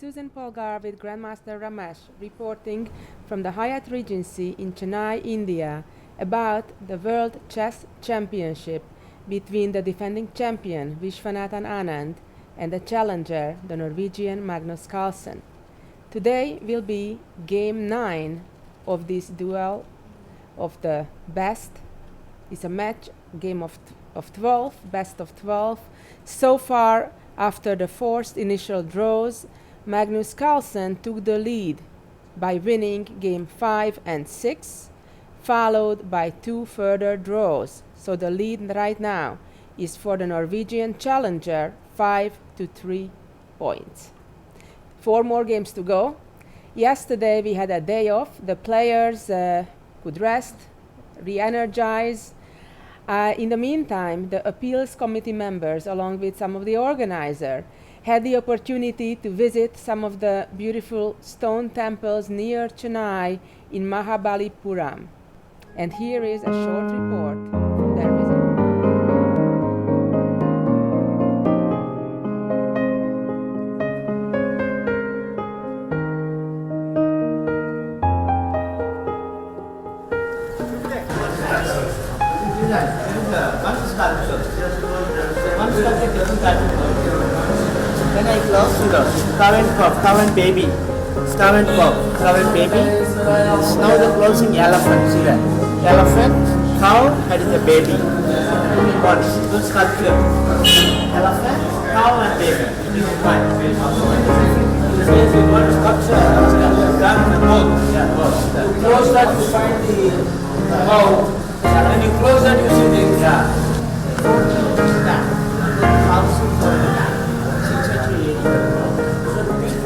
Susan Polgar with Grandmaster Ramesh, reporting from the Hyatt Regency in Chennai, India, about the World Chess Championship between the defending champion Viswanathan Anand and the challenger, the Norwegian Magnus Carlsen. Today will be Game 9 of this duel of the best. It's a match, game of 12, best of 12. So far, after the forced initial draws, Magnus Carlsen took the lead by winning Game 5 and 6, followed by 2 further draws. So the lead right now is for the Norwegian challenger, 5-3 points. 4 more games to go. Yesterday we had a day off. The players could rest, re-energize. In the meantime, the appeals committee members, along with some of the organizers, had the opportunity to visit some of the beautiful stone temples near Chennai in Mahabalipuram. And here is a short report from their visit. Then I close current baby, current baby. Now the closing elephant, see that? Elephant, cow, and the baby. What? Two sculpture. Elephant, cow, and baby. Says you want sculpture, done and both. Yeah, both. You close that, you find the cow. When you close that, you see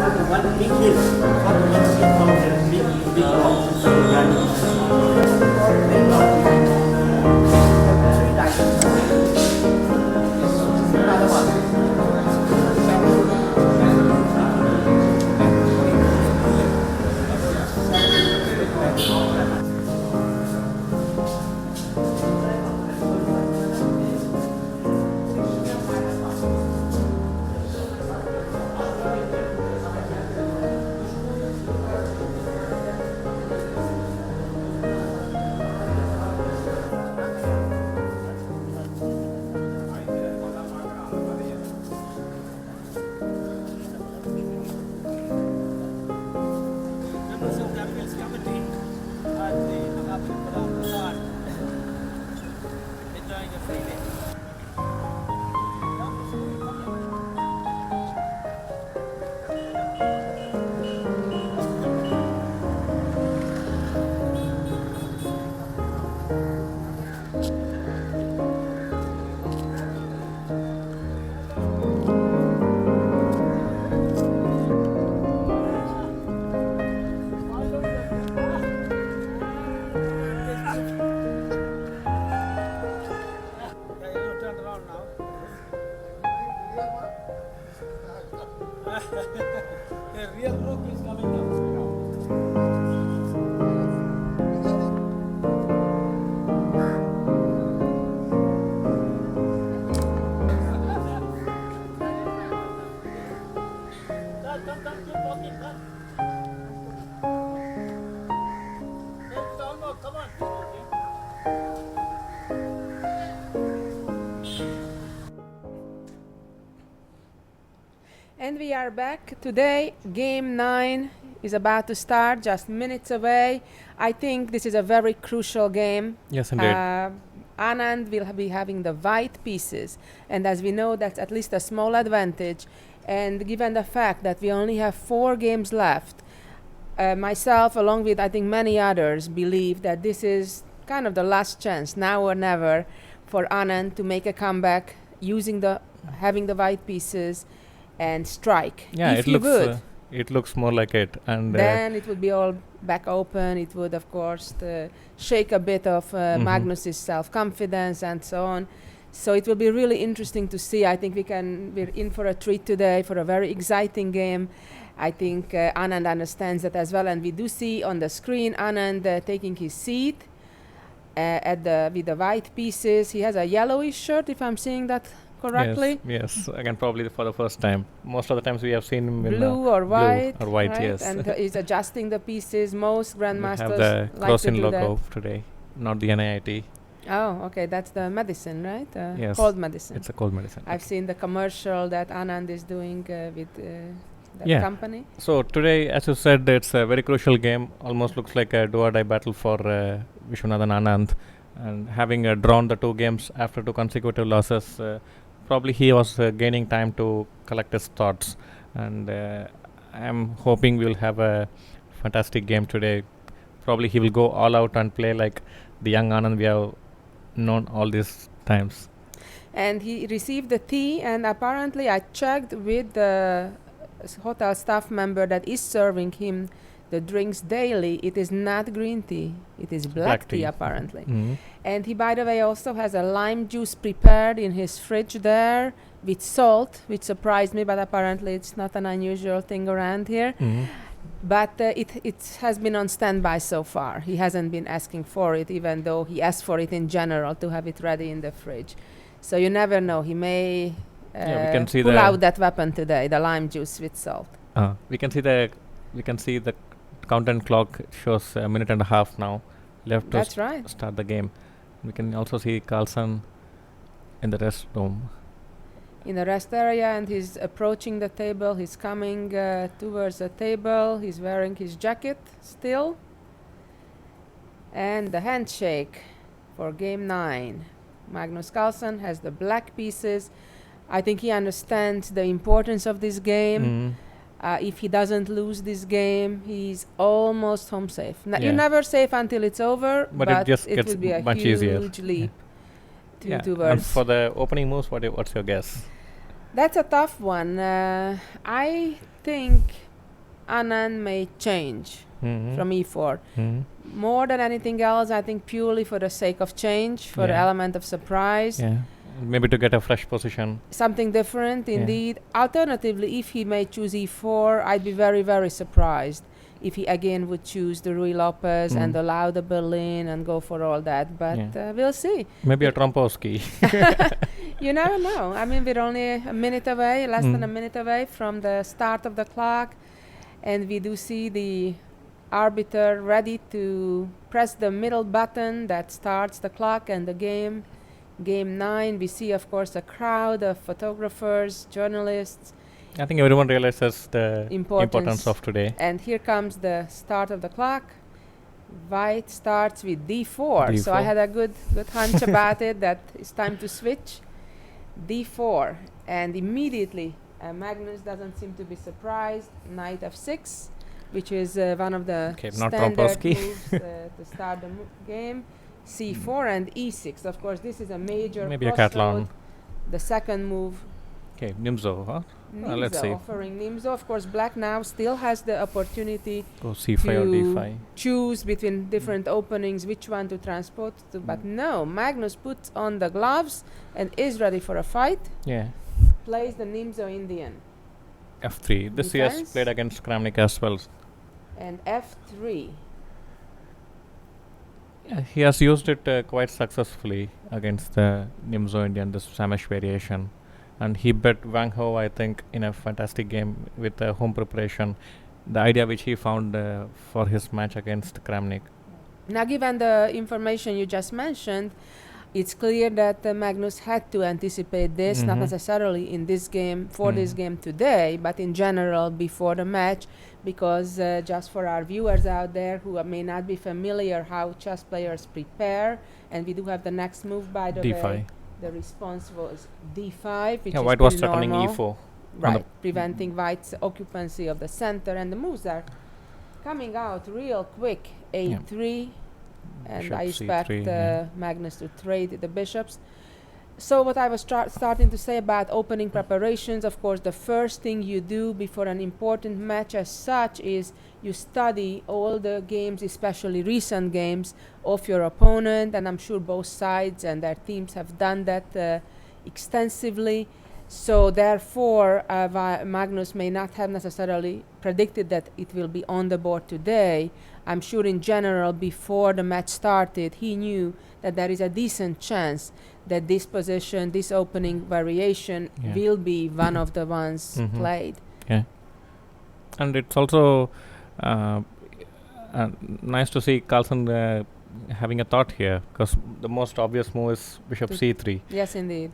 the one big hill, The real look is coming now. Come, keep walking, come. It's almost, come on, keep walking. And we are back. Today, Game 9 is about to start, just minutes away. I think this is a very crucial game. Yes, indeed. Anand will be having the white pieces, and as we know, that's at least a small advantage. And given the fact that we only have 4 games left, myself, along with I think many others, believe that this is kind of the last chance, now or never, for Anand to make a comeback using having the white pieces and strike. Yeah, it looks more like it, and then it would be all back open. It would, of course, shake a bit of Magnus's self-confidence and so on. So it will be really interesting to see. I think we're in for a treat today, for a very exciting game. I think Anand understands that as well, and we do see on the screen Anand taking his seat with the white pieces. He has a yellowish shirt, if I'm seeing that correctly? Yes. Again, probably for the first time. Most of the times we have seen him in Blue or white. Blue or white, right? yes. And he's adjusting the pieces. Most We have grandmasters the like to Carlsen do logo that. today, not the NIIT. Oh, okay. That's the medicine, right? Yes. Cold medicine. It's a cold medicine. I've seen the commercial that Anand is doing with that Yeah. company. So today, as you said, it's a very crucial game. Almost looks like a do-or-die battle for Viswanathan Anand. And having drawn the 2 games after 2 consecutive losses, probably he was gaining time to collect his thoughts. And I'm hoping we'll have a fantastic game today. Probably he will go all out and play like the young Anand we have known all these times. And he received the tea, and apparently I checked with the hotel staff member that is serving him the drinks daily. It is not green tea, it is black tea apparently. Mhm. And he, by the way, also has a lime juice prepared in his fridge there with salt, which surprised me, but apparently it's not an unusual thing around here. Mhm. But it has been on standby so far. He hasn't been asking for it, even though he asked for it in general to have it ready in the fridge. So you never know. He may Yeah, we can see pull the- out that weapon today, the lime juice with salt. We can see the countdown clock shows a minute and a half now left to That's right. start the game. We can also see Carlsen in the restroom. In the rest area, and he's approaching the table. He's coming towards the table. He's wearing his jacket still. And the handshake for game 9. Magnus Carlsen has the black pieces. I think he understands the importance of this game. Mhm. If he doesn't lose this game, he's almost home safe. Yeah. You're never safe until it's over, But it just gets will be a much huge easier. leap And towards. for the opening moves, what's your guess? That's a tough one. I think Anand may change Mhm. from e4. Mhm. More than anything else, I think purely for the sake of change, for the Yeah. element of surprise. Yeah, maybe to get a fresh position. Something different, Yeah. indeed. Alternatively, if he may choose e4, I'd be very, very surprised if he again would choose the Rui Lopez and Mm. allow the Berlin and go for all that. But Yeah. we'll see. Maybe a Trompowski. You never know. I mean, we're only a minute away, less than a Mm. minute away from the start of the clock. And we do see the arbiter ready to press the middle button that starts the clock and the game. Game 9, we see, of course, a crowd of photographers, journalists. I think everyone realizes the Importance. importance of today. And here comes the start of the clock. White starts with d4. So I D4. had a good hunch about it that it's time to switch. d4. And immediately, Magnus doesn't seem to be surprised. Knight f6, which is one of the Okay, not standard Trompowski. moves to start the game. c4 and e6. Of course, this is a major Maybe a crossroad. Catalan. The second move, Okay, Nimzo, huh? Nimzo, let's see. offering Nimzo. Of course, black now still has the opportunity Go c5 or to d5. choose between different openings which one to transport to. But no, Magnus puts on the gloves and is ready for a fight. Yeah, Plays the Nimzo Indian. f3. This he has Defense. played against Kramnik as well. And f3. Yeah, he has used it quite successfully against the Nimzo Indian, this Samish variation. And he bet Wang Ho, I think, in a fantastic game with home preparation. The idea which he found for his match against Kramnik. Now, given the information you just mentioned, it's clear that Magnus had to anticipate this, not Mhm. necessarily in this game, for this Mhm. game today, but in general before the match, because just for our viewers out there who may not be familiar how chess players prepare, and we do have the next move, by the d5. way. The response was d5, which Yeah, is white was pretty threatening normal. e4. Right, preventing white's occupancy of the center, and the moves are coming out real quick. a3, and Bishop I expect c3, yeah. Magnus to trade the bishops. So what I was starting to say about opening preparations, of course, the first thing you do before an important match as such is you study all the games, especially recent games, of your opponent, and I'm sure both sides and their teams have done that extensively. So therefore, Magnus may not have necessarily predicted that it will be on the board today. I'm sure in general, before the match started, he knew that there is a decent chance that this position, this opening variation, will be one of the ones played. Yeah, and it's also nice to see Carlsen having a thought here, because the most obvious move is bishop c3. Yes, indeed.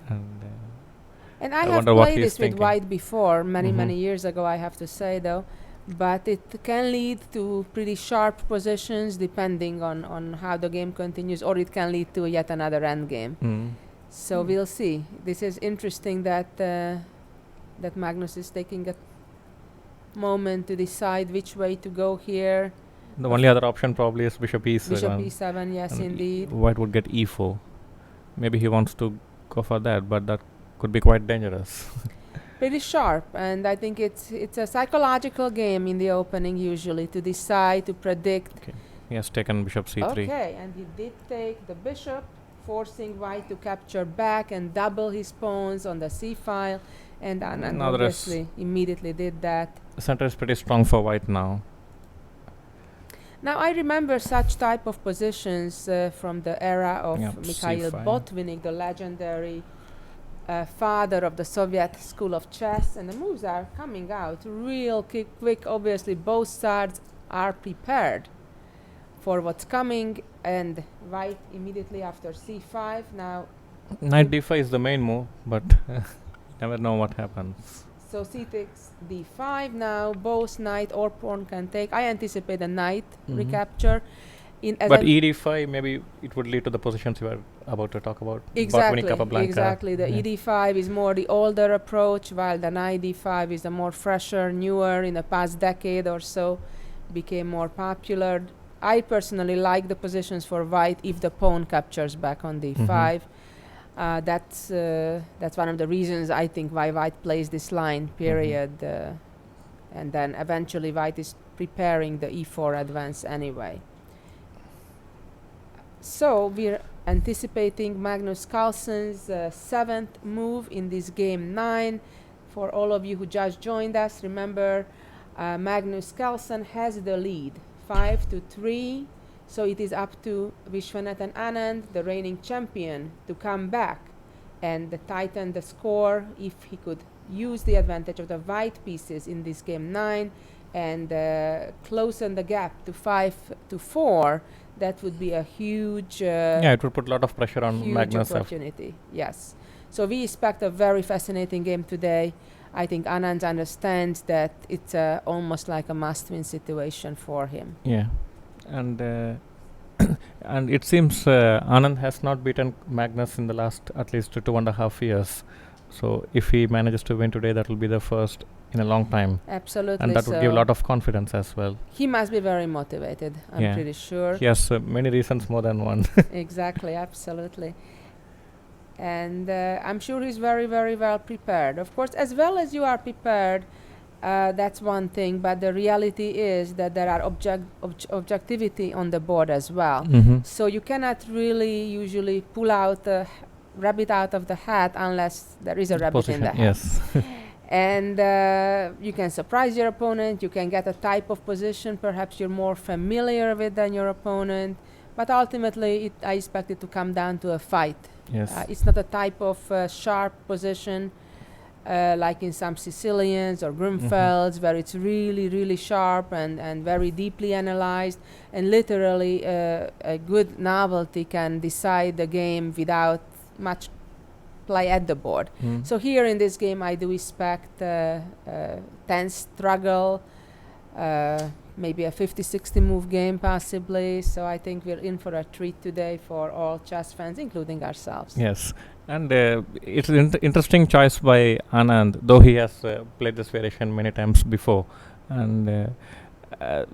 And I have played this with white before, many years ago, I have to say, though. But it can lead to pretty sharp positions depending on how the game continues, or it can lead to yet another endgame. So we'll see. This is interesting that that Magnus is taking a moment to decide which way to go here. The only other option probably is bishop e7. Bishop e7, yes, and indeed. White would get e4. Maybe he wants to go for that, but that could be quite dangerous. Pretty sharp, and I think it's a psychological game in the opening usually, to decide, to predict. Okay. He has taken bishop c3. Okay, and he did take the bishop, forcing white to capture back and double his pawns on the c-file, and Anand obviously immediately did that. The center is pretty strong for white now. Now I remember such type of positions from the era of Mikhail Botvinnik, the legendary father of the Soviet school of chess, and the moves are coming out real quick. Obviously both sides are prepared for what's coming, and white immediately after c5. Now knight d5 is the main move, but never know what happens. So c takes d5. Now both knight or pawn can take. I anticipate a knight recapture. But ed5, maybe it would lead to the positions we were about to talk about. Exactly. The ed5 is more the older approach, while the knight d5 is the more fresher, newer, in the past decade or so, became more popular. I personally like the positions for white if the pawn captures back on d5. That's one of the reasons I think why white plays this line, period. And then eventually white is preparing the e4 advance anyway. So we're anticipating Magnus Carlsen's seventh move in this game 9. For all of you who just joined us, remember Magnus Carlsen has the lead, 5-3. So it is up to Viswanathan Anand, the reigning champion, to come back and tighten the score if he could use the advantage of the white pieces in this game 9 and closen the gap to 5-4. That would be a huge it would put a lot of pressure on Magnus. Opportunity. Yes. So we expect a very fascinating game today. I think Anand understands that it's almost like a must-win situation for him. Yeah, and and it seems Anand has not beaten Magnus in the last at least 2.5 years. So if he manages to win today, that will be the first in a long time. Absolutely. And that would give a lot of confidence as well. He must be very motivated, I'm pretty sure. He has many reasons, more than one. Exactly, absolutely. And I'm sure he's very, very well prepared. Of course, as well as you are prepared, that's one thing, but the reality is that there are objectivity on the board as well. So you cannot really usually pull out a rabbit out of the hat unless there is a rabbit in the hat. Yes. And you can surprise your opponent, you can get a type of position perhaps you're more familiar with than your opponent, but ultimately I expect it to come down to a fight. Yes. It's not a type of sharp position like in some Sicilians or Grunfelds where it's really, really sharp and very deeply analyzed, and literally a good novelty can decide the game without much play at the board. So here in this game I do expect tense struggle, maybe a 50-60 move game possibly. So I think we're in for a treat today for all chess fans, including ourselves. Yes, and it's an interesting choice by Anand, though he has played this variation many times before. And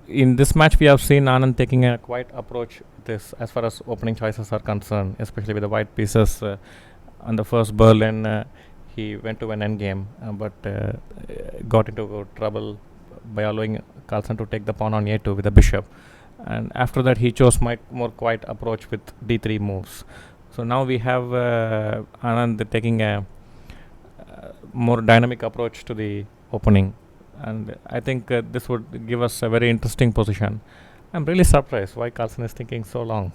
in this match we have seen Anand taking a quiet approach this as far as opening choices are concerned, especially with the white pieces. On the first Berlin, he went to an endgame, but got into trouble by allowing Carlsen to take the pawn on a2 with the bishop. And after that, he chose more quiet approach with d3 moves. So now we have Anand taking a more dynamic approach to the opening. And I think this would give us a very interesting position. I'm really surprised why Carlsen is thinking so long.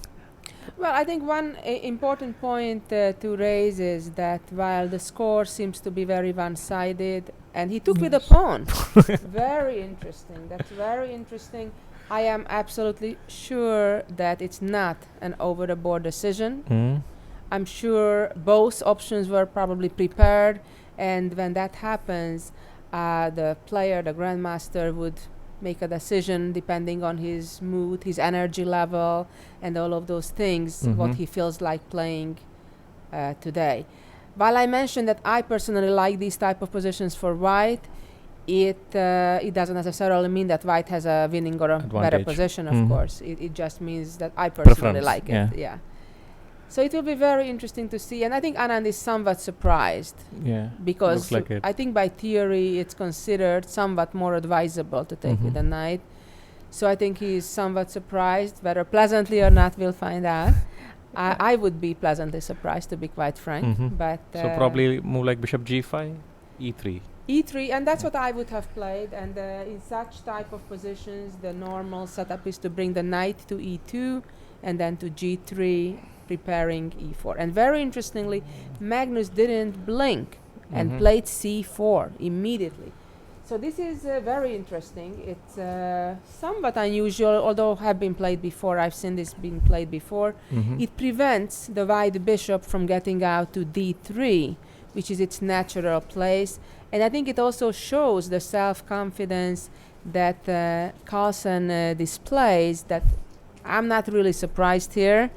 Well, I think one important point to raise is that while the score seems to be very one-sided, and he took with a pawn. Very interesting. That's very interesting. I am absolutely sure that it's not an over-the-board decision. Mm. I'm sure both options were probably prepared, and when that happens, the player, the grandmaster, would make a decision depending on his mood, his energy level, and all of those things, what he feels like playing today. While I mentioned that I personally like these type of positions for white, it doesn't necessarily mean that white has a winning or a better position, of course. It just means that I personally like it. Yeah. So it will be very interesting to see. And I think Anand is somewhat surprised. Yeah. Because looks like it. I think by theory it's considered somewhat more advisable to take with the knight. So I think he's somewhat surprised. Whether pleasantly or not, we'll find out. I would be pleasantly surprised, to be quite frank. But so probably move like bishop g5, e3. E3, and that's what I would have played. And in such type of positions, the normal setup is to bring the knight to e2 and then to g3, preparing e4. And very interestingly, Magnus didn't blink and played c4 immediately. So this is very interesting. It's somewhat unusual, although have been played before. I've seen this being played before. It prevents the white bishop from getting out to d3, which is its natural place. And I think it also shows the self-confidence that Carlsen displays, that I'm not really surprised here.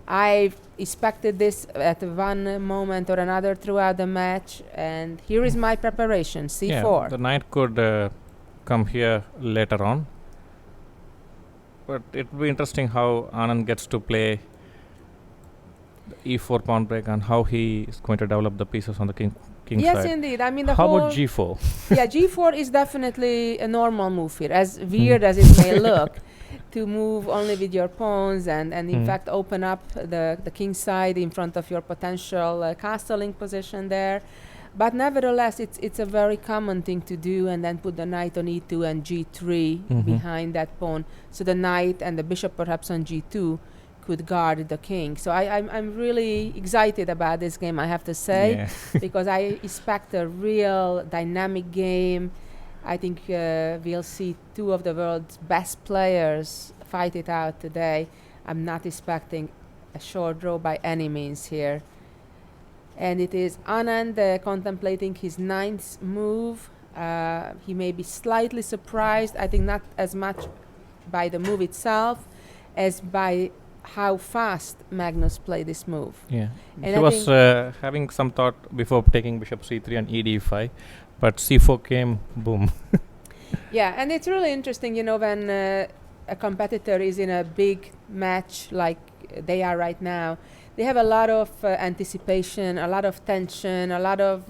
I expected this at one moment or another throughout the match, and here is my preparation, c4. Yeah, the knight could come here later on, but it will be interesting how Anand gets to play the e4 pawn break and how he is going to develop the pieces on the king yes, side. indeed. I mean, how about g4? Yeah, g4 is definitely a normal move here, as weird as it may look. To move only with your pawns and in fact open up the king side in front of your potential castling position there. But nevertheless, it's a very common thing to do, and then put the knight on e2 and g3 behind that pawn. So the knight and the bishop perhaps on g2 could guard the king. So I'm really excited about this game, I have to say, because I expect a real dynamic game. I think we'll see two of the world's best players fight it out today. I'm not expecting a short draw by any means here. And it is Anand contemplating his ninth move. He may be slightly surprised, I think not as much by the move itself as by how fast Magnus played this move. Yeah, and he was having some thought before taking bishop c3 and ed5. But c4 came, boom. Yeah, and it's really interesting, you know, when a competitor is in a big match like they are right now, they have a lot of anticipation, a lot of tension, a lot of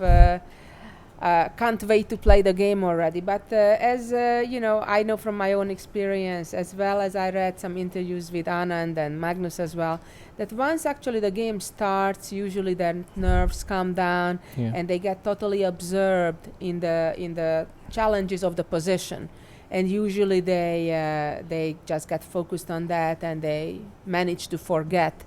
can't wait to play the game already. But as you know, I know from my own experience, as well as I read some interviews with Anand and Magnus as well, that once actually the game starts, usually their nerves calm down and they get totally absorbed in the challenges of the position. And usually they just get focused on that, and they manage to forget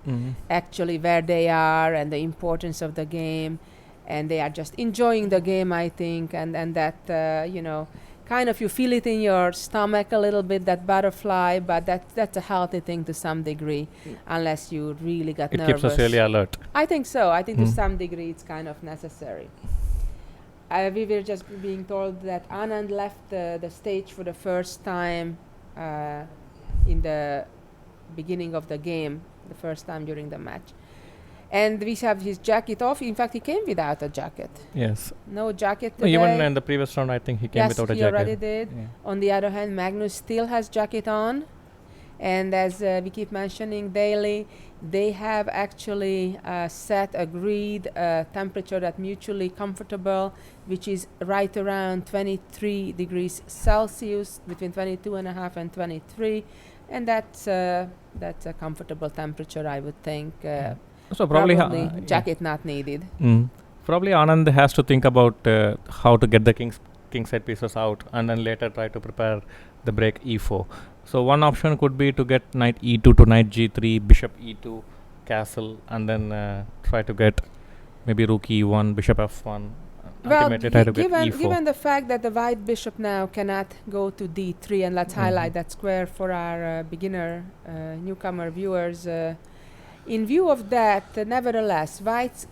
actually where they are and the importance of the game. And they are just enjoying the game, I think, and that, you know, kind of you feel it in your stomach a little bit, that butterfly, but that's a healthy thing to some degree, unless you really get nervous. It keeps us really alert. I think so. I think to some degree it's kind of necessary. We were just being told that Anand left the stage for the first time in the beginning of the game, the first time during the match. And we have his jacket off. In fact, he came without a jacket. Yes. No jacket today. Even in the previous round, I think he came without a jacket. Yes, he already did. Yeah. On the other hand, Magnus still has jacket on. And as we keep mentioning daily, they have actually agreed temperature that mutually comfortable, which is right around 23 degrees Celsius, between 22.5 and 23. And that's a comfortable temperature, I would think. So probably jacket not needed. Probably Anand has to think about how to get the king side pieces out, and then later try to prepare the break e4. So one option could be to get knight e2 to knight g3, bishop e2, castle, and then try to get maybe rook e1, bishop f1. Well, Ultimately try to get e4. given the fact that the white bishop now cannot go to d3, and let's highlight that square for our beginner newcomer viewers. In view of that, nevertheless, white's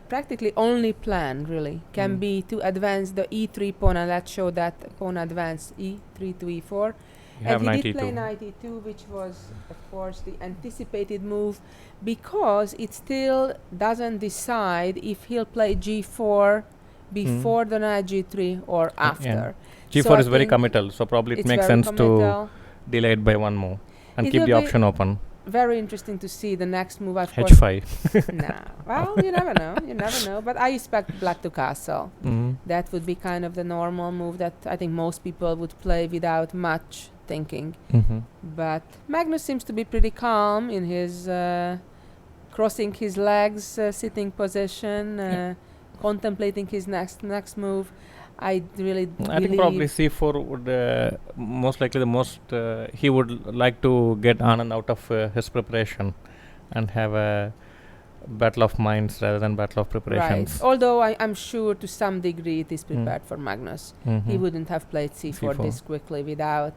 practically only plan really can be to advance the e3 pawn, and let's show that pawn advance e3 to e4. And he did play knight e2, which was, of course, the anticipated move, because it still doesn't decide if he'll play g4 before the knight g3 or after. G4 So is I very think committal, so probably it makes very sense to committal. delay it by one move and It keep will the be option open. Very interesting to see the next move. Of course, h5. no. Well, you never know. You never know. But I expect black to castle. That would be kind of the normal move that I think most people would play without much thinking. But Magnus seems to be pretty calm in his crossing his legs, sitting position, contemplating his next move. I think probably c4 would most likely he would like to get Anand out of his preparation and have a battle of minds rather than battle of preparations. Right. Although I'm sure to some degree it is prepared for Magnus. He wouldn't have played c4 this quickly without,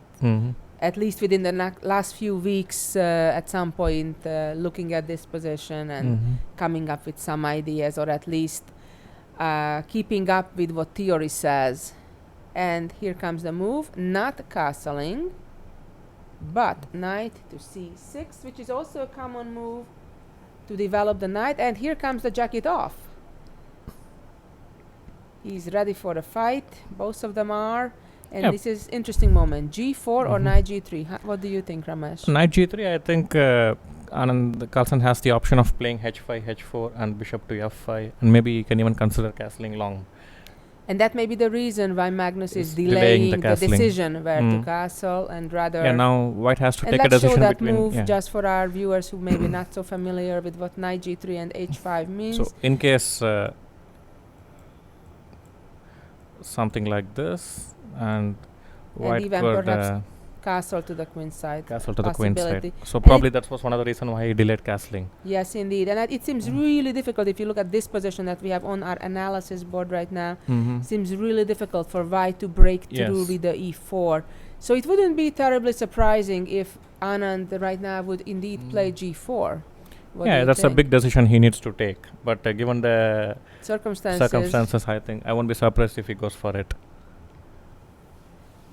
at least within the last few weeks, at some point looking at this position and coming up with some ideas, or at least keeping up with what theory says. And here comes the move, not castling, but knight to c6, which is also a common move to develop the knight. And here comes the jacket off. He's ready for the fight. Both of them are. And this is interesting moment. G4 or knight G3? What do you think, Ramesh? Knight G3, I think Anand Carlsen has the option of playing h5, h4 and bishop to f5. And maybe you can even consider castling long. And that may be the reason why Magnus is delaying the decision where to castle, and rather... Yeah, now white has to take a let's show decision that between... move just for our viewers who may be not so familiar with what knight G3 and h5 means. So in case something like this, and white even could perhaps castle to the queen side. castle to the queen side. So And probably that was one of the reasons why he delayed castling. Yes, indeed. And it seems really difficult if you look at this position that we have on our analysis board right now. Seems really difficult for white to break through with the e4. So it wouldn't be terribly surprising if Anand right now would indeed play g4. Yeah, that's a big decision he needs to take. But given the circumstances, I think I won't be surprised if he goes for it.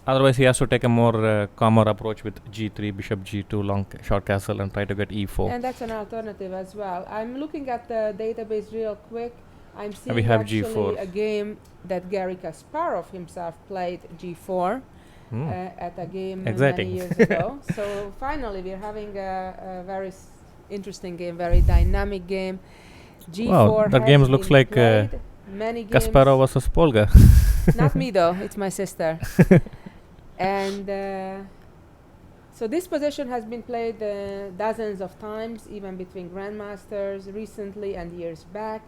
Otherwise, he has to take a more calmer approach with g3, bishop g2, long short castle, and try to get e4. And that's an alternative as well. I'm looking at the database real quick. I'm seeing we have actually g4. a game that Garry Kasparov himself played g4 at a game many years ago. So finally, we're having a very interesting game, very dynamic game. G4 wow, that game looks like many games. Kasparov versus Polga. Not me though, it's my sister. And so this position has been played dozens of times, even between grandmasters recently and years back.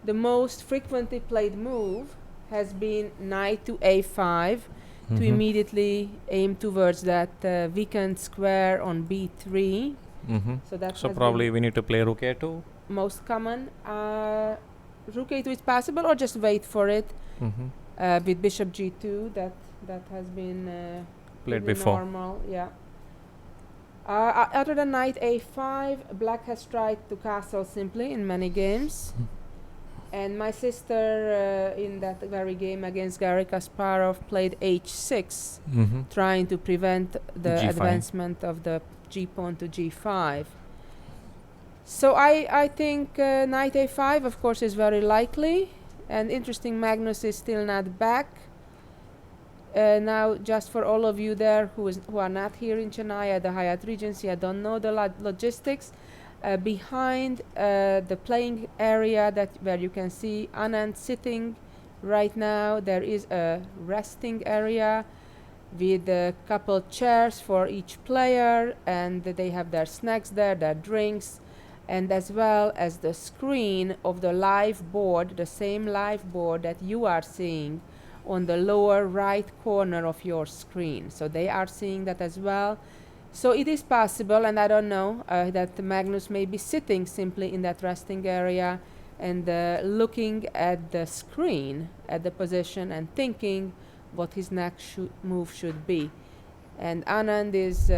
The most frequently played move has been knight to a5 to immediately aim towards that vacant square on b3. So that's probably we need to play rook a2. Most common. Rook a2 is possible, or just wait for it with bishop g2. That has been played before. Normal, yeah. Other than knight a5, black has tried to castle simply in many games. And my sister, in that very game against Garry Kasparov, played h6, trying to prevent the G5. advancement of the g pawn to g5. So I think knight a5, of course, is very likely. And interesting, Magnus is still not back. Now, just for all of you there who are not here in Chennai at the Hyatt Regency, I don't know the logistics. Behind the playing area where you can see Anand sitting right now, there is a resting area with a couple chairs for each player, and they have their snacks there, their drinks, and as well as the screen of the live board, the same live board that you are seeing on the lower right corner of your screen. So they are seeing that as well. So it is possible, and I don't know, that Magnus may be sitting simply in that resting area and looking at the screen, at the position, and thinking what his next move should be. And Anand is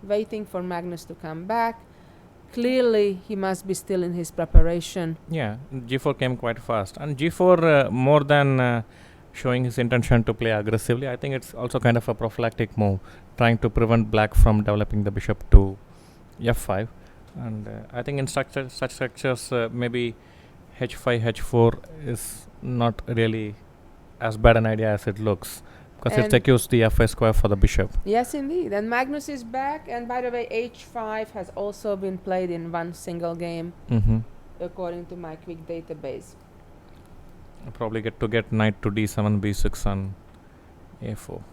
waiting for Magnus to come back. Clearly, he must be still in his preparation. Yeah, G4 came quite fast. And G4, more than showing his intention to play aggressively, I think it's also kind of a prophylactic move, trying to prevent black from developing the bishop to f5. And I think in such structures, maybe h5, h4 is not really as bad an idea as it looks, because it secures the f5 square for the bishop. Yes, indeed. And Magnus is back. And by the way, h5 has also been played in one single game, according to my quick database. I'll probably get knight to d7, b6 on a4.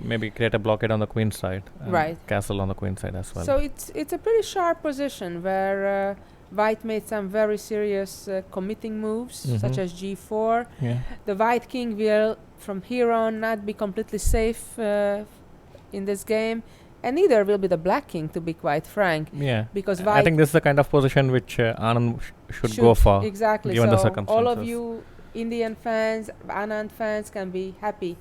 Maybe create a blockade on the queen side. Right. Castle on the queen side as well. So it's a pretty sharp position where White made some very serious committing moves, such as g4. Yeah. The White king will, from here on, not be completely safe in this game. And neither will be the Black king, to be quite frank. Yeah. Because I think this is the kind of position which Anand should go for. Exactly. Given the so circumstances. all of you Indian fans, Anand fans, can be happy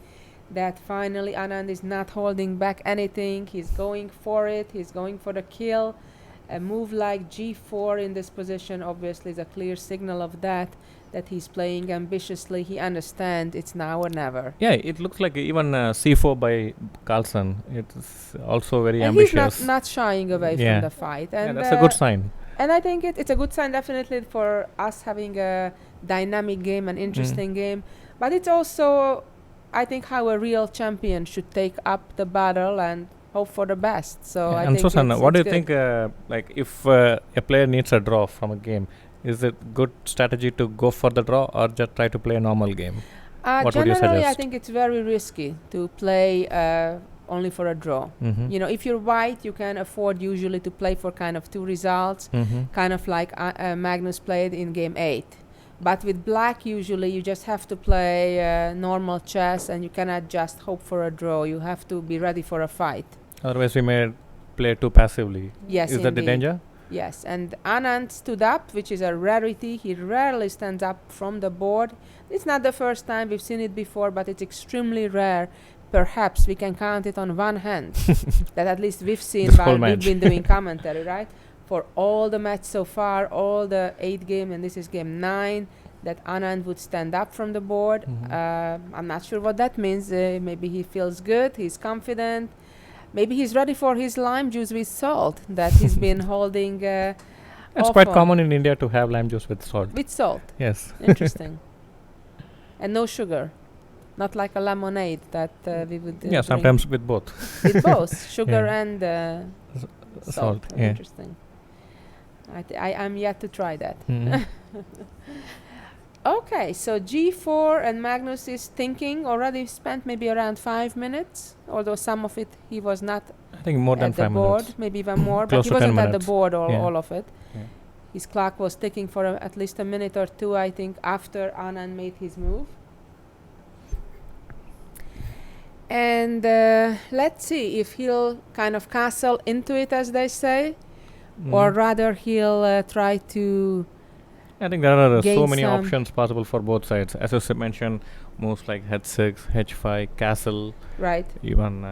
that finally Anand is not holding back anything. He's going for it. He's going for the kill. A move like g4 in this position obviously is a clear signal of that he's playing ambitiously. He understands it's now or never. Yeah, it looks like even c4 by Carlsen. It's also very and ambitious. He's not shying away from the fight. And that's a good sign. And I think it's a good sign definitely for us having a dynamic game, an interesting game. But it's also, I think, how a real champion should take up the battle and hope for the best. So I and think Susanna, what do you good. think, like if a player needs a draw from a game, is it good strategy to go for the draw or just try to play a normal game? What would you Generally, suggest? I think it's very risky to play only for a draw. You know, if you're White, you can afford usually to play for kind of two results, kind of like Magnus played in game 8. But with Black, usually you just have to play normal chess, and you cannot just hope for a draw. You have to be ready for a fight. Otherwise, we may play too passively. Yes, is that the danger? Yes, and Anand stood up, which is a rarity. He rarely stands up from the board. It's not the first time, we've seen it before, but it's extremely rare. Perhaps we can count it on one hand that at least we've seen while we've been doing commentary, right? For all the match so far, all the 8 game, and this is game 9, that Anand would stand up from the board. I'm not sure what that means. Maybe he feels good, he's confident. Maybe he's ready for his lime juice with salt that he's been holding. It's quite common in India to have lime juice with salt. With salt? Yes. Interesting. And no sugar? Not like a lemonade that we would yeah, sometimes with both. With both, sugar and salt. Yeah. Interesting. I'm yet to try that. Okay, so g4, and Magnus is thinking, already spent maybe around 5 minutes, although some of it he was not I think more than at the 5 board, minutes. maybe even more, Close but he to 10 wasn't at the minutes. board Yeah. all of it. Yeah. His clock was ticking for at least a minute or two, I think, after Anand made his move. And let's see if he'll kind of castle into it, as they say, or rather he'll try to I think there are so many some options possible for both sides. As I mentioned, moves like h6, h5, castle, right. even...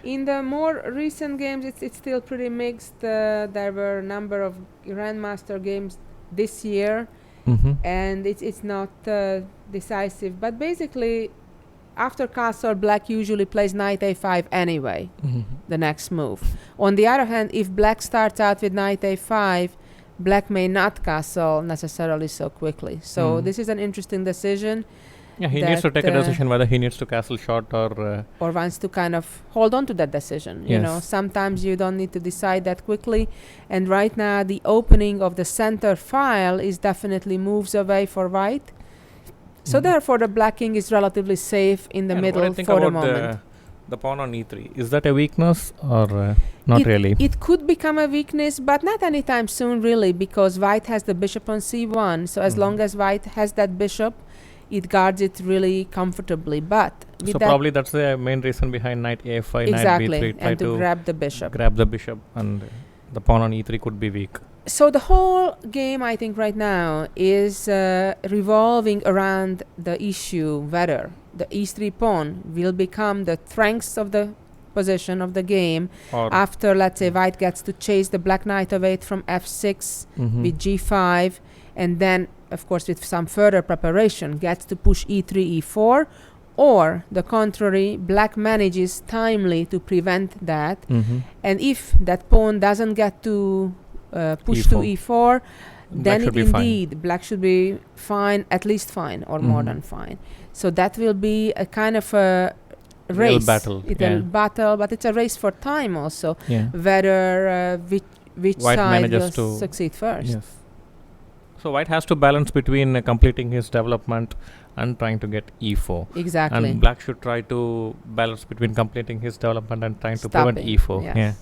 In the more recent games, it's still pretty mixed. There were a number of Grandmaster games this year, and it's not decisive. But basically, after castle, Black usually plays knight a5 anyway, the next move. On the other hand, if Black starts out with knight a5, Black may not castle necessarily so quickly. So this is an interesting decision. Yeah, he needs to take a decision whether he needs to castle short or wants to kind of hold on to that decision. You know, sometimes you don't need to decide that quickly. And right now, the opening of the center file is definitely moves away for White. So therefore, the Black king is relatively safe in the middle for the moment. The pawn on e3, is that a weakness or not really? It could become a weakness, but not anytime soon, really, because White has the bishop on c1. So as long as White has that bishop, it guards it really comfortably. But with So that probably that's the main reason behind knight a5, exactly, knight b3, try and to grab the bishop. grab the bishop, and the pawn on e3 could be weak. So the whole game, I think, right now is revolving around the issue whether the e3 pawn will become the strength of the position of the game Or after, let's say, white gets to chase the black knight of 8 from f6 with g5, and then, of course, with some further preparation, gets to push e3, e4, or the contrary, black manages timely to prevent that. And if that pawn doesn't get to push to e4, then should it be fine. indeed, black should be fine, at least fine, or more than fine. So that will be a kind of a Real race. battle, It's yeah. a battle, but it's a race for time also, Yeah. whether which White side will manages to succeed first. Yes. So white has to balance between completing his development and trying to get e4. Exactly. And black should try to balance between completing his development and trying to prevent Stopping, e4. yes. Yeah.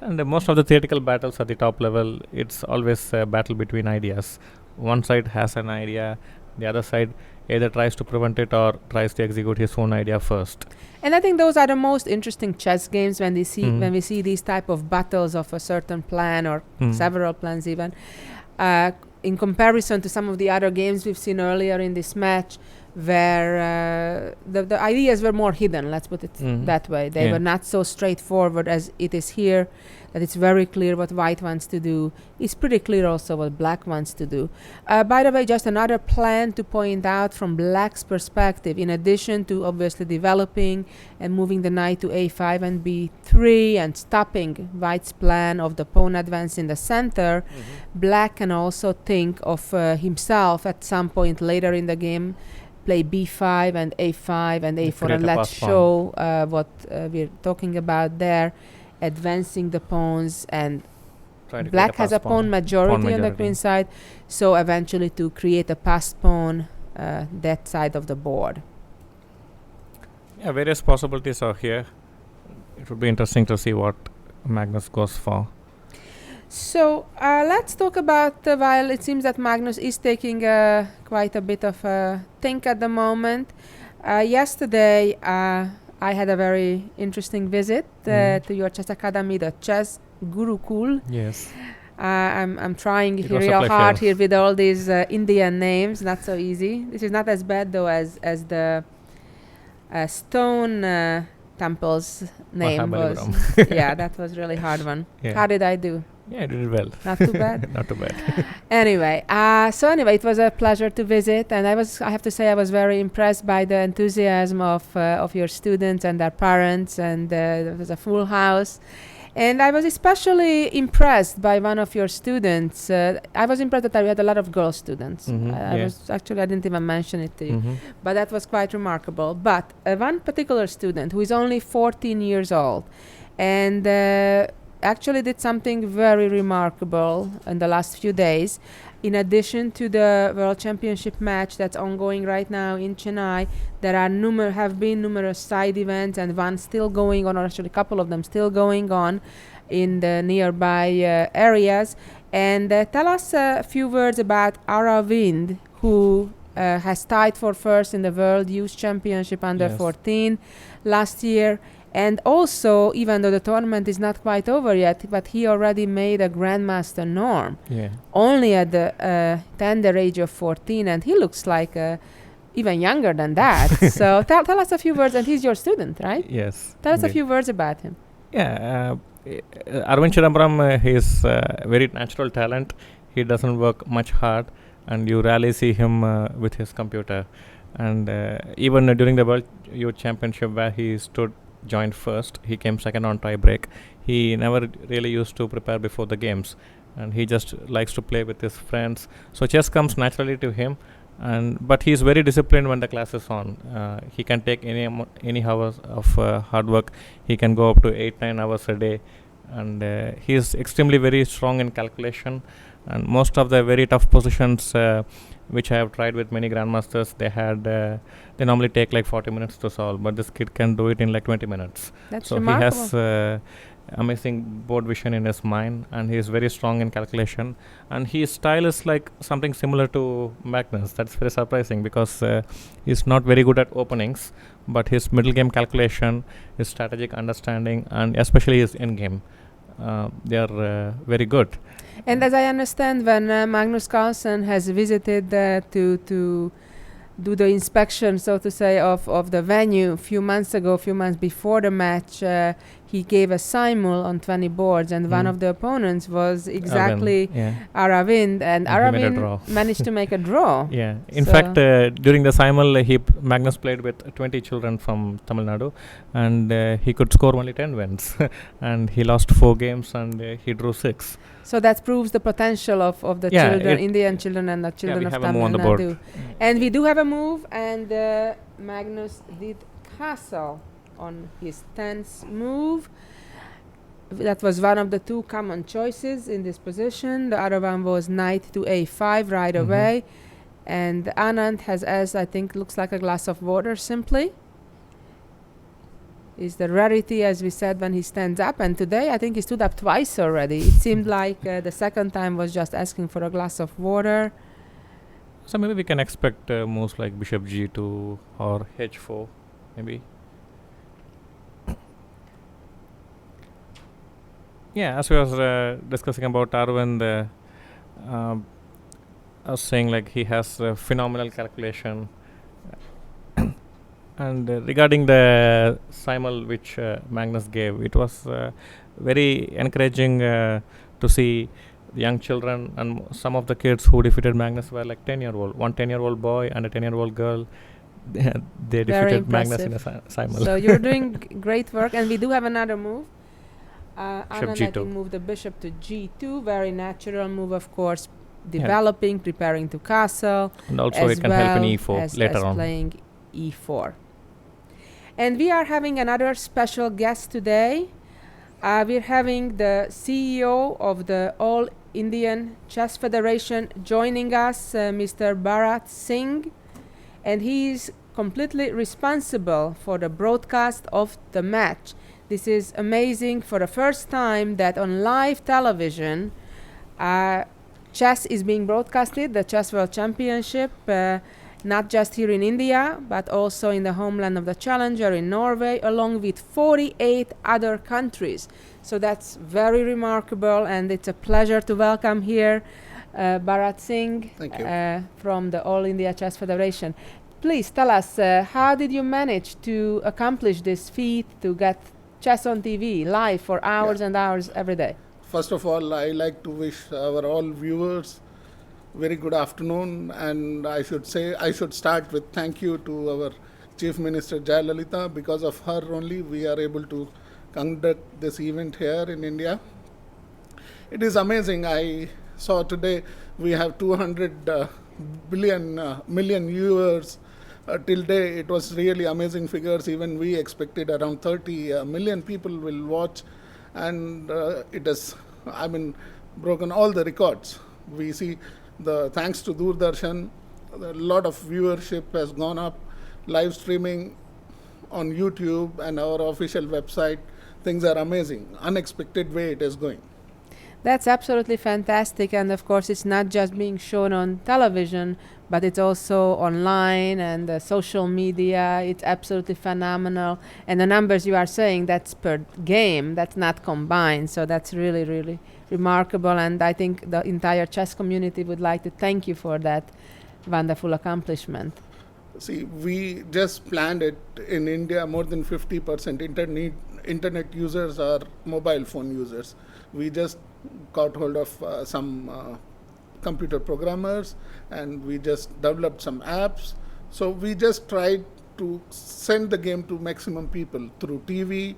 And most of the theoretical battles at the top level, it's always a battle between ideas. One side has an idea, the other side either tries to prevent it or tries to execute his own idea first. And I think those are the most interesting chess games when we see Mhm. when we see these type of battles of a certain plan or several plans even. In comparison to some of the other games we've seen earlier in this match, where the ideas were more hidden, let's put it that way. They Yeah. were not so straightforward as it is here, that it's very clear what white wants to do. It's pretty clear also what black wants to do. By the way, just another plan to point out from black's perspective, in addition to obviously developing and moving the knight to a5 and b3 and stopping white's plan of the pawn advance in the center, black can also think of himself at some point later in the game play b5 and a5 and a4, create and a let's pass pawn. show what we're talking about there, advancing the pawns, and Try to black create has a pawn majority on the majority. queen side, so eventually to create a passed pawn that side of the board. Yeah, various possibilities are here. It would be interesting to see what Magnus goes for. So let's talk about, while it seems that Magnus is taking quite a bit of a think at the moment. Yesterday I had a very interesting visit to your chess academy, the Chess Gurukul. Yes. I'm trying It was a real pleasure. hard here with all these Indian names, not so easy. This is not as bad though as the stone temple's name was. Mahabalipuram. Yeah, that was really hard one. Yeah. How did I do? Yeah, I did it well. Not too bad? Not too bad. Anyway, it was a pleasure to visit, and I have to say I was very impressed by the enthusiasm of your students and their parents, and there was a full house. And I was especially impressed by one of your students. I was impressed that we had a lot of girl students. I didn't even mention it to you, but that was quite remarkable. But one particular student who is only 14 years old, and actually did something very remarkable in the last few days. In addition to the World Championship match that's ongoing right now in Chennai, there are have been numerous side events, and one still going on, or actually a couple of them still going on in the nearby areas. And tell us a few words about Aravind, who has tied for first in the World Youth Championship under 14 last year. And also, even though the tournament is not quite over yet, but he already made a Grandmaster norm. Yeah. Only at the tender age of 14, and he looks like even younger than that. So tell us a few words, and he's your student, right? Yes. Tell us a indeed. few words about him. Yeah. Arvind Chidambaram, he is very natural talent. He doesn't work much hard, and you rarely see him with his computer. And even during the World Youth Championship, where he joined first, he came second on tie break. He never really used to prepare before the games, and he just likes to play with his friends. So chess comes naturally to him, but he is very disciplined when the class is on. He can take any hours of hard work. He can go up to 8-9 hours a day, and he is extremely very strong in calculation. And most of the very tough positions which I have tried with many grandmasters, they normally take like 40 minutes to solve, but this kid can do it in like 20 minutes. That's So remarkable. he has amazing board vision in his mind, and he is very strong in calculation, and his style is like something similar to Magnus. That's very surprising because he's not very good at openings, but his middle game calculation, his strategic understanding, and especially his end game, they are very good. And as I understand, when Magnus Carlsen has visited to do the inspection, so to say, of the venue a few months before the match, he gave a simul on 20 boards, and one of the opponents was exactly Aravind, and Aravind managed to make a draw. Yeah, in fact, during the simul, Magnus played with 20 children from Tamil Nadu, and he could score only 10 wins, and he lost 4 games, and he drew 6. So that proves the potential of the children, Indian children, and the children of Tamil Nadu. And we do have a move, and Magnus did castle on his 10th move. That was one of the 2 common choices in this position. The other one was knight to a5 right away. And Anand has, as I think, looks like a glass of water simply. Is the rarity, as we said, when he stands up. And today, I think he stood up twice already. It seemed like the second time was just asking for a glass of water. So maybe we can expect moves like bishop g2 or h4, maybe. Yeah, as we was discussing about Arvind, I was saying like he has phenomenal calculation. And regarding the simul which Magnus gave, it was very encouraging to see the young children, and some of the kids who defeated Magnus were like 10-year-old. One 10-year-old boy and a 10-year-old girl. They defeated Magnus in a simul. So you're doing great work, and we do have another move. Anand G2. moved the bishop to g2, very natural move, of course, developing, preparing to castle. And also it can help in e4 later on. Playing e4. And we are having another special guest today. We're having the CEO of the All Indian Chess Federation joining us, Mr. Bharat Singh, and he is completely responsible for the broadcast of the match. This is amazing. For the first time that on live television, chess is being broadcasted, the Chess World Championship, not just here in India, but also in the homeland of the challenger in Norway, along with 48 other countries. So that's very remarkable, and it's a pleasure to welcome here Bharat Singh from the All India Chess Federation. Please tell us, how did you manage to accomplish this feat to get chess on TV live for hours and hours every day? First of all, I like to wish our all viewers very good afternoon, and I should start with thank you to our Chief Minister Jayalalitha. Because of her only we are able to conduct this event here in India. It is amazing. I saw today we have 200 million viewers. Till day, it was really amazing figures. Even we expected around 30 million people will watch, and it has, broken all the records. We see thanks to Doordarshan, a lot of viewership has gone up. Live streaming on YouTube and our official website, things are amazing. Unexpected way it is going. That's absolutely fantastic, and of course it's not just being shown on television, but it's also online and social media. It's absolutely phenomenal, and the numbers you are saying, that's per game, that's not combined, so that's really, really remarkable, and I think the entire chess community would like to thank you for that wonderful accomplishment. See, we just planned it in India. More than 50% internet users are mobile phone users. We just got hold of some computer programmers, and we just developed some apps. So we just tried to send the game to maximum people through TV,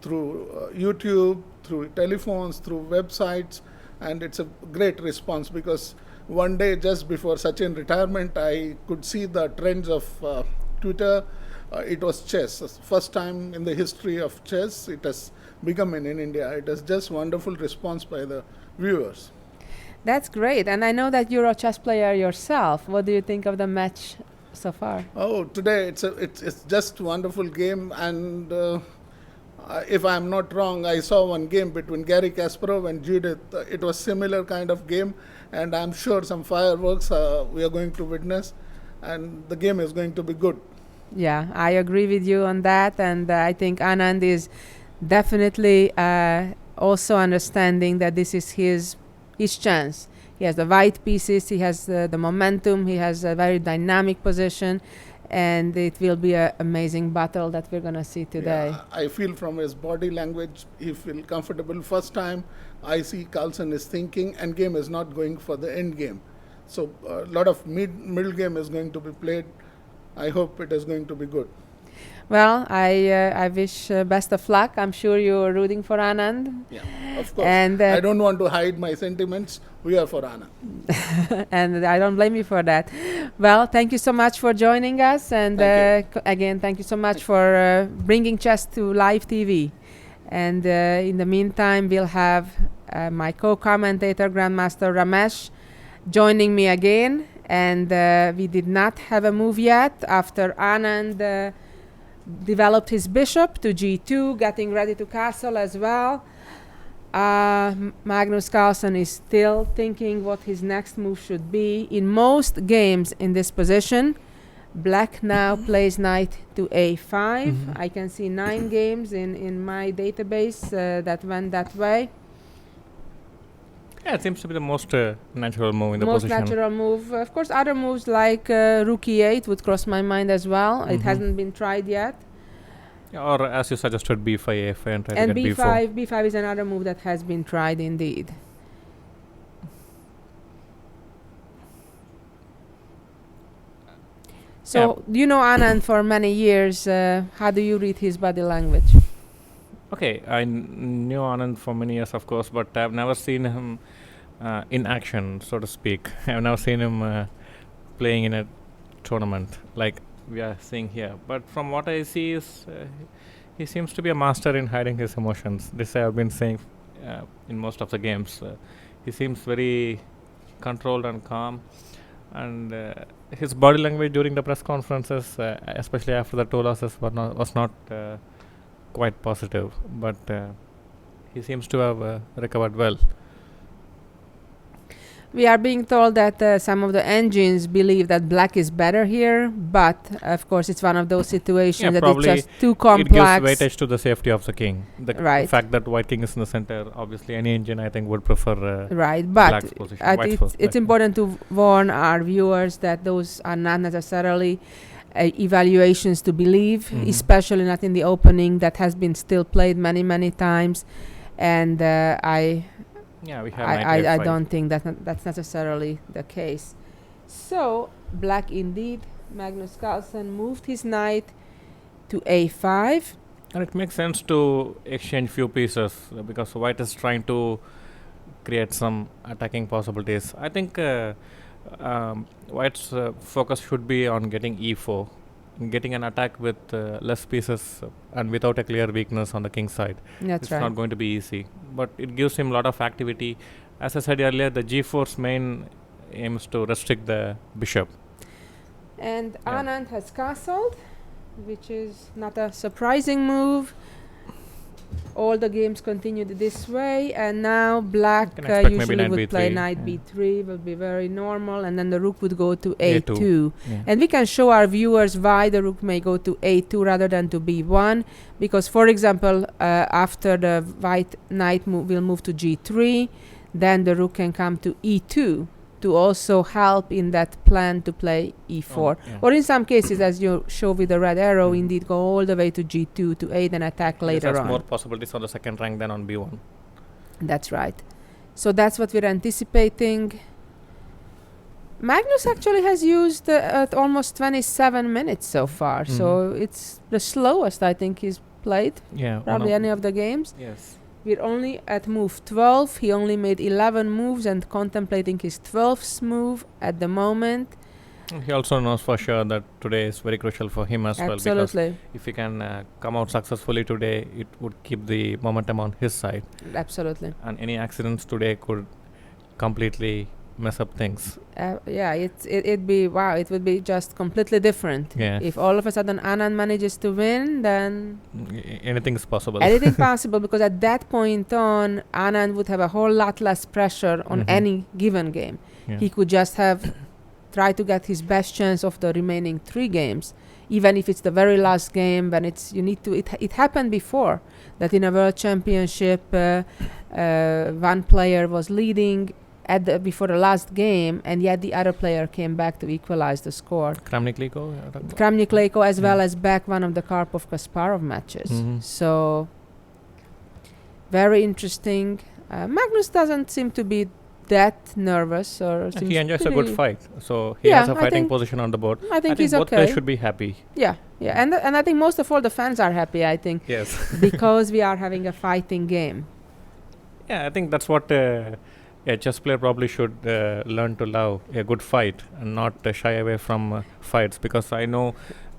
through YouTube, through telephones, through websites, and it's a great response. Because one day just before Sachin retirement, I could see the trends of Twitter. It was chess. First time in the history of chess it has become in India. It is just wonderful response by the viewers. That's great, and I know that you're a chess player yourself. What do you think of the match so far? Oh, today it's just wonderful game, and If I'm not wrong, I saw one game between Gary Kasparov and Judith. It was similar kind of game, and I'm sure some fireworks we are going to witness, and the game is going to be good. Yeah, I agree with you on that, and I think Anand is definitely also understanding that this is his chance. He has the white pieces, he has the momentum, he has a very dynamic position, and it will be an amazing battle that we're going to see today. Yeah, I feel from his body language, he feels comfortable. First time I see Carlsen is thinking, and game is not going for the end game. So a lot of middle game is going to be played. I hope it is going to be good. Well, I wish best of luck. I'm sure you're rooting for Anand. Yeah, of course. And I don't want to hide my sentiments. We are for Anand. and I don't blame you for that. Well, thank you so much for joining us. And again, thank you so much for bringing chess to live TV. And in the meantime, we'll have my co-commentator, Grandmaster Ramesh, joining me again. And we did not have a move yet after Anand developed his bishop to g2, getting ready to castle as well. Magnus Carlsen is still thinking what his next move should be. In most games in this position, Black now plays knight to a5. I can see 9 games in my database that went that way. Yeah, it seems to be the most natural move in the Most position. natural move. Of course, other moves like rook e8 would cross my mind as well. It hasn't been tried yet. Or as you suggested, b5, a5 and try And to get b4. b5 is another move that has been tried indeed. So, you know Anand for many years. How do you read his body language? Okay, I knew Anand for many years, of course, but I've never seen him in action, so to speak. I've never seen him playing in a tournament like we are seeing here. But from what I see is he seems to be a master in hiding his emotions. This I have been saying in most of the games. He seems very controlled and calm, and his body language during the press conferences, especially after the 2 losses, was not quite positive, but he seems to have recovered well. We are being told that some of the engines believe that Black is better here, but of course it's one of those situations that it's just too complex. It gives weightage to the safety of the king. The fact that white king is in the center, obviously any engine I think would prefer Black's position. It's important to warn our viewers that those are not necessarily evaluations to believe, especially not in the opening that has been still played many times, and I don't think that's necessarily the case. So Black indeed, Magnus Carlsen moved his knight to a5, and it makes sense to exchange few pieces because white is trying to create some attacking possibilities. I think white's focus should be on getting e4, getting an attack with less pieces and without a clear weakness on the king's side. It's not going to be easy, but it gives him a lot of activity. As I said earlier, the g4's main aim is to restrict the bishop. And Anand has castled, which is not a surprising move. All the games continued this way, and now Black usually would play knight b3, would be very normal, and then the rook would go to a2. And we can show our viewers why the rook may go to a2 rather than to b1, because for example, after the white knight will move to g3, then the rook can come to e2 to also help in that plan to play e4. Or in some cases, as you show with the red arrow, indeed go all the way to g2 to a then attack later on. There's more possibilities on the second rank than on b1. That's right. So that's what we're anticipating. Magnus actually has used almost 27 minutes so far. So it's the slowest I think he's played. Probably any of the games. Yes. We're only at move 12. He only made 11 moves and contemplating his 12th move at the moment. He also knows for sure that today is very crucial for him as well. Because if he can come out successfully today, it would keep the momentum on his side. Absolutely. And any accidents today could completely mess up things. It'd be wow. It would be just completely different. Yeah. If all of a sudden Anand manages to win, then Anything is possible. anything possible, because at that point on, Anand would have a whole lot less pressure on any given game. Yeah. He could just have try to get his best chance of the remaining 3 games, even if it's the very last game. When it happened before that in a world championship, one player was leading before the last game, and yet the other player came back to equalize the score. Kramnik-Leko, as well as back one of the Karpov-Kasparov matches. So very interesting. Magnus doesn't seem to be that nervous, or he enjoys a good fight, so he has a fighting position on the board. I think he's both okay. players should be happy. Yeah, and I think most of all the fans are happy, I think. Yes. Because we are having a fighting game. Yeah, I think that's what a chess player probably should learn to love, a good fight, and not shy away from fights, because I know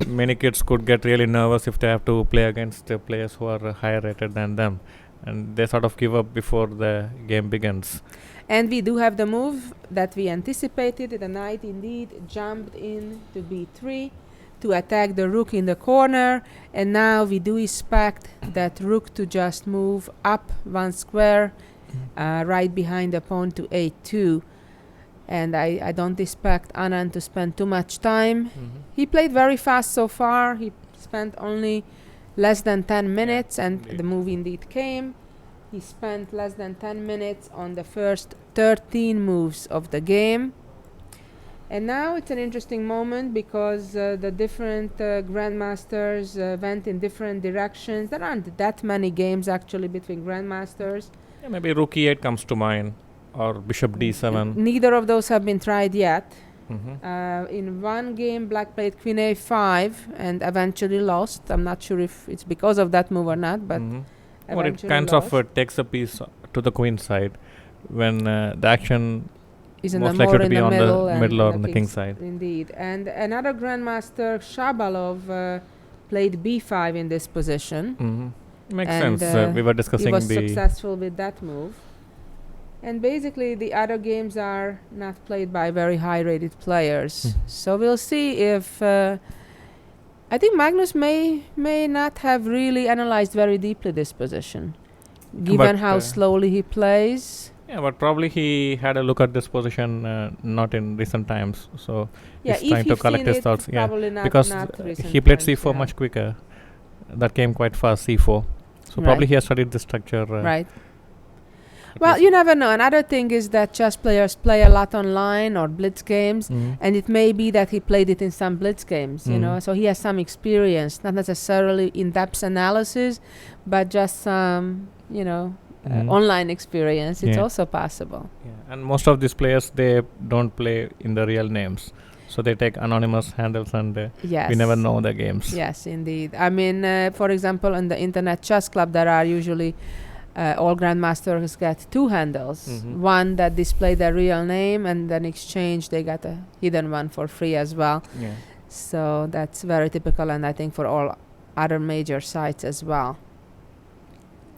many kids could get really nervous if they have to play against players who are higher rated than them, and they sort of give up before the game begins. And we do have the move that we anticipated. The knight indeed jumped in to b3 to attack the rook in the corner, and now we do expect that rook to just move up 1 square right behind the pawn to a2, and I don't expect Anand to spend too much time. He played very fast so far. He spent only less than 10 minutes, and the move indeed came. He spent less than 10 minutes on the first 13 moves of the game. And now it's an interesting moment, because the different grandmasters went in different directions. There aren't that many games actually between grandmasters. Yeah, maybe rook e8 comes to mind, or bishop d7. Neither of those have been tried yet. In one game, black played queen a5 and eventually lost. I'm not sure if it's because of that move or not, but Well, it kind of takes a piece to the queen side when the action is most likely to be on the middle or on the king side. Indeed. And another grandmaster, Shabalov, played b5 in this position. Makes sense. We were discussing he was successful with that move. And basically the other games are not played by very high rated players. So we'll see if I think Magnus may not have really analyzed very deeply this position, given how slowly he plays. Yeah, but probably he had a look at this position not in recent times, so he's trying to collect his thoughts. Yeah, because he played c4 much quicker. That came quite fast, c4. So probably he has studied the structure. Right. Well, you never know. Another thing is that chess players play a lot online or blitz games, and it may be that he played it in some blitz games, you know, so he has some experience, not necessarily in-depth analysis, but just some, online experience. It's also possible. Yeah. And most of these players, they don't play in the real names. So they take anonymous handles, and we never know the games. Yes, indeed. I mean, for example, in the Internet Chess Club, there are usually all grandmasters get 2 handles. One that display their real name, and then exchange they get a hidden one for free as well. Yeah. So that's very typical, and I think for all other major sites as well.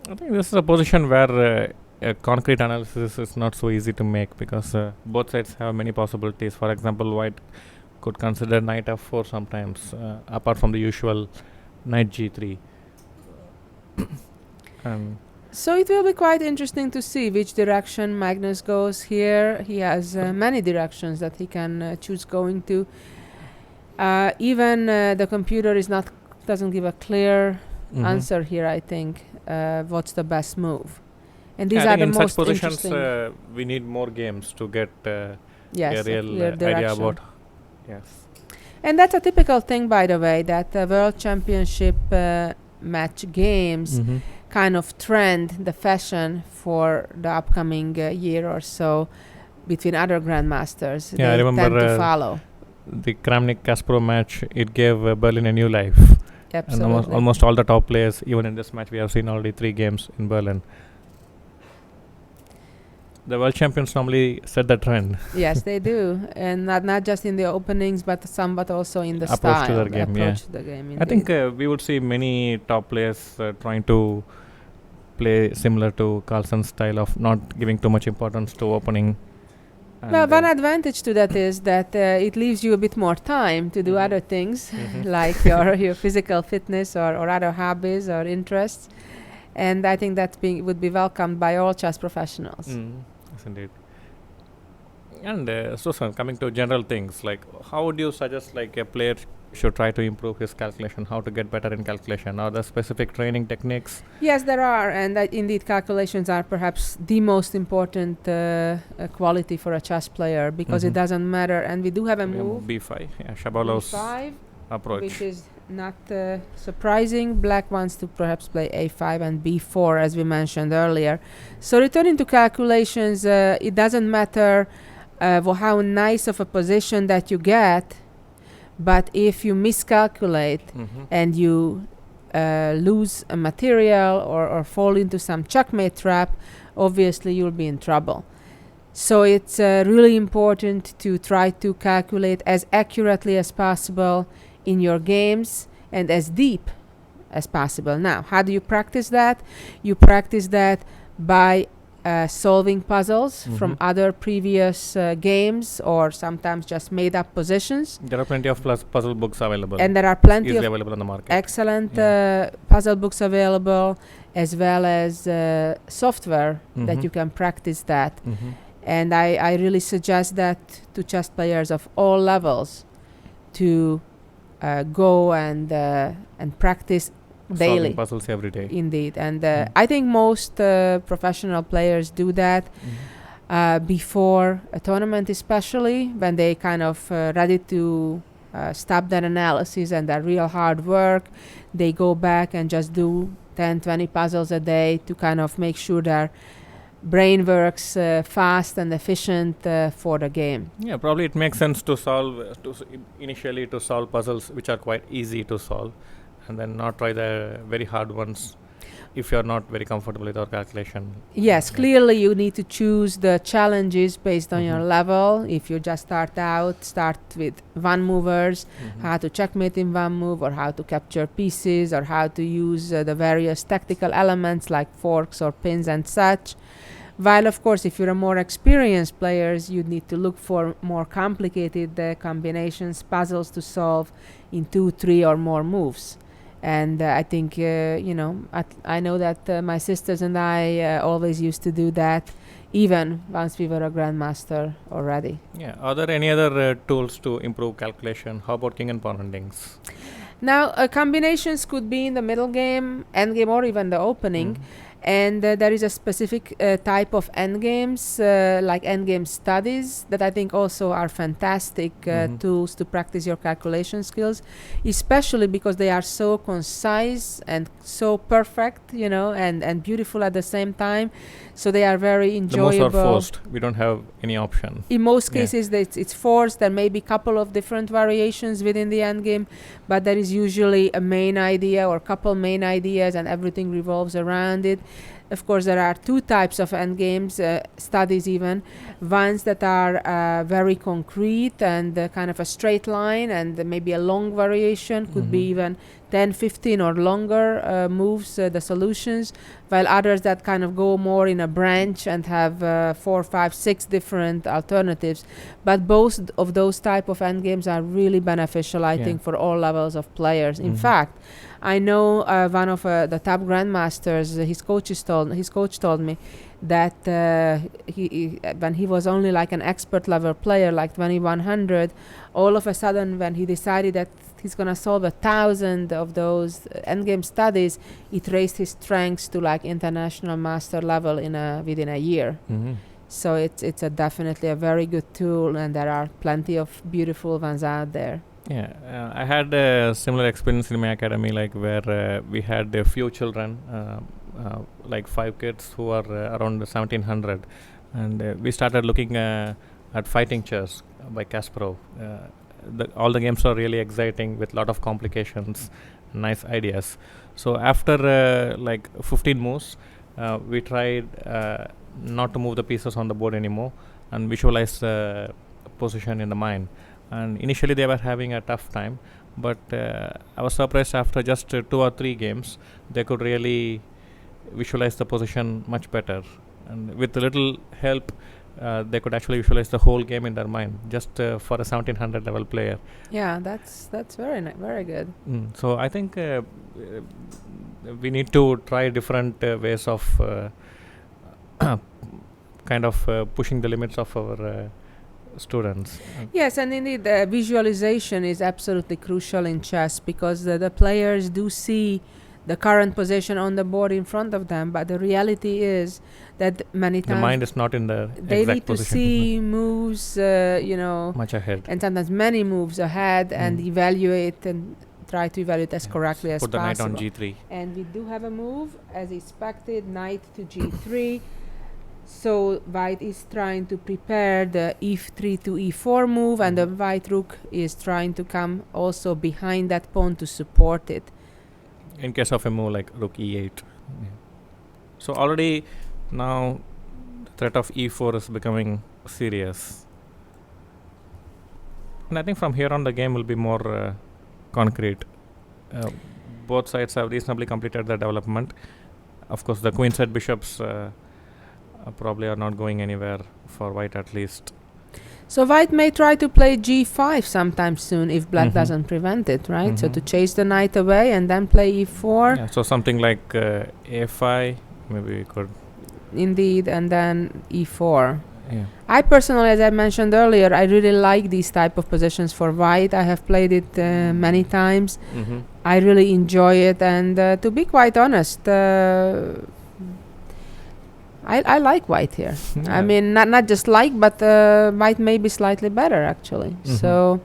I think this is a position where a concrete analysis is not so easy to make, because both sides have many possibilities. For example, white could consider knight f4 sometimes, apart from the usual knight g3. So it will be quite interesting to see which direction Magnus goes here. He has many directions that he can choose going to. Even the computer doesn't give a clear answer here, I think, what's the best move. And these are the most such positions, we need more games to get a real idea about. Yes. And that's a typical thing, by the way, that World Championship match games kind of trend the fashion for the upcoming year or so between other grandmasters. Yeah, they I remember tend to follow. The Kramnik-Kasparov match. It gave Berlin a new life. Absolutely. And almost all the top players, even in this match, we have seen already 3 games in Berlin. The world champions normally set the trend. Yes, they do, and not just in the openings, but also in the approach style. To the game, approach to the game. I think we would see many top players trying to play similar to Carlsen's style of not giving too much importance to opening. Well, one advantage to that is that it leaves you a bit more time to do other things, like your physical fitness or other hobbies or interests. And I think that would be welcomed by all chess professionals. Yes, indeed. And Susan, coming to general things, like how would you suggest like a player should try to improve his calculation, how to get better in calculation? Are there specific training techniques? Yes, there are, and indeed calculations are perhaps the most important quality for a chess player, because it doesn't matter. And we do have a move, B5, Shabalov's B5, approach, which is not surprising. Black wants to perhaps play A5 and B4, as we mentioned earlier. So returning to calculations, it doesn't matter how nice of a position that you get, but if you miscalculate and you lose a material or fall into some checkmate trap, obviously you'll be in trouble. So it's really important to try to calculate as accurately as possible in your games and as deep as possible. Now, how do you practice that? You practice that by solving puzzles from other previous games, or sometimes just made up positions. There are plenty of puzzle books available. And there are plenty of available on the market. Excellent puzzle books available, as well as software that you can practice that. And I really suggest that to chess players of all levels to go and practice daily. Solving puzzles every day. Indeed. And I think most professional players do that before a tournament, especially when they kind of ready to stop their analysis and their real hard work. They go back and just do 10, 20 puzzles a day to kind of make sure their brain works fast and efficient for the game. Yeah, probably it makes sense to solve initially to solve puzzles which are quite easy to solve, and then not try the very hard ones if you're not very comfortable with our calculation. Yes, clearly you need to choose the challenges based on your level. If you just start with one movers, how to checkmate in one move, or how to capture pieces, or how to use the various tactical elements like forks or pins and such. While of course if you're a more experienced players, you need to look for more complicated combinations, puzzles to solve in 2, 3 or more moves. And I think, I know that my sisters and I always used to do that, even once we were a grandmaster already. Yeah. Are there any other tools to improve calculation? How about king and pawn endings? Now, combinations could be in the middle game, end game, or even the opening. And there is a specific type of endgames, like endgame studies, that I think also are fantastic tools to practice your calculation skills, especially because they are so concise and so perfect, and beautiful at the same time. So they are very enjoyable. The most are forced. We don't have any option. In most cases, it's forced. There may be a couple of different variations within the endgame, but there is usually a main idea or couple main ideas, and everything revolves around it. Of course, there are two types of endgames, studies even. Ones that are very concrete and kind of a straight line, and maybe a long variation, could be even 10, 15 or longer moves, the solutions, while others that kind of go more in a branch and have 4, 5, 6 different alternatives. But both of those type of endgames are really beneficial, I think, for all levels of players. In fact, I know one of the top grandmasters, his coach told me that he when he was only like an expert level player, like 2100, all of a sudden when he decided that he's gonna solve 1,000 of those endgame studies, it raised his strengths to like international master level within a year. So it's definitely a very good tool, and there are plenty of beautiful ones out there. Yeah, I had a similar experience in my academy, like where we had a few children, like 5 kids who are around 1700, and we started looking at fighting chess by Kasparov. All the games are really exciting with a lot of complications, nice ideas. So after like 15 moves, we tried not to move the pieces on the board anymore and visualize the position in the mind. And initially they were having a tough time, but I was surprised after just 2 or 3 games they could really visualize the position much better, and with a little help they could actually visualize the whole game in their mind just for a 1700 level player. Yeah, that's very good. So I think we need to try different ways of kind of pushing the limits of our students. Yes, and indeed, visualization is absolutely crucial in chess because the players do see the current position on the board in front of them, but the reality is that many times The mind is not in the they exact need to position. see moves, Much ahead. and sometimes many moves ahead, and evaluate and try to evaluate as correctly as Put the knight possible. on g3. And we do have a move, as expected, knight to g3. So white is trying to prepare the e3 to e4 move, and the white rook is trying to come also behind that pawn to support it. In case of a move like rook e8. So already now the threat of e4 is becoming serious. And I think from here on the game will be more concrete. Both sides have reasonably completed their development. Of course, the queenside bishops probably are not going anywhere for white at least. So white may try to play g5 sometime soon if black doesn't prevent it, right? So to chase the knight away and then play e4. Yeah, so something like a5, maybe we could. Indeed, and then e4. Yeah. I personally, as I mentioned earlier, I really like these type of positions for white. I have played it many times. I really enjoy it, and to be quite honest, I like white here. I mean, not just like, but white may be slightly better actually. So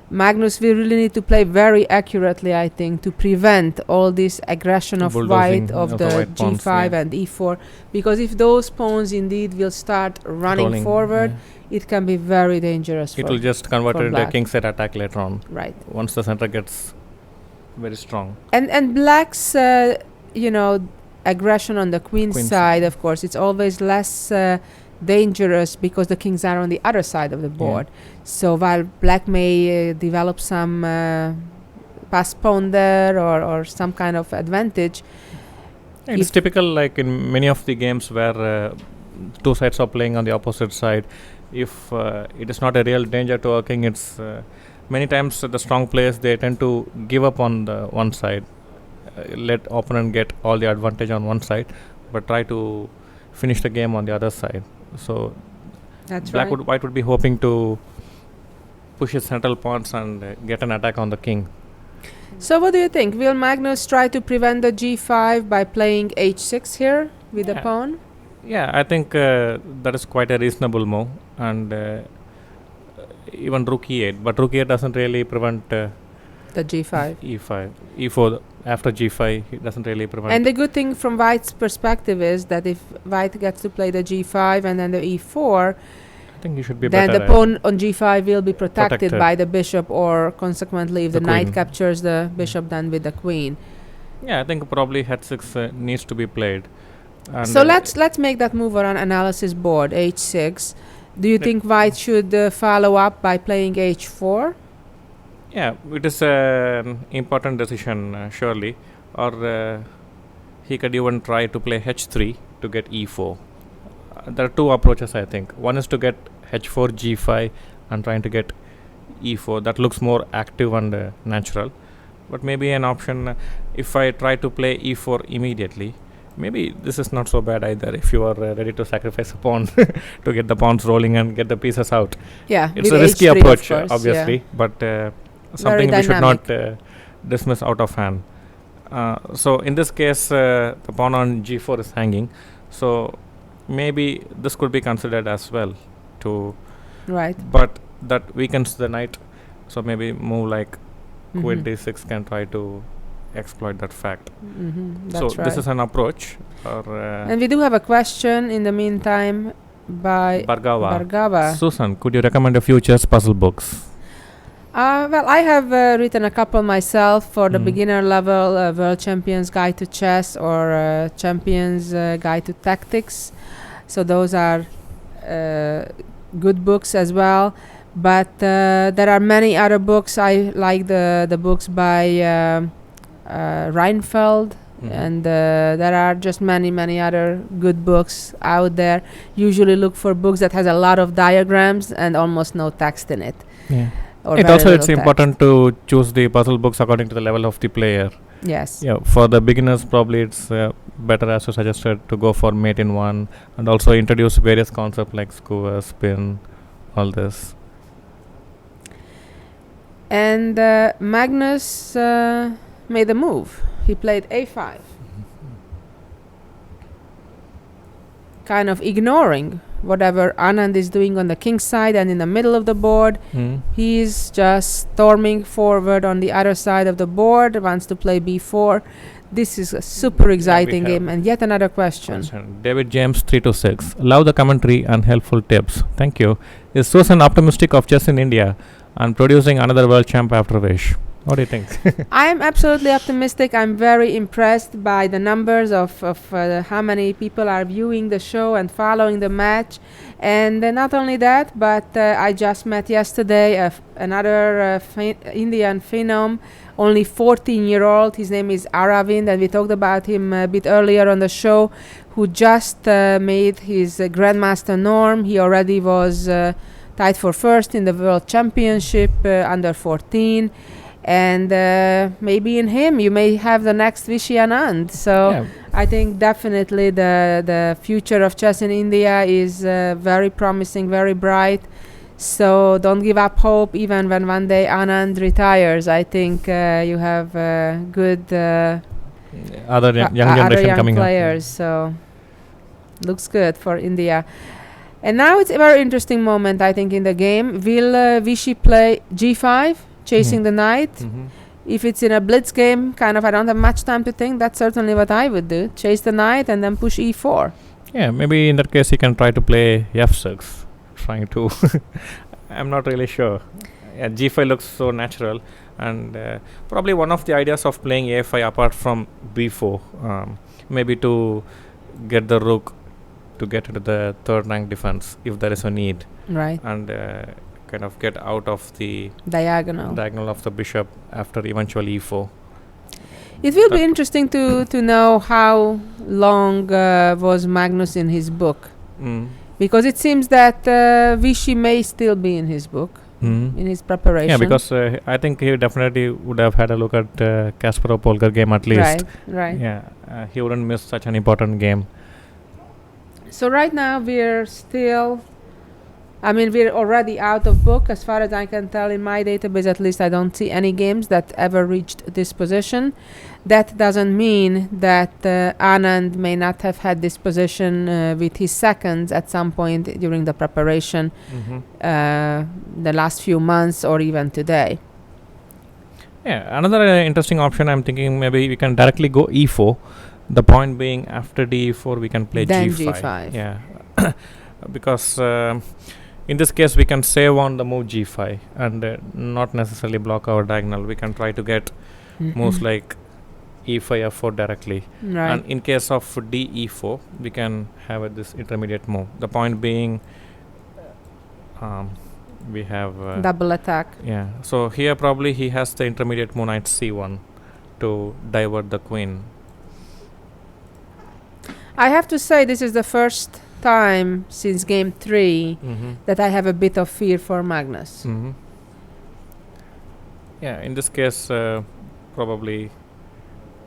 Magnus, we really need to play very accurately, I think, to prevent all this aggression of white, of the white pawns, g5 and e4, because if those pawns indeed will start running forward, it can be very dangerous. It will just convert it into a black. king side attack later on. Right. Once the center gets very strong. And black's, aggression on the queen side, of course, it's always less dangerous because the kings are on the other side of the board. So while black may develop some pass pawn there or some kind of advantage, It's typical like in many of the games where two sides are playing on the opposite side. If it is not a real danger to a king, it's many times the strong players, they tend to give up on the one side, let opponent get all the advantage on one side, but try to finish the game on the other side. So that's white would be hoping to push his central pawns and get an attack on the king. So what do you think? Will Magnus try to prevent the g5 by playing h6 here with the pawn? Yeah, I think that is quite a reasonable move, and even rook e8, but rook e8 doesn't really prevent the g5. e5, e4 after g5, it doesn't really prevent. And the good thing from white's perspective is that if white gets to play the g5 and then the e4, I think you should be then better. the pawn on g5 will be protected by the bishop, or consequently if the knight captures the bishop, then with the queen. Yeah, I think probably h6 needs to be played. And so let's make that move on analysis board, h6. Do you think white should follow up by playing h4? Yeah, it is an important decision, surely. Or he could even try to play h3 to get e4. There are two approaches, I think. One is to get h4, g5 and trying to get e4. That looks more active and natural. But maybe an option, if I try to play e4 immediately, maybe this is not so bad either if you are ready to sacrifice a pawn to get the pawns rolling and get the pieces out. Yeah, it's a risky approach, obviously, but something we should not dismiss out of hand. So in this case, the pawn on g4 is hanging. So maybe this could be considered as well to but that weakens the knight, so maybe move like queen d6 can try to exploit that fact. So this is an approach. And we do have a question in the meantime by Bhargava. Susan, could you recommend a few chess puzzle books? Well, I have written a couple myself for the beginner level, World Champions Guide to Chess or Champions Guide to Tactics. So those are good books as well. But there are many other books. I like the books by Reinfeld, And there are just many other good books out there. Usually look for books that has a lot of diagrams and almost no text in it. Yeah. Or It very also little it's text. important to choose the puzzle books according to the level of the player. Yes. Yeah, for the beginners probably it's better, as you suggested, to go for mate in one, and also introduce various concepts like skewer, spin, all this. And Magnus made a move. He played a5. Kind of ignoring whatever Anand is doing on the king side and in the middle of the board. He's just storming forward on the other side of the board, wants to play b4. This is a super exciting game. And yet another question. David James 326. Love the commentary and helpful tips. Thank you. Is Susan optimistic of chess in India and producing another world champ after Vish? What do you think? I am absolutely optimistic. I'm very impressed by the numbers of how many people are viewing the show and following the match. And not only that, but I just met yesterday another Indian phenom, only 14-year-old. His name is Aravind, and we talked about him a bit earlier on the show, who just made his Grandmaster norm. He already was tied for first in the World Championship under 14. And maybe in him you may have the next Viswanathan. So I think definitely the future of chess in India is very promising, very bright. So don't give up hope, even when one day Anand retires. I think you have good Other young generation coming players. So looks good for India. And now it's a very interesting moment, I think, in the game. Will Vishy play g5? Chasing the knight. If it's in a blitz game, kind of I don't have much time to think, that's certainly what I would do. Chase the knight and then push e4. Yeah, maybe in that case he can try to play f6, trying to I'm not really sure. Yeah, g5 looks so natural, and probably one of the ideas of playing a5 apart from b4, maybe to get the rook to get into the third rank defense if there is a need. Right. And kind of get out of the diagonal of the bishop after eventual e4. It will be interesting to know how long was Magnus in his book, because it seems that Vishy may still be in his book, in his preparation. Yeah, because I think he definitely would have had a look at Kasparov Polgar game at least. Right. Yeah, he wouldn't miss such an important game. So right now we're already out of book. As far as I can tell, in my database at least, I don't see any games that ever reached this position. That doesn't mean that Anand may not have had this position with his seconds at some point during the preparation, the last few months or even today. Yeah, another interesting option, I'm thinking maybe we can directly go e4. The point being, after d4 we can play then g5. Yeah, because in this case we can save on the move g5 and not necessarily block our diagonal. We can try to get moves like e5, f4 directly. Right. And in case of d e4 we can have this intermediate move. The point being, we have double attack. Yeah, so here probably he has the intermediate move knight c1 to divert the queen. I have to say this is the first time since game 3 that I have a bit of fear for Magnus. Yeah, in this case probably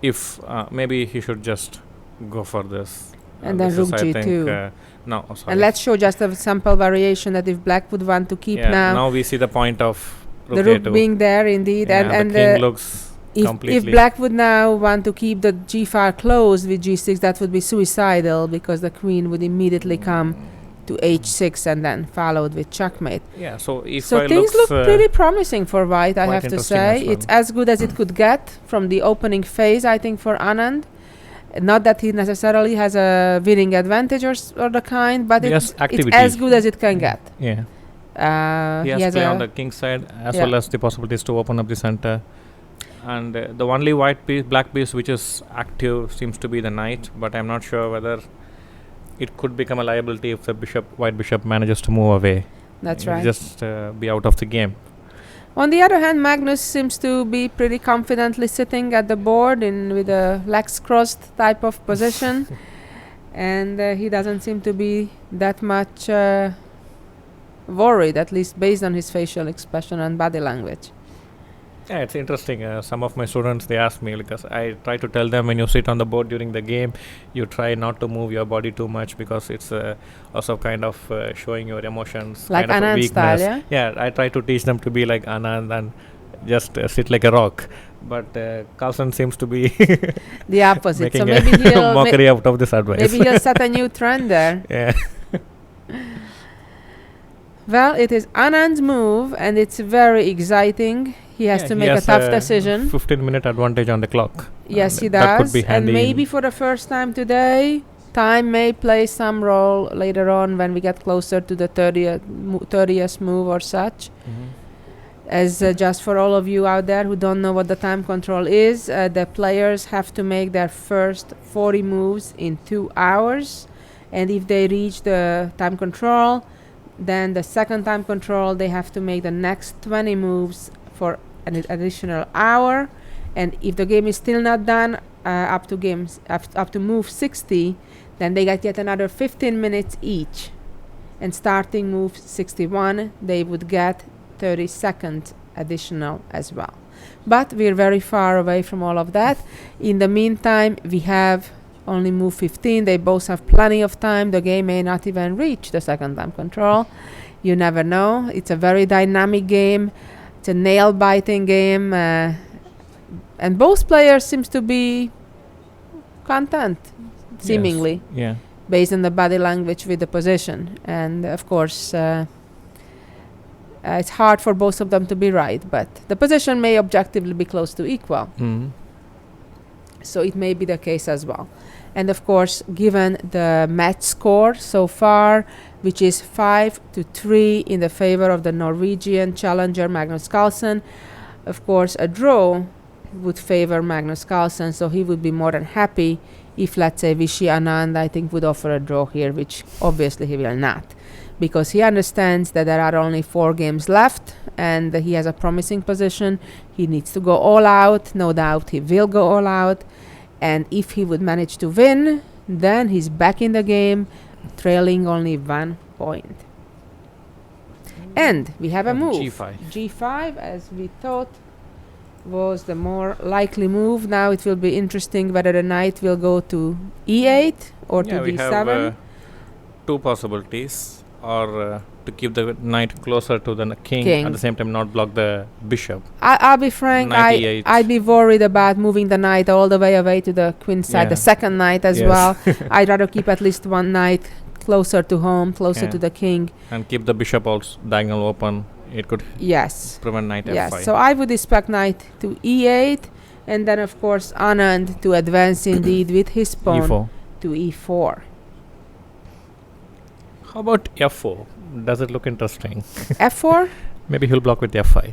if maybe he should just go for this. And then rook g2. No, sorry. And let's show just a sample variation that if black would want to keep now we see the point of rook the rook a2 being there indeed. Yeah, and the king looks if black would now want to keep the g-file closed with g6, that would be suicidal, because the queen would immediately come to h6 and then followed with checkmate. Yeah, so if so things look pretty promising for white, I have to say. Well. It's as good as it could get from the opening phase, I think, for Anand. Not that he necessarily has a winning advantage or the kind, but it's as good as it can get. Yeah. He has play on the king side as well as the possibilities to open up the center. And the only black piece which is active seems to be the knight, but I'm not sure whether it could become a liability if the white bishop manages to move away. That's right. Just be out of the game. On the other hand, Magnus seems to be pretty confidently sitting at the board with a legs crossed type of position, and he doesn't seem to be that much worried, at least based on his facial expression and body language. Yeah, it's interesting. Some of my students, they ask me, because I try to tell them, when you sit on the board during the game, you try not to move your body too much, because it's also kind of showing your emotions, Like kind of a Anand weakness. style, yeah? Yeah, I try to teach them to be like Anand and just sit like a rock. But Carlsen seems to be The opposite. So making maybe a mockery out of this advice. maybe he'll set a new trend there. Yeah. Well, it is Anand's move, and it's very exciting. He has to make a tough decision. 15-minute advantage on the clock. Yes, And he that could does. be And handy maybe for the first time today, time may play some role later on when we get closer to the 30th move or such. As just for all of you out there who don't know what the time control is, the players have to make their first 40 moves in 2 hours. And if they reach the time control, then the second time control, they have to make the next 20 moves for an additional hour. And if the game is still not done, up to move 60, then they get yet another 15 minutes each. And starting move 61, they would get 30 seconds additional as well. But we're very far away from all of that. In the meantime, we have only move 15. They both have plenty of time. The game may not even reach the second time control. You never know. It's a very dynamic game. It's a nail-biting game. And both players seems to be content, seemingly, Yeah. based on the body language with the position. And of course, it's hard for both of them to be right, but the position may objectively be close to equal. So it may be the case as well. And of course, given the match score so far, which is 5-3 in the favor of the Norwegian challenger Magnus Carlsen, of course, a draw would favor Magnus Carlsen, so he would be more than happy if, let's say, Viswanathan Anand, I think, would offer a draw here, which obviously he will not, because he understands that there are only 4 games left and he has a promising position. He needs to go all out. No doubt he will go all out. And if he would manage to win, then he's back in the game, trailing only 1 point. And we have a move. G5. G5, as we thought, was the more likely move. Now it will be interesting whether the knight will go to E8 or to we D7. have 2 possibilities, or to keep the knight closer to the king, at the same time not block the bishop. I'll be frank, I'd be worried about moving the knight all the way away to the queen side, the second knight as well. I'd rather keep at least one knight closer to home, closer to the king. And keep the bishop also diagonal open. It could prevent knight F5. Yes, so I would expect knight to E8, and then of course Anand to advance indeed with his pawn E4. to E4. How about F4? Does it look interesting? F4? Maybe he'll block with F5.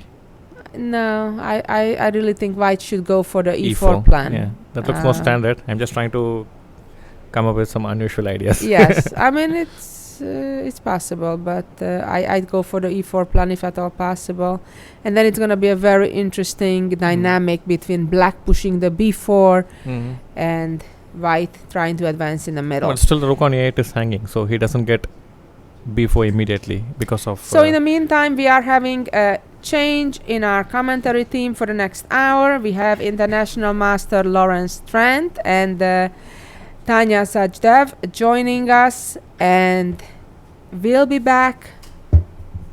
No, I really think white should go for the E4 plan. Yeah, that looks more standard. I'm just trying to come up with some unusual ideas. Yes, I mean it's possible, but I'd go for the E4 plan if at all possible. And then it's going to be a very interesting dynamic between black pushing the B4 and white trying to advance in the middle. But still the rook on E8 is hanging, so he doesn't get B4 immediately because of... So in the meantime, we are having a change in our commentary team for the next hour. We have international master Lawrence Trent and Tanya Sajdev joining us, and we'll be back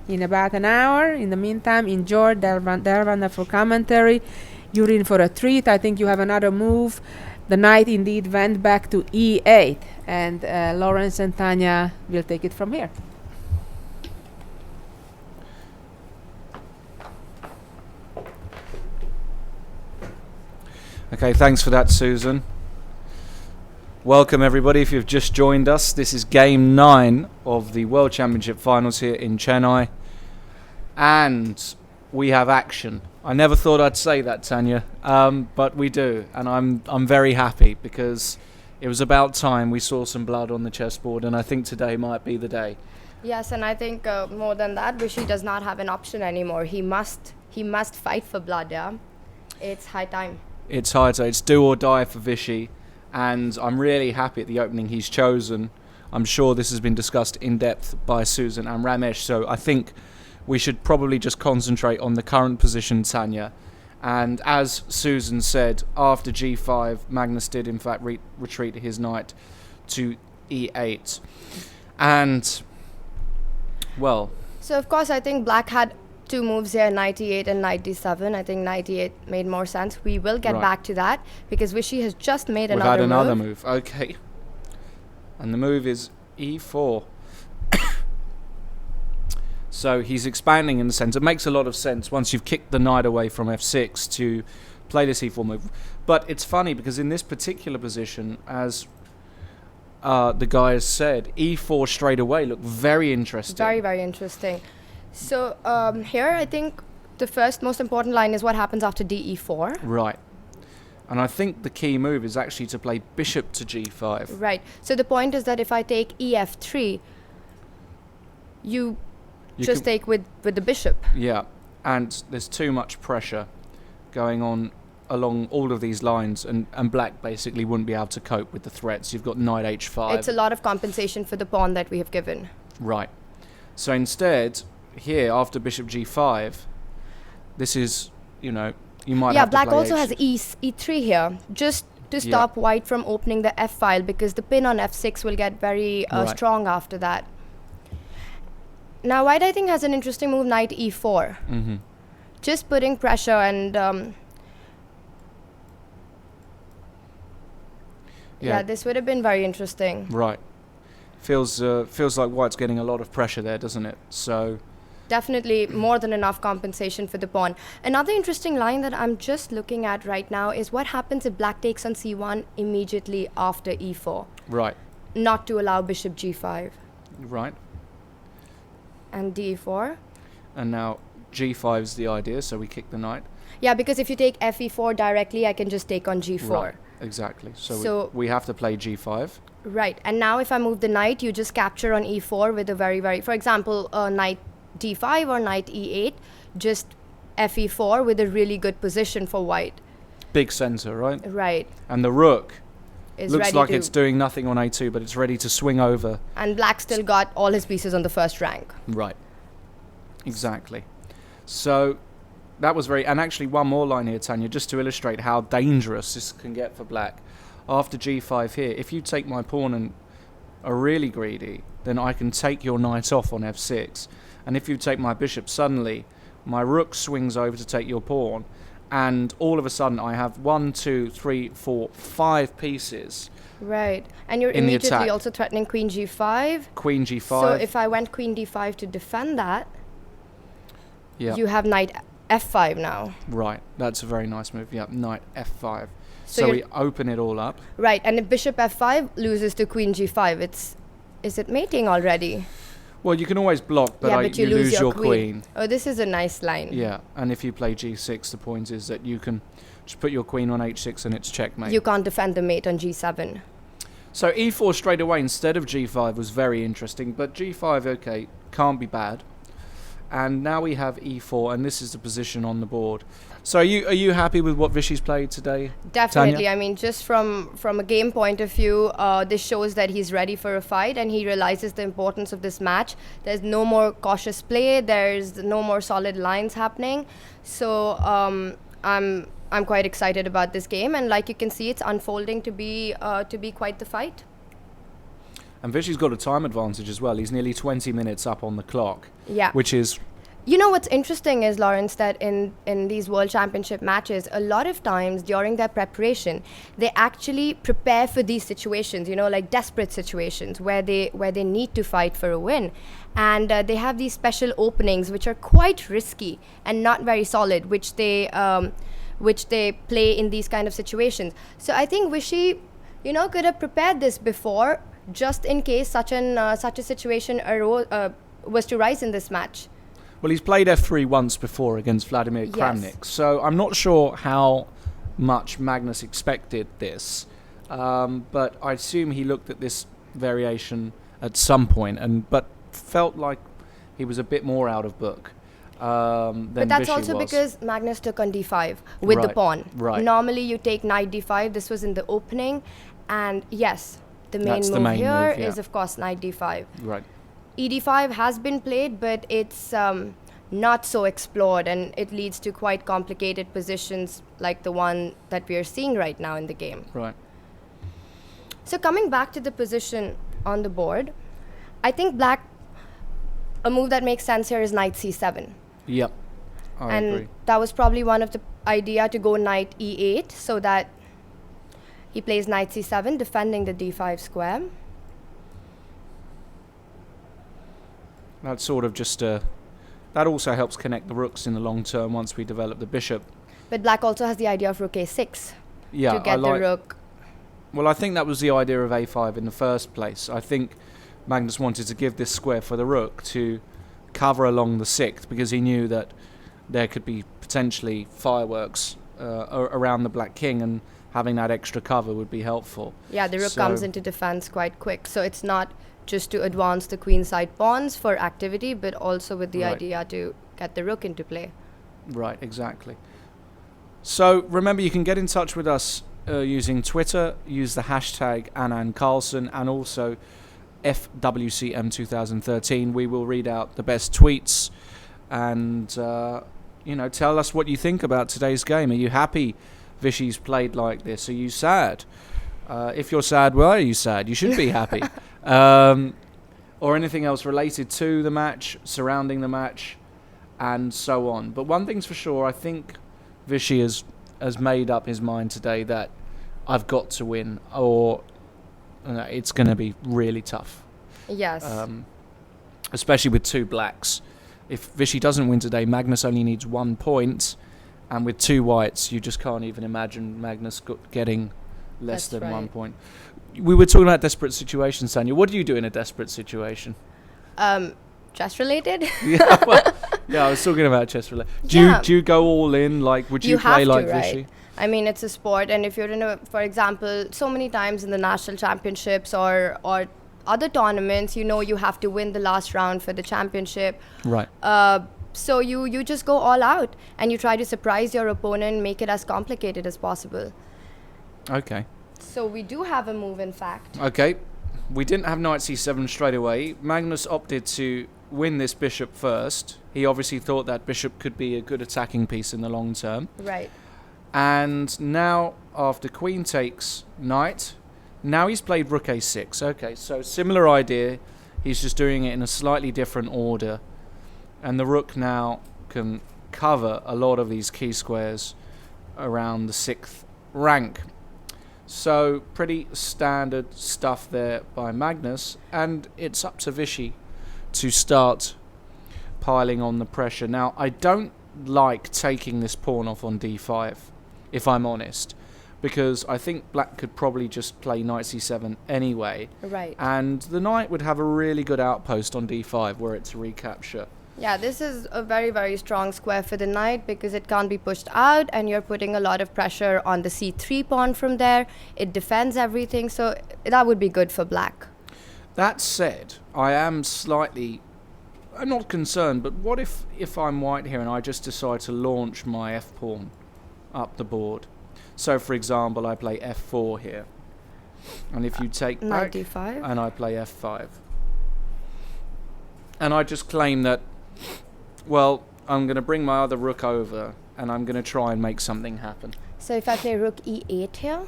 in about an hour. In the meantime, enjoy their wonderful commentary. You're in for a treat. I think you have another move. The knight indeed went back to E8, and Lawrence and Tanya will take it from here. Okay, thanks for that, Susan. Welcome everybody if you've just joined us. This is game 9 of the World Championship finals here in Chennai, and we have action. I never thought I'd say that, Tanya, but we do, and I'm very happy because it was about time we saw some blood on the chessboard, and I think today might be the day. Yes, and I think more than that, Rishi does not have an option anymore. He must he must fight for blood, yeah. It's high time. It's hard, so it's do or die for Vishy, and I'm really happy at the opening he's chosen. I'm sure this has been discussed in depth by Susan and Ramesh, so I think we should probably just concentrate on the current position, Tanya. And as Susan said, after g5, Magnus did in fact retreat his knight to e8. And, well... So of course I think black had two moves here, knight e8 and knight d7. I think knight e8 made more sense. We will get back to that because Vishy has just made We've another move. had another move, okay. And the move is e4. So he's expanding in the sense. It makes a lot of sense once you've kicked the knight away from f6 to play this e4 move. But it's funny because in this particular position, as the guy has said, e4 straight away looked very interesting. Very, very interesting. So here I think the first most important line is what happens after de4. Right. And I think the key move is actually to play bishop to g5. Right. So the point is that if I take ef3, you just take with the bishop. Yeah, and there's too much pressure going on along all of these lines, and black basically wouldn't be able to cope with the threats. You've got knight h5. It's a lot of compensation for the pawn that we have given. Right. So instead, here, after bishop g5, this is, you know, you might have to play black also h6. has e3 here, just to stop white from opening the f file, because the pin on f6 will get very strong after that. Now white, I think, has an interesting move, knight e4. Mm-hmm. Just putting pressure and... yeah, this would have been very interesting. Right. Feels like white's getting a lot of pressure there, doesn't it? So... Definitely more than enough compensation for the pawn. Another interesting line that I'm just looking at right now is what happens if black takes on c1 immediately after e4. Right. Not to allow bishop g5. Right. And d4. And now g5 is the idea, so we kick the knight. Yeah, because if you take fe4 directly, I can just take on g4. Right, exactly. So we have to play g5. Right, and now if I move the knight, you just capture on e4 with a very, for example, knight d5 or knight e8, just fe4 with a really good position for white. Big center, right? Right. And the rook is looks ready like to it's doing nothing on a2, but it's ready to swing over. And black still got all his pieces on the first rank. Right. Exactly. So that was very... And actually one more line here, Tanya, just to illustrate how dangerous this can get for black. After g5 here, if you take my pawn and are really greedy, then I can take your knight off on f6. And if you take my bishop, suddenly my rook swings over to take your pawn, and all of a sudden I have 1, 2, 3, 4, 5 pieces. Right. And you're immediately also threatening queen g5. Queen g5. So if I went queen d5 to defend that, you have knight f5 now. Right. That's a very nice move. Yeah, knight f5. So we open it all up. Right. And if bishop f5 loses to queen g5, is it mating already? Well, you can always block, but you lose your queen. Oh, this is a nice line. Yeah, and if you play g6, the point is that you can just put your queen on h6 and it's checkmate. You can't defend the mate on g7. So e4 straight away instead of g5 was very interesting, but g5, okay, can't be bad. And now we have e4, and this is the position on the board. So are you happy with what Vishy's played today? Definitely. Tanya? I mean, just from a game point of view, this shows that he's ready for a fight and he realizes the importance of this match. There's no more cautious play. There's no more solid lines happening. So I'm quite excited about this game, and like you can see, it's unfolding to be quite the fight. And Vishy's got a time advantage as well. He's nearly 20 minutes up on the clock. Yeah. Which is... You know what's interesting is, Lawrence, that in these World Championship matches, a lot of times during their preparation, they actually prepare for these situations, you know, like desperate situations where they need to fight for a win. And they have these special openings which are quite risky and not very solid, which they play in these kind of situations. So I think Vishy, you know, could have prepared this before, just in case such a situation was to rise in this match. Well, he's played f3 once before against Vladimir Kramnik, so I'm not sure how much Magnus expected this, but I assume he looked at this variation at some point, but felt like he was a bit more out of book. than But that's Vishy also was. because Magnus took on d5 with the Right, pawn. right. Normally you take knight d5. This was in the opening. And yes, the main That's the move main here move, yeah. is, of course, knight d5. Right. ed5 has been played, but it's not so explored, and it leads to quite complicated positions like the one that we are seeing right now in the game. Right. So coming back to the position on the board, I think black, a move that makes sense here is knight c7. Yep. I And agree. that was probably one of the idea to go knight e8, so that he plays knight c7, defending the d5 square. That's sort of just that also helps connect the rooks in the long term once we develop the bishop. But black also has the idea of rook a6 Yeah, to get the rook. Well, I think that was the idea of a5 in the first place. I think Magnus wanted to give this square for the rook to cover along the 6th because he knew that there could be potentially fireworks around the black king, and having that extra cover would be helpful. Yeah, the rook So- comes into defense quite quick. So it's not just to advance the queenside pawns for activity, but also with the Right. idea to get the rook into play. Right, exactly. So remember, you can get in touch with us using Twitter, use the hashtag Anand Carlsen, and also FWCM2013. We will read out the best tweets and tell us what you think about today's game. Are you happy Vishy's played like this? Are you sad? If you're sad, why are you sad? You should be happy. Or anything else related to the match, surrounding the match, and so on. But one thing's for sure, I think Vishy has made up his mind today that I've got to win, or it's going to be really tough. Yes. Especially with two blacks. If Vishy doesn't win today, Magnus only needs 1 point, and with two whites, you just can't even imagine Magnus getting less That's than 1 right. point. We were talking about desperate situations, Tanya. What do you do in a desperate situation? Chess related? Yeah, I was talking about chess related. Yeah. Do you go all in? Like, would you play have like to, Vishy? right? I mean, it's a sport, and if you're in a, for example, so many times in the national championships or other tournaments, you have to win the last round for the championship. Right. So you just go all out and you try to surprise your opponent, make it as complicated as possible. Okay. So we do have a move, in fact. Okay. We didn't have knight c7 straight away. Magnus opted to win this bishop first. He obviously thought that bishop could be a good attacking piece in the long term. Right. And now, after queen takes knight, now he's played rook a6. Okay, so similar idea. He's just doing it in a slightly different order. And the rook now can cover a lot of these key squares around the 6th rank. So pretty standard stuff there by Magnus. And it's up to Vishy to start piling on the pressure. Now, I don't like taking this pawn off on d5, if I'm honest, because I think black could probably just play knight c7 anyway, Right. and the knight would have a really good outpost on d5 were it to recapture. Yeah, this is a very, very strong square for the knight because it can't be pushed out and you're putting a lot of pressure on the c3 pawn from there. It defends everything, so that would be good for black. That said, I am slightly, I'm not concerned, but what if I'm white here and I just decide to launch my f-pawn up the board? So, for example, I play f4 here, and if you take Knight back, d5. and I play f5, and I just claim that, well, I'm going to bring my other rook over, and I'm going to try and make something happen. So if I play rook e8 here,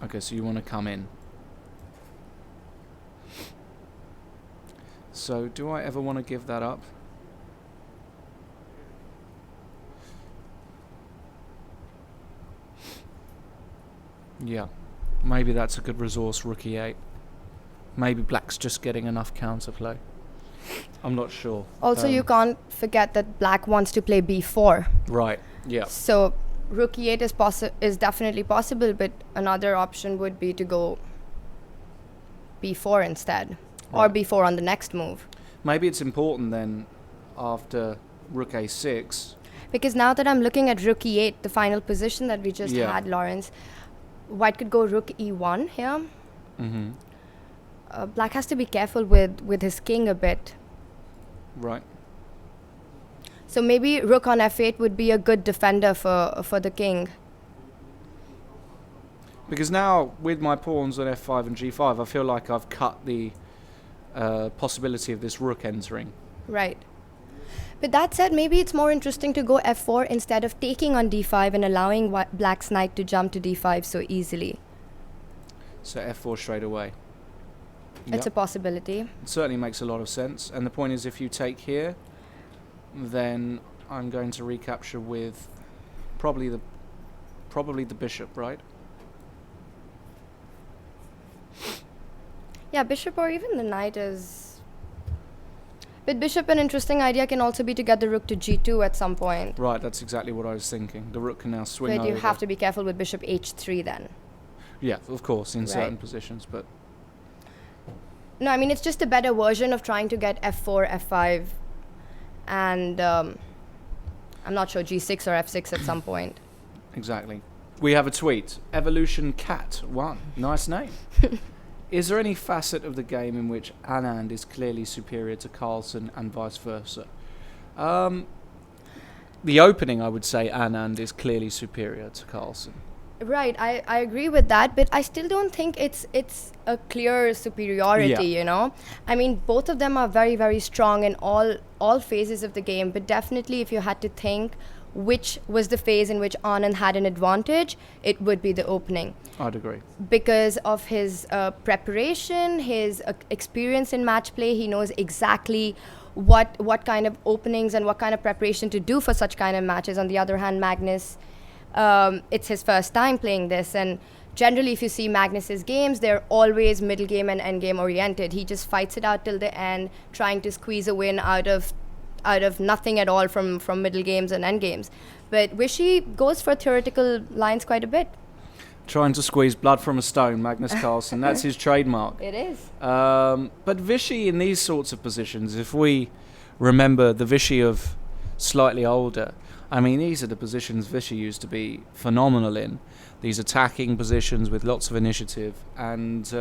Okay, so you want to come in. So, do I ever want to give that up? Yeah, maybe that's a good resource, rook e8. Maybe black's just getting enough counterplay. I'm not sure. also you can't forget that black wants to play b4. Right, yeah. So rook e8 is definitely possible, but another option would be to go b4 instead, or Right. b4 on the next move. Maybe it's important then, after rook a6, Because now that I'm looking at rook e8, the final position that we just Yeah. had, Lawrence, white could go rook e1 here. mm-hmm. Black has to be careful with his king a bit. Right. So maybe rook on f8 would be a good defender for the king. Because now, with my pawns on f5 and g5, I feel like I've cut the possibility of this rook entering. Right. But that said, maybe it's more interesting to go f4 instead of taking on d5 and allowing black's knight to jump to d5 so easily. So f4 straight away. It's a possibility. It certainly makes a lot of sense. And the point is, if you take here, then I'm going to recapture with probably the bishop, right? Yeah, bishop or even the knight is... With bishop, an interesting idea can also be to get the rook to g2 at some point. Right, that's exactly what I was thinking. The rook can now swing But over. you have to be careful with bishop h3 then. Yeah, of course, in certain positions, but... No, I mean, it's just a better version of trying to get f4, f5, and I'm not sure, g6 or f6 at some point. Exactly. We have a tweet. Evolution Cat 1. Nice name. Is there any facet of the game in which Anand is clearly superior to Carlsen and vice versa? The opening, I would say Anand is clearly superior to Carlsen. Right, I agree with that, but I still don't think it's a clear superiority, you know. I mean, both of them are very, very strong in all phases of the game, but definitely if you had to think which was the phase in which Anand had an advantage, it would be the opening. I'd agree. Because of his preparation, his experience in match play, he knows exactly what kind of openings and what kind of preparation to do for such kind of matches. On the other hand, Magnus, it's his first time playing this, and generally if you see Magnus's games, they're always middle game and end game oriented. He just fights it out till the end, trying to squeeze a win out of nothing at all from middle games and end games. But Vishy goes for theoretical lines quite a bit. Trying to squeeze blood from a stone, Magnus Carlsen. That's his trademark. It is. But Vishy in these sorts of positions, if we remember the Vishy of slightly older, I mean, these are the positions Vishy used to be phenomenal in. These attacking positions with lots of initiative. And,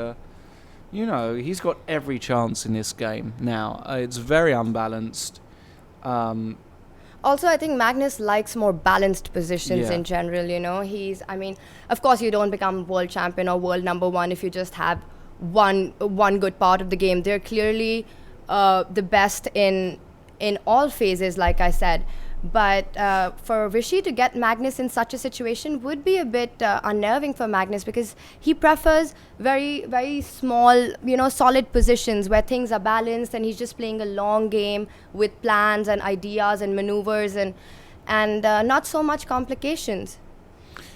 you know, he's got every chance in this game now. It's very unbalanced. Also, I think Magnus likes more balanced positions in general, you know. I mean, of course you don't become world champion or world number one if you just have one good part of the game. They're clearly the best in all phases, like I said. But for Vishy to get Magnus in such a situation would be a bit unnerving for Magnus, because he prefers very, very small, you know, solid positions where things are balanced, and he's just playing a long game with plans and ideas and maneuvers and not so much complications.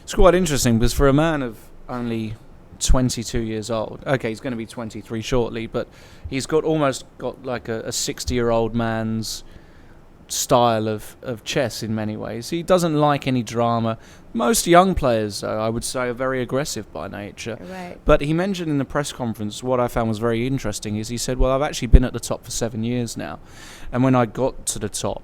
It's quite interesting because for a man of only 22 years old, okay, he's going to be 23 shortly, but he's almost got like a 60-year-old man's style of chess in many ways. He doesn't like any drama. Most young players, though, I would say, are very aggressive by nature. Right. But he mentioned in the press conference, what I found was very interesting, is he said, well, I've actually been at the top for 7 years now. And when I got to the top,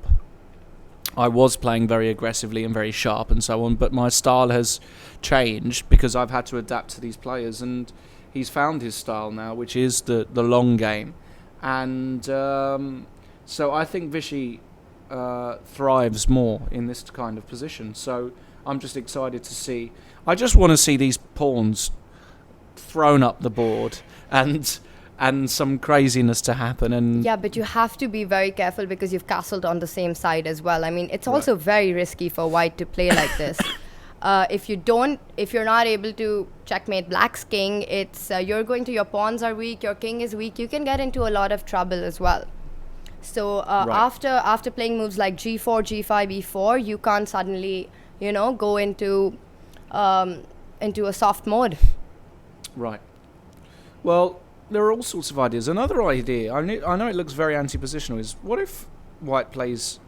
I was playing very aggressively and very sharp and so on, but my style has changed because I've had to adapt to these players, and he's found his style now, which is the long game. And so I think Vishy thrives more in this kind of position. So I'm just excited to see. I just want to see these pawns thrown up the board and some craziness to happen. And yeah, but you have to be very careful because you've castled on the same side as well. I mean, it's also very risky for white to play like this. If you're not able to checkmate black's king, it's you're going to, your pawns are weak, your king is weak. You can get into a lot of trouble as well. So after playing moves like g4, g5, e4, you can't suddenly, you know, go into a soft mode. Right. Well, there are all sorts of ideas. Another idea, I know it looks very anti-positional, is what if white plays,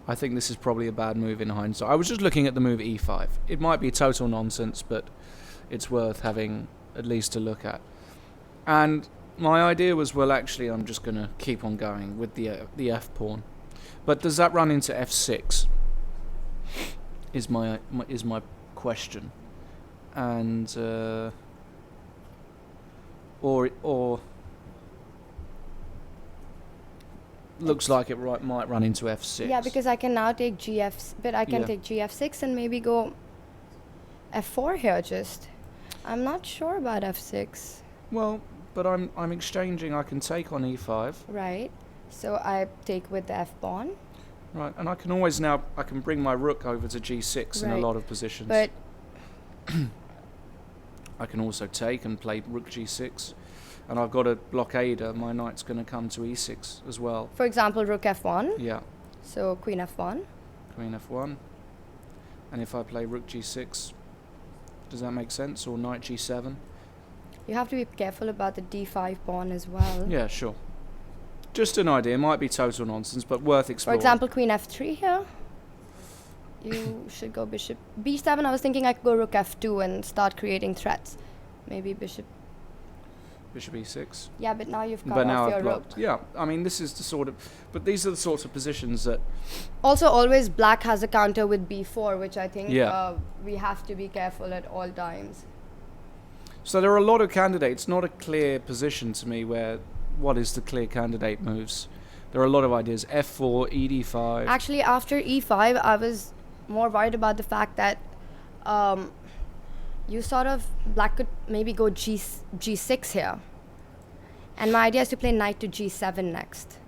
I think this is probably a bad move in hindsight. I was just looking at the move e5. It might be total nonsense, but it's worth having at least a look at. And my idea was, well, actually, I'm just going to keep on going with the f pawn. But does that run into f6? Is my question. And looks like it might run into f6. Yeah, because I can now take but I can Yeah. take gf6 and maybe go f4 here just. I'm not sure about f6. Well, but I'm exchanging. I can take on e5. Right. So I take with the f pawn. Right, and I can always now I can bring my rook over to g6 in a Right. lot of positions. But I can also take and play rook g6, and I've got a blockader. My knight's going to come to e6 as well. for example, rook f1. Yeah, So queen f1. queen f1, and if I play rook g6, does that make sense? Or knight g7? You have to be careful about the d5 pawn as well. Yeah, sure. Just an idea. It might be total nonsense, but worth For exploring. example, queen f3 here. You should go bishop b7. I was thinking I could go rook f2 and start creating threats. Maybe bishop. Bishop e6. Yeah, but now you've cut But now off I've your rook. blocked. Yeah, I mean, this is the sort of... But these are the sorts of positions that... Also, always black has a counter with b4, which I think Yeah. we have to be careful at all times. So there are a lot of candidates, not a clear position to me where what is the clear candidate moves. There are a lot of ideas. F4, ED5. Actually, after e5, I was more worried about the fact that you sort of black could maybe go g6 here. And my idea is to play knight to g7 next.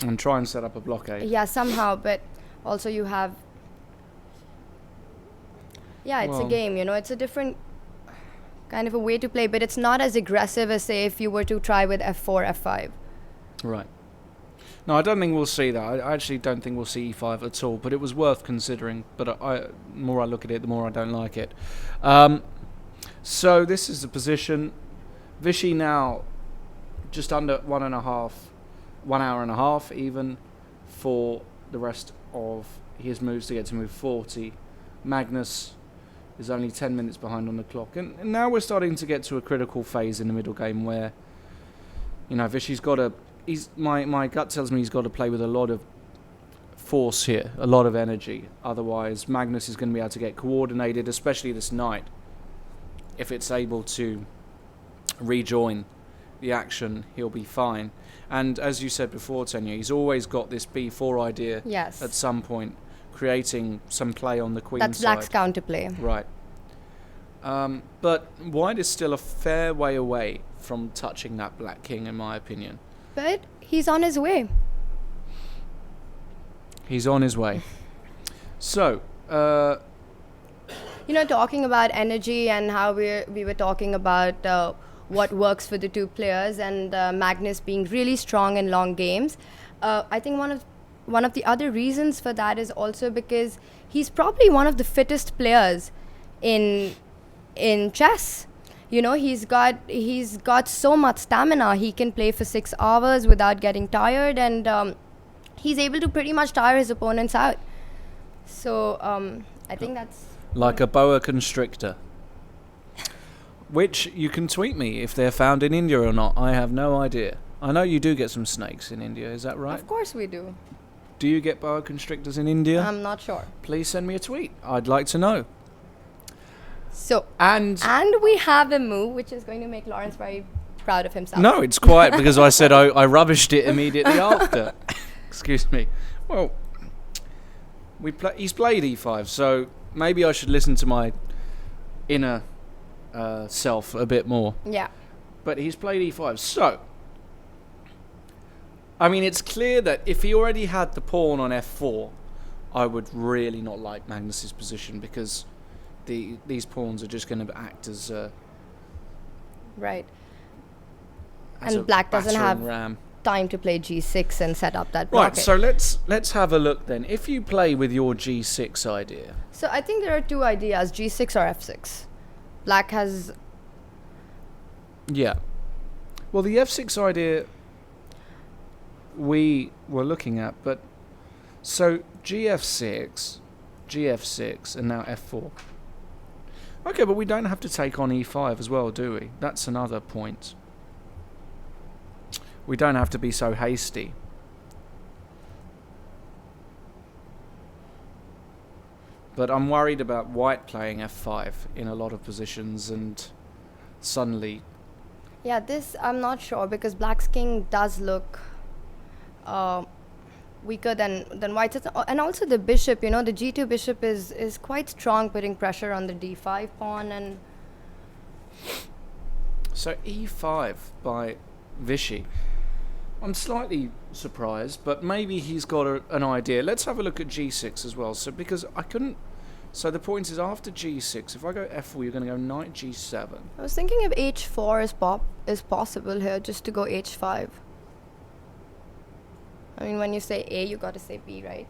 And try and set up a blockade. Yeah, somehow, but also you have... Yeah, it's a Well- game, you know, it's a different kind of a way to play, but it's not as aggressive as, say, if you were to try with f4, f5. Right. No, I don't think we'll see that. I actually don't think we'll see e5 at all, but it was worth considering. But the more I look at it, the more I don't like it. So this is the position. Vishy now just under 1 hour and a half even for the rest of his moves to get to move 40. Magnus is only 10 minutes behind on the clock. And now we're starting to get to a critical phase in the middle game where, you know, Vishy's got to... My gut tells me he's got to play with a lot of force here, a lot of energy. Otherwise, Magnus is going to be able to get coordinated, especially this knight, if it's able to rejoin the action, he'll be fine. And as you said before, Tenya, he's always got this b4 idea Yes. at some point, creating some play on the queen That's side. black's counterplay. Right. But white is still a fair way away from touching that black king, in my opinion. But he's on his way. He's on his way. So, You know, talking about energy and how we were talking about what works for the two players, and Magnus being really strong in long games. I think one of the other reasons for that is also because he's probably one of the fittest players in chess. You know, he's got so much stamina. He can play for 6 hours without getting tired, and he's able to pretty much tire his opponents out. So I think that's... like a boa constrictor. Which you can tweet me if they're found in India or not. I have no idea. I know you do get some snakes in India, is that right? Of course we do. Do you get boa constrictors in India? I'm not sure. Please send me a tweet. I'd like to know. So, And we have a move which is going to make Lawrence very proud of himself. no, it's quiet because I said I rubbished it immediately after. Excuse me. Well, he's played e5, so maybe I should listen to my inner self a bit more. Yeah. But he's played e5, so I mean, it's clear that if he already had the pawn on f4, I would really not like Magnus's position, because these pawns are just going to act as Right. as And a black doesn't battering have ram. time to play g6 and set up that Right, blockade. so let's have a look then. If you play with your g6 idea, So I think there are two ideas, g6 or f6. Black has... yeah. Well, the f6 idea we were looking at, but so gf6, and now f4. Okay, but we don't have to take on e5 as well, do we? That's another point. We don't have to be so hasty. But I'm worried about white playing f5 in a lot of positions, and suddenly... Yeah, this I'm not sure, because black's king does look weaker than white. And also the bishop, the g2 bishop is quite strong, putting pressure on the d5 pawn. And So e5 by Vishy. I'm slightly surprised, but maybe he's got an idea. Let's have a look at g6 as well. So because I couldn't... So the point is after g6, if I go f4, you're going to go knight g7. I was thinking if h4 is possible here, just to go h5. I mean, when you say A, you got to say B, right?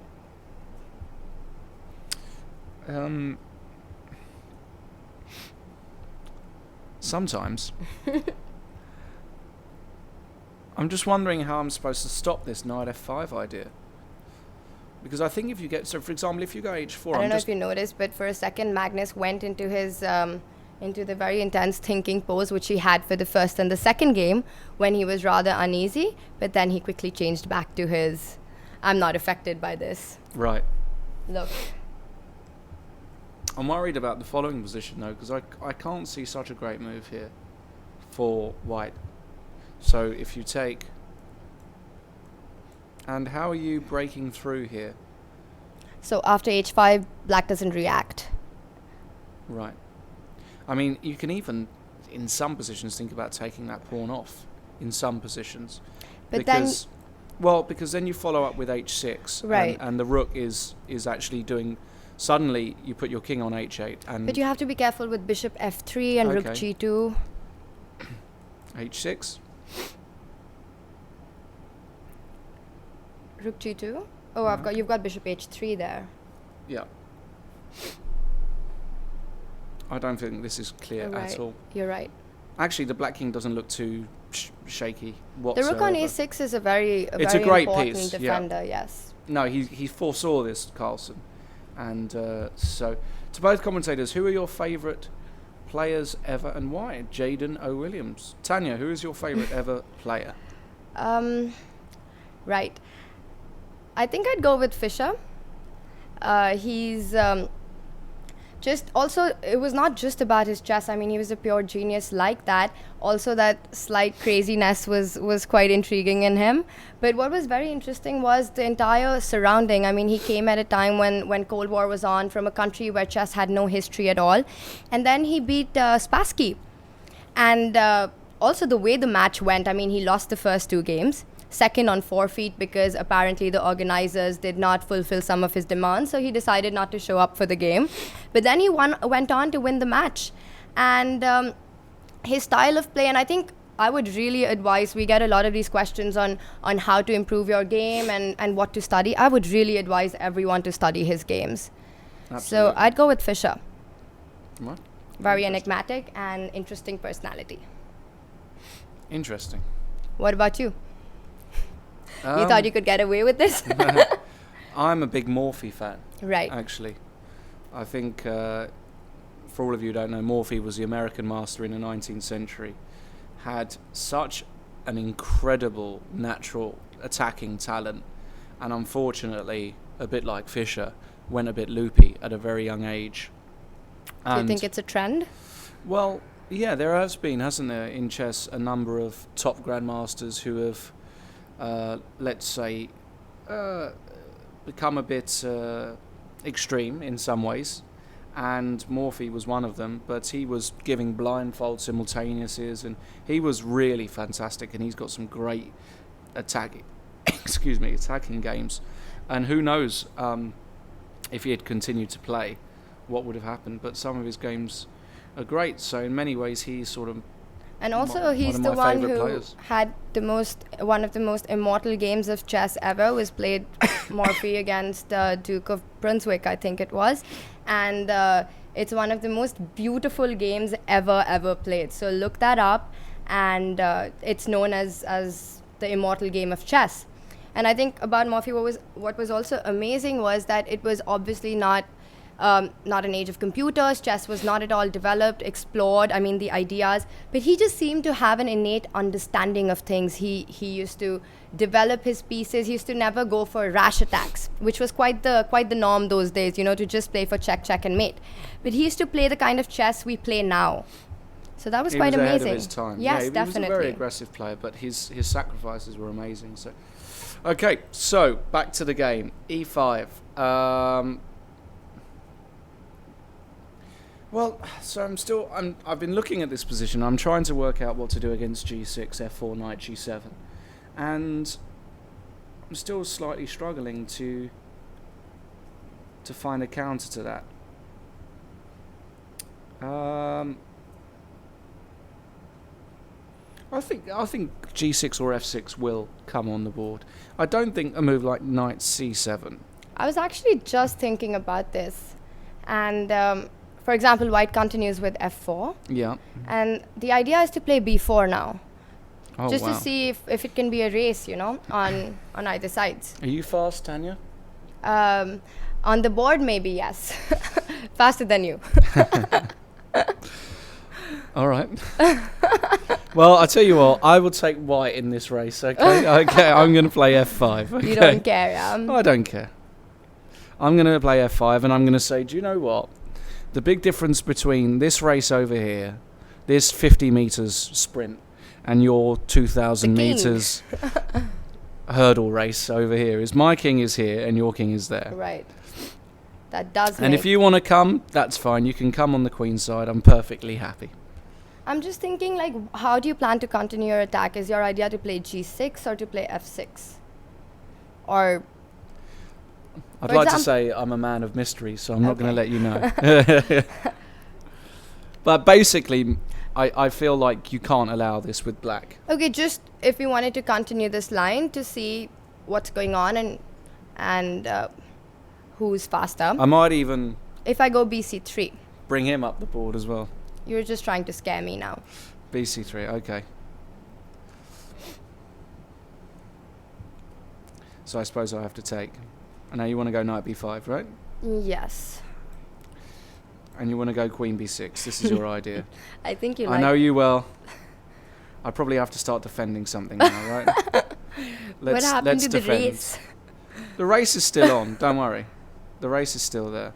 Sometimes. I'm just wondering how I'm supposed to stop this knight f5 idea. Because I think if you get... So, for example, if you go h4... I don't know if you noticed, but for a second, Magnus went into his... into the very intense thinking pose which he had for the first and the second game when he was rather uneasy, but then he quickly changed back to his I'm not affected by this. Right. Look. I'm worried about the following position though, because I can't see such a great move here for white. So if you take... And how are you breaking through here? So after h5, black doesn't react. Right. I mean, you can even, in some positions, think about taking that pawn off. In some positions. But because, well, because then you follow up with h6. Right. And the rook is actually doing... Suddenly, you put your king on h8. And but you have to be careful with bishop f3 and rook g2. h6. Rook g2? Oh, you've got bishop h3 there. Yeah. I don't think this is clear at all. You're right. Actually, the black king doesn't look too shaky The whatsoever. rook on a6 is a very great important piece, defender, yes. No, he foresaw this, Carlsen. And so, to both commentators, who are your favourite players ever and why? Jaden O. Williams. Tanya, who is your favourite ever player? Right. I think I'd go with Fischer. He's just also, it was not just about his chess. I mean, he was a pure genius like that. Also, that slight craziness was quite intriguing in him. But what was very interesting was the entire surrounding. I mean, he came at a time when Cold War was on, from a country where chess had no history at all. And then he beat Spassky. And also the way the match went, I mean, he lost the first two games. Second on forfeit because apparently the organizers did not fulfill some of his demands, so he decided not to show up for the game. But then he went on to win the match. And his style of play, and I think I would really advise, we get a lot of these questions on how to improve your game and what to study. I would really advise everyone to study his games. Absolutely. So I'd go with Fischer. What? Very enigmatic and interesting personality. Interesting. What about you? You thought you could get away with this? I'm a big Morphy fan. Right. Actually. I think, for all of you who don't know, Morphy was the American master in the 19th century. Had such an incredible natural attacking talent. And unfortunately, a bit like Fischer, went a bit loopy at a very young age. Do you think it's a trend? Well, yeah, there has been, hasn't there, in chess, a number of top grandmasters who have... let's say, become a bit extreme in some ways, and Morphy was one of them, but he was giving blindfold simultaneouses, and he was really fantastic, and he's got some great attacking games, and who knows if he had continued to play, what would have happened, but some of his games are great, so in many ways he's sort of... And also, he's the one who had one of the most immortal games of chess ever. Was played Morphy against Duke of Brunswick, I think it was, and it's one of the most beautiful games ever played. So look that up, and it's known as the immortal game of chess. And I think about Morphy, what was also amazing was that it was obviously not an age of computers. Chess was not at all developed, explored, I mean, the ideas. But he just seemed to have an innate understanding of things. He used to develop his pieces. He used to never go for rash attacks, which was quite the norm those days, to just play for check, check, and mate. But he used to play the kind of chess we play now. So that was quite amazing. He was ahead of his time. Yes, he definitely. was a very aggressive player, but his sacrifices were amazing. So, Okay, so back to the game. E5. Well, so I've been looking at this position. I'm trying to work out what to do against G6, F4, Knight G7, and I'm still slightly struggling to find a counter to that. I think G6 or F6 will come on the board. I don't think a move like Knight C7. I was actually just thinking about this. And for example, white continues with F4. Yeah. And the idea is to play B4 now. Oh, just wow. to see if it can be a race, you know, on either sides. Are you fast, Tanya? On the board, maybe, yes. Faster than you. All right. Well, I tell you what, I will take white in this race, okay? Okay, I'm going to play F5. Okay? You don't care, I don't care. I'm going to play F5 and I'm going to say, do you know what? The big difference between this race over here, this 50 meters sprint, and your 2,000 The king. meters hurdle race over here is my king is here and your king is there. Right. That does And make... if you want to come, that's fine. You can come on the queen side. I'm perfectly happy. I'm just thinking, like, how do you plan to continue your attack? Is your idea to play G6 or to play F6? Or... I'd For like to exam- say I'm a man of mystery, so I'm not going to Okay. let you know. But basically, I feel like you can't allow this with black. Okay, just if you wanted to continue this line to see what's going on and who's faster. I might even If I go BC3, bring him up the board as well. you're just trying to scare me now. BC3, okay. So I suppose I have to take. And now you want to go knight b5, right? Yes. And you want to go queen b6. This is your idea. I think you I like... know you well. I probably have to start defending something now, right? What happened to the defend. race? The race is still on, don't worry. The race is still there.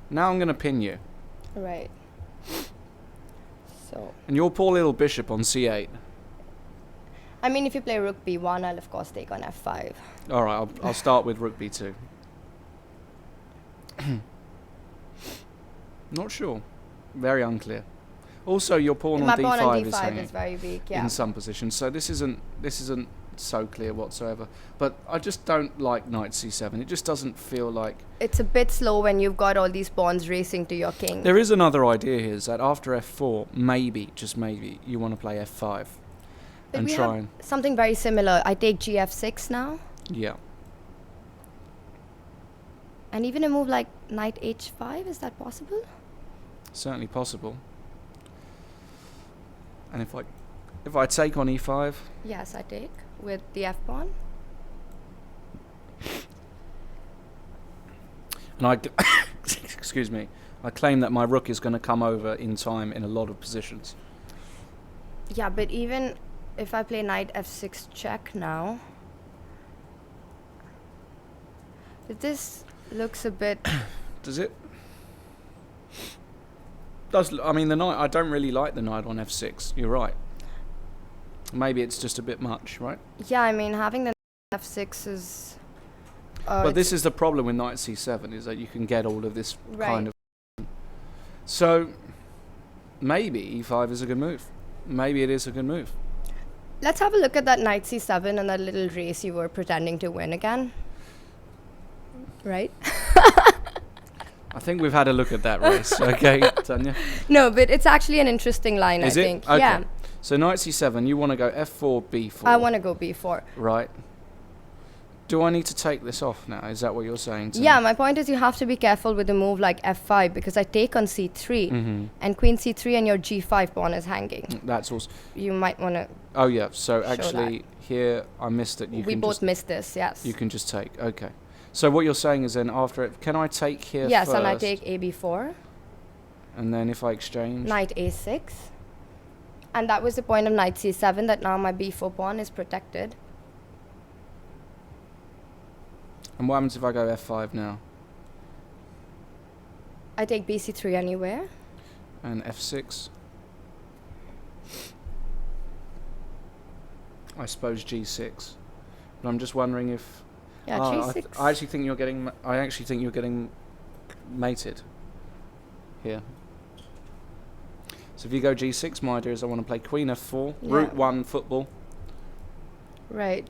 Now I'm going to pin you. Right. So, And your poor little bishop on c8. I mean, if you play rook b1, I'll of course take on f5. All right, I'll start with rook b2. Not sure. Very unclear. Also, your pawn My on pawn d5 on is d5 hanging is very weak, yeah. in some positions. So this isn't so clear whatsoever. But I just don't like knight c7. It just doesn't feel like... It's a bit slow when you've got all these pawns racing to your king. There is another idea here, is that after f4, maybe, just maybe, you want to play f5 But and we try have and... something very similar. I take gf6 now. Yeah. And even a move like knight h5, is that possible? Certainly possible. And if I take on e5... Yes, I take with the f pawn. And I, excuse me, I claim that my rook is going to come over in time in a lot of positions. Yeah, but even if I play knight f6 check now, this looks a bit... Does it? I mean, the knight, I don't really like the knight on f6. You're right. Maybe it's just a bit much, right? Yeah, I mean, having the f6 is... But this is the problem with knight c7, is that you can get all of this Right. kind of... So, maybe e5 is a good move. Maybe it is a good move. Let's have a look at that knight c7 and that little race you were pretending to win again. Right? I think we've had a look at that race, okay, Tanya? No, but it's actually an interesting line, Is I it? think. Okay. Yeah. So knight c7, you want to go f4, b4. I want to go b4. Right. Do I need to take this off now? Is that what you're saying to Yeah, me? my point is you have to be careful with a move like f5 because I take on c3 Mm-hmm. and queen c3 and your g5 pawn is hanging. That's also... You might want to... Oh, yeah. So Show actually, here, I missed it. We both missed this, yes. You can just take. Okay. So what you're saying is then after it... Can I take here Yes, first? and I take ab4, And then if I exchange... knight a6. And that was the point of knight c7, that now my b4 pawn is protected. And what happens if I go f5 now? I take bc3 anywhere. And f6? I suppose g6. But I'm just wondering if. Yeah, G6. I actually think you're getting. I actually think you're getting mated here. So if you go G6, my idea is I want to play Queen F4, Yeah. Route 1 football, Right.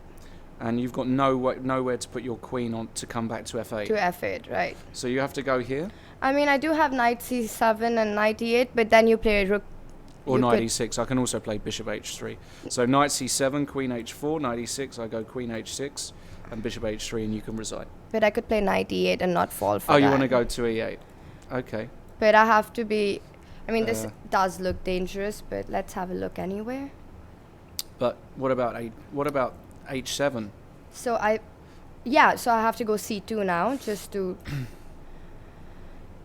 and you've got nowhere to put your queen on to come back to F8. To F8, right. So you have to go here, I mean, I do have knight C7 and knight E8, but then you play rook. or you knight could- E6. I can also play bishop H3. So knight C7, Queen H4, knight E6, I go Queen H6, and bishop H3, and you can resign. But I could play knight E8 and not fall for Oh, that. you want to go to E8? Okay. But I have to be. I mean, this Uh, does look dangerous, but let's have a look anyway. But what about H7? So I have to go C2 now, just to.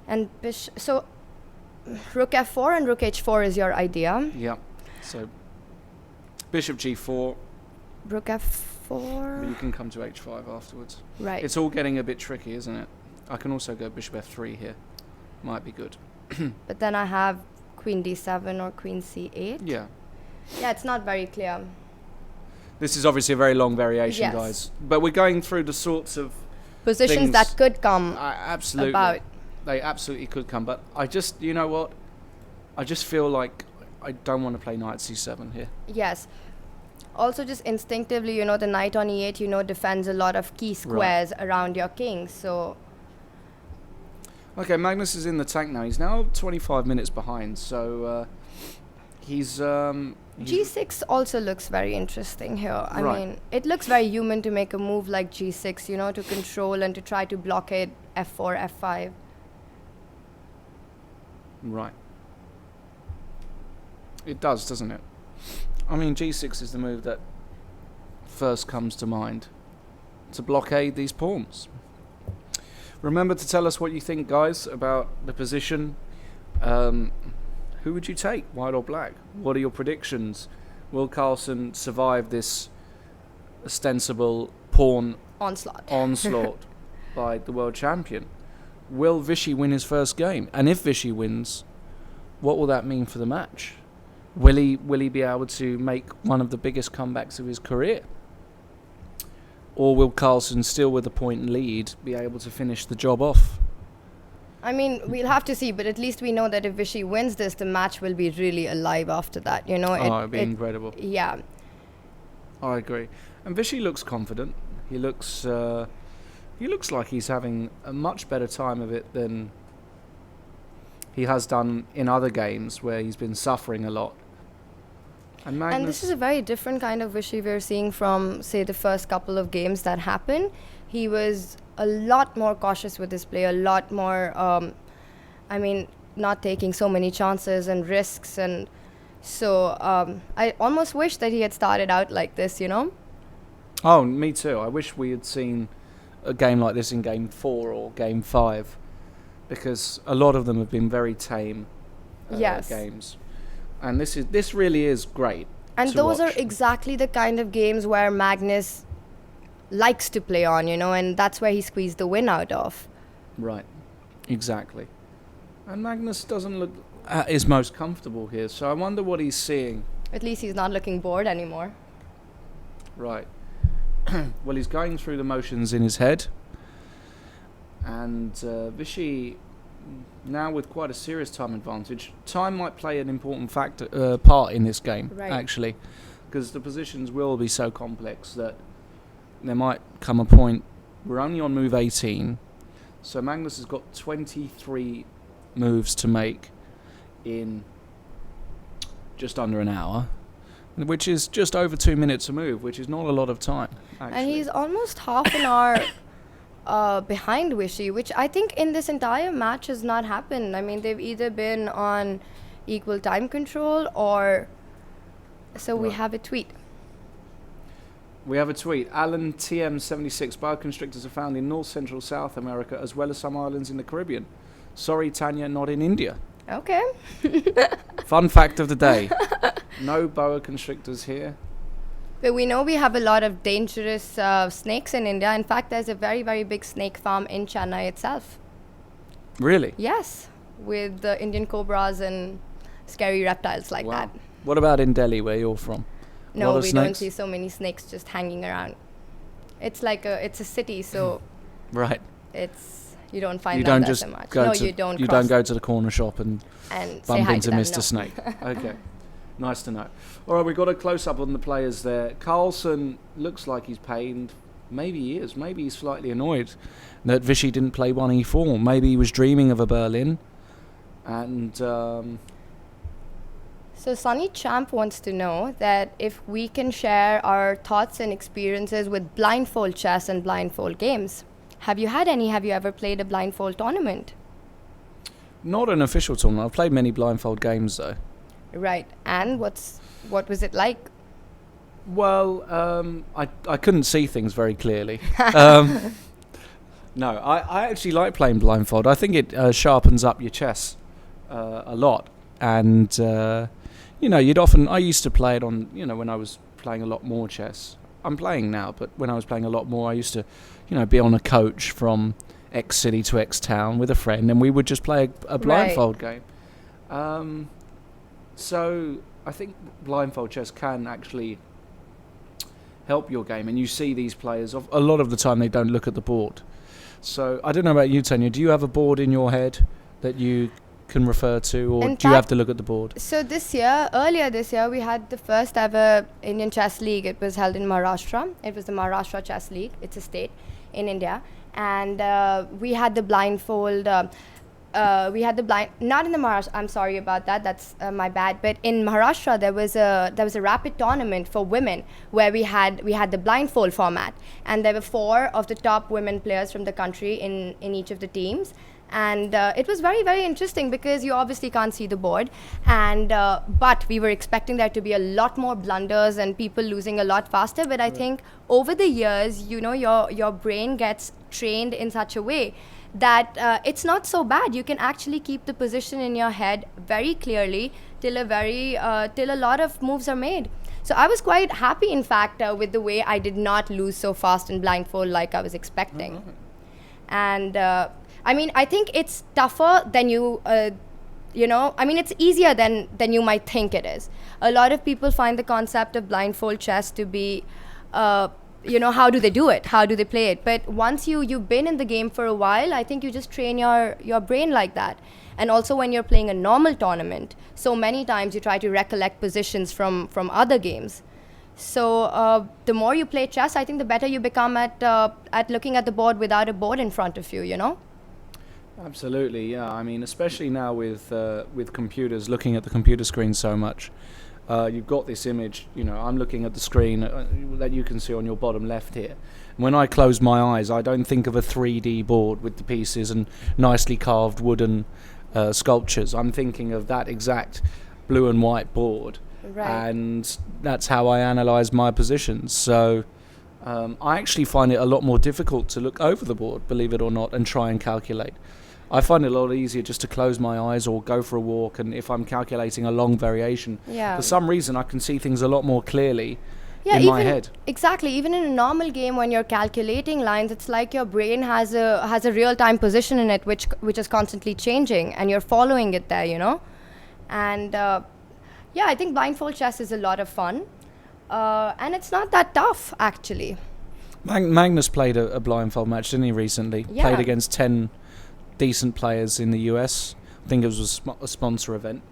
And so, rook F4 and rook H4 is your idea. Yeah. So bishop G4, Rook but F4. you can come to H5 afterwards. Right. It's all getting a bit tricky, isn't it? I can also go bishop F3 here. Might be good. But then I have Queen D7 or Queen C8. Yeah. Yeah, it's not very clear. This is obviously a very long variation, Yes. guys. But we're going through the sorts of Positions things- that could come absolutely. about. They absolutely could come. But I just, you know what? I just feel like I don't want to play knight C7 here. Yes. Also, just instinctively, the knight on E8, defends a lot of key squares around your king. So, Okay, Magnus is in the tank now. He's now 25 minutes behind. So he's G6 also looks very interesting here. I Right. mean, it looks very human to make a move like G6, to control and to try to blockade F4, F5. right. It does, doesn't it? I mean, G6 is the move that first comes to mind to blockade these pawns. Remember to tell us what you think, guys, about the position. Who would you take, white or black? What are your predictions? Will Carlsen survive this ostensible pawn onslaught by the world champion? Will Vishy win his first game? And if Vishy wins, what will that mean for the match? Will he be able to make one of the biggest comebacks of his career? Or will Carlsen, still with a point lead, be able to finish the job off? I mean, we'll have to see, but at least we know that if Vishy wins this, the match will be really alive after that, It'd be incredible. Yeah. I agree. And Vishy looks confident. He looks like he's having a much better time of it than he has done in other games where he's been suffering a lot. And Magnus, And this is a very different kind of Vishy we're seeing from, say, the first couple of games that happened. He was a lot more cautious with his play, a lot more, not taking so many chances and risks. And so I almost wish that he had started out like this, Oh, me too. I wish we had seen a game like this in Game 4 or Game 5, because a lot of them have been very tame Yes. games. And this really is great. And to those watch. are exactly the kind of games where Magnus likes to play on, and that's where he squeezed the win out of. Right, exactly. And Magnus doesn't look at his most comfortable here, so I wonder what he's seeing. At least he's not looking bored anymore. Right. Well, he's going through the motions in his head, and Vishy, now with quite a serious time advantage. Time might play an important part in this game, Right. actually, because the positions will be so complex that there might come a point. We're only on move 18, so Magnus has got 23 moves to make in just under an hour, which is just over 2 minutes a move, which is not a lot of time, actually. And he's almost half an hour behind Vishy, which I think in this entire match has not happened. I mean, they've either been on equal time control or... So we Right. have a tweet. We have a tweet. Alan TM76. Boa constrictors are found in North Central South America as well as some islands in the Caribbean. Sorry, Tanya, not in India. Okay. Fun fact of the day. No boa constrictors here. But we know we have a lot of dangerous snakes in India. In fact, there's a very, very big snake farm in Chennai itself. Really? Yes, with the Indian cobras and scary reptiles like Wow. that. What about in Delhi, where you're from? No, lot of we don't snakes? see so many snakes just hanging around. It's like it's a city, so Right. you don't find You them don't there just so much. go No, to you don't. you don't go to the corner shop and and say bump hi into to them, Mr. no. Snake. Okay. Nice to know. All right, we've got a close-up on the players there. Carlsen looks like he's pained. Maybe he is. Maybe he's slightly annoyed that Vichy didn't play 1e4. Maybe he was dreaming of a Berlin. And So Sunny Champ wants to know that if we can share our thoughts and experiences with blindfold chess and blindfold games. Have you had any? Have you ever played a blindfold tournament? not an official tournament. I've played many blindfold games, though. Right. And what was it like? Well, I couldn't see things very clearly. No, I actually like playing blindfold. I think it sharpens up your chess a lot. And, I used to play it on, when I was playing a lot more chess. I'm playing now, but when I was playing a lot more, I used to, be on a coach from X city to X town with a friend, and we would just play a blindfold game. So I think blindfold chess can actually help your game, and you see these players, a lot of the time they don't look at the board. So I don't know about you, Tanya. Do you have a board in your head that you can refer to, or do you have to look at the board? So earlier this year, we had the first ever Indian Chess League. It was held in Maharashtra. It was the Maharashtra Chess League. It's a state in India. And we had the blindfold... not in the Maharashtra. I'm sorry about that. That's my bad. But in Maharashtra, there was a rapid tournament for women where we had the blindfold format, and there were 4 of the top women players from the country in each of the teams, and it was very, very interesting because you obviously can't see the board, and but we were expecting there to be a lot more blunders and people losing a lot faster. But I think over the years, your brain gets trained in such a way that it's not so bad. You can actually keep the position in your head very clearly till a lot of moves are made. So I was quite happy, in fact, with the way I did not lose so fast in blindfold like I was expecting. And I think it's tougher than it's easier than you might think it is. A lot of people find the concept of blindfold chess to be how do they do it? How do they play it? But once you've been in the game for a while, I think you just train your brain like that. And also when you're playing a normal tournament, so many times you try to recollect positions from other games. So the more you play chess, I think the better you become at looking at the board without a board in front of you, Absolutely, yeah. I mean, especially now with computers, looking at the computer screen so much. You've got this image, I'm looking at the screen that you can see on your bottom left here. When I close my eyes, I don't think of a 3D board with the pieces and nicely carved wooden sculptures. I'm thinking of that exact blue and white board. Right. And that's how I analyse my positions. So I actually find it a lot more difficult to look over the board, believe it or not, and try and calculate. I find it a lot easier just to close my eyes or go for a walk, and if I'm calculating a long variation, for some reason I can see things a lot more clearly in my head. Exactly. Even in a normal game, when you're calculating lines, it's like your brain has a real-time position in it, which is constantly changing, and you're following it there, And I think blindfold chess is a lot of fun, and it's not that tough actually. Magnus played a blindfold match, didn't he, recently? Yeah. Played against 10 decent players in the US. I think it was a sponsor event.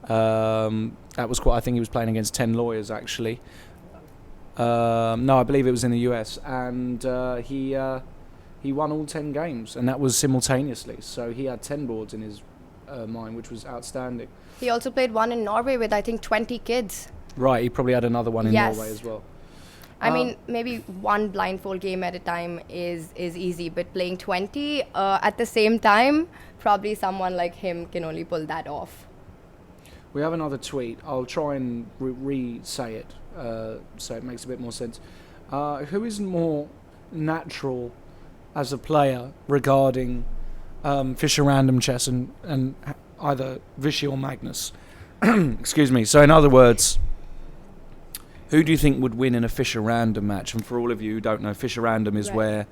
That was I think he was playing against 10 lawyers actually. No, I believe it was in the US, and he won all 10 games, and that was simultaneously. So he had 10 boards in his mind, which was outstanding. He also played one in Norway with I think 20 kids. Right, he probably had another one in Yes. Norway as well. I mean, maybe one blindfold game at a time is easy, but playing 20 at the same time, probably someone like him can only pull that off. We have another tweet. I'll try and re-say it so it makes a bit more sense. Who is more natural as a player regarding Fischer random chess and either Vichy or Magnus? Excuse me. So in other words, who do you think would win in a Fischer random match? And for all of you who don't know, Fischer random is where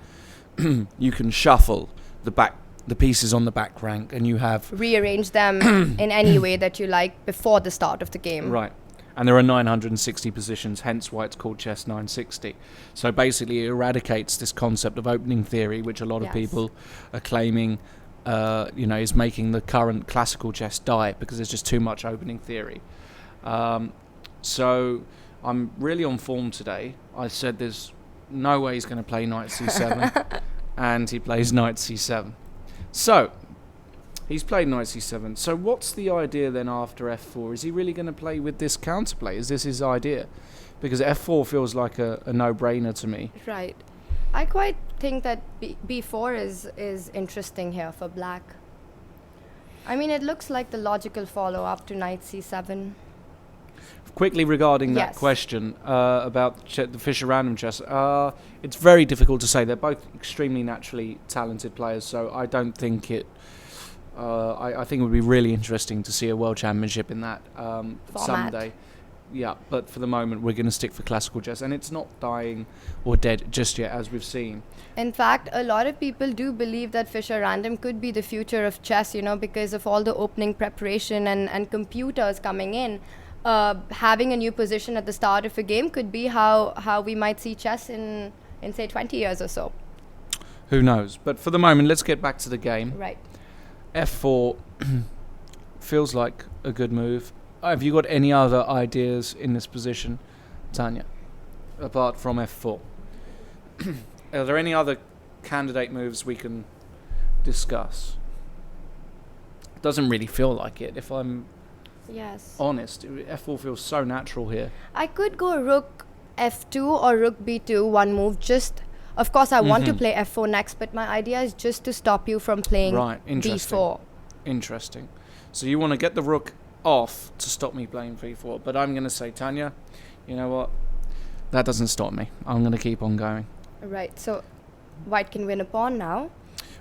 you can shuffle the pieces on the back rank, and you have rearrange them in any way that you like before the start of the game. Right. And there are 960 positions, hence why it's called chess 960. So basically it eradicates this concept of opening theory, which a lot of Yes. people are claiming is making the current classical chess die because there's just too much opening theory. So I'm really on form today. I said there's no way he's going to play knight c7, and he plays knight c7. So he's played knight c7. So what's the idea then after f4? Is he really going to play with this counterplay? Is this his idea? Because f4 feels like a no-brainer to me. Right. I quite think that b4 is interesting here for black. I mean, it looks like the logical follow-up to knight c7. Quickly regarding that Yes. question about the Fischer random chess, it's very difficult to say. They're both extremely naturally talented players, so I don't think it... I think it would be really interesting to see a world championship in that someday. Yeah, but for the moment we're going to stick for classical chess, and it's not dying or dead just yet, as we've seen. In fact, a lot of people do believe that Fischer random could be the future of chess, because of all the opening preparation and computers coming in. Having a new position at the start of a game could be how we might see chess in say 20 years or so. Who knows? But for the moment, let's get back to the game. Right. F4 feels like a good move. Have you got any other ideas in this position, Tanya, apart from f4? Are there any other candidate moves we can discuss? Doesn't really feel like it, if I'm Yes. honest. F4 feels so natural here. I could go rook f2 or rook b2, one move. Of course, I want to play f4 next, but my idea is just to stop you from playing Right, interesting. b4. Interesting. So you want to get the rook off to stop me playing v4, but I'm going to say, Tanya, you know what? That doesn't stop me. I'm going to keep on going. Right, so white can win a pawn now.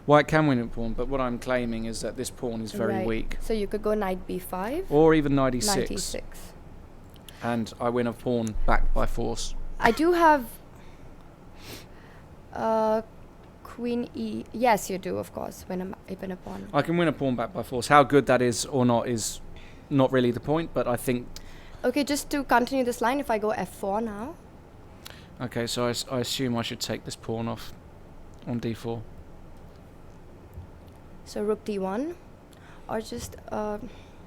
White can win a pawn, but what I'm claiming is that this pawn is very Right. weak. So you could go knight b5. Or even knight e6. Knight e6. And I win a pawn back by force. I do have queen e. Yes, you do, of course, even a pawn. I can win a pawn back by force. How good that is or not is not really the point, but I think... Okay, just to continue this line, if I go f4 now. Okay, so I assume I should take this pawn off on d4. So rook d1, or just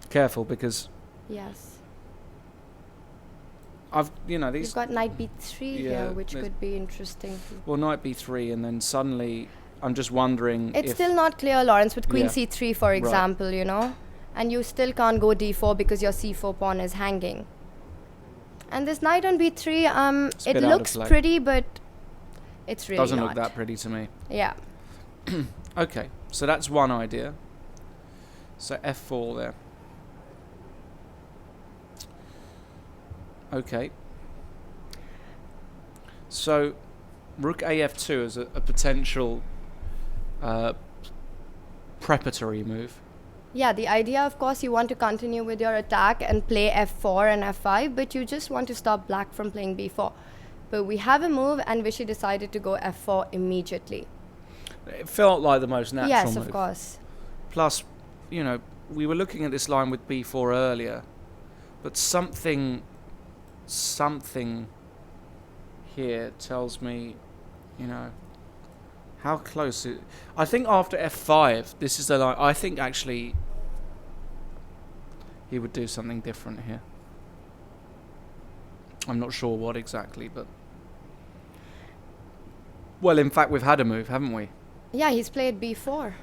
Careful, because yes. these... You've got knight b3 Yeah, here, which there's- could be interesting. Well, knight b3, and then suddenly I'm just wondering It's if... still not clear, Lawrence, with queen Yeah. c3, for example, and you still can't go d4 because your c4 pawn is hanging. And this knight on b3, It's a it bit out of looks play. pretty, but it's really Doesn't not. look that pretty to me. Yeah. Okay, so that's one idea. So f4 there. Okay. So rook af2 is a potential preparatory move. Yeah, the idea, of course, you want to continue with your attack and play f4 and f5, but you just want to stop black from playing b4. But we have a move, and Vishy decided to go f4 immediately. It felt like the most natural Yes, move. of course. Plus, we were looking at this line with b4 earlier, but something here tells me, how close it... I think after f5, this is the line... I think actually he would do something different here. I'm not sure what exactly, but... Well, in fact, we've had a move, haven't we? Yeah, he's played b4.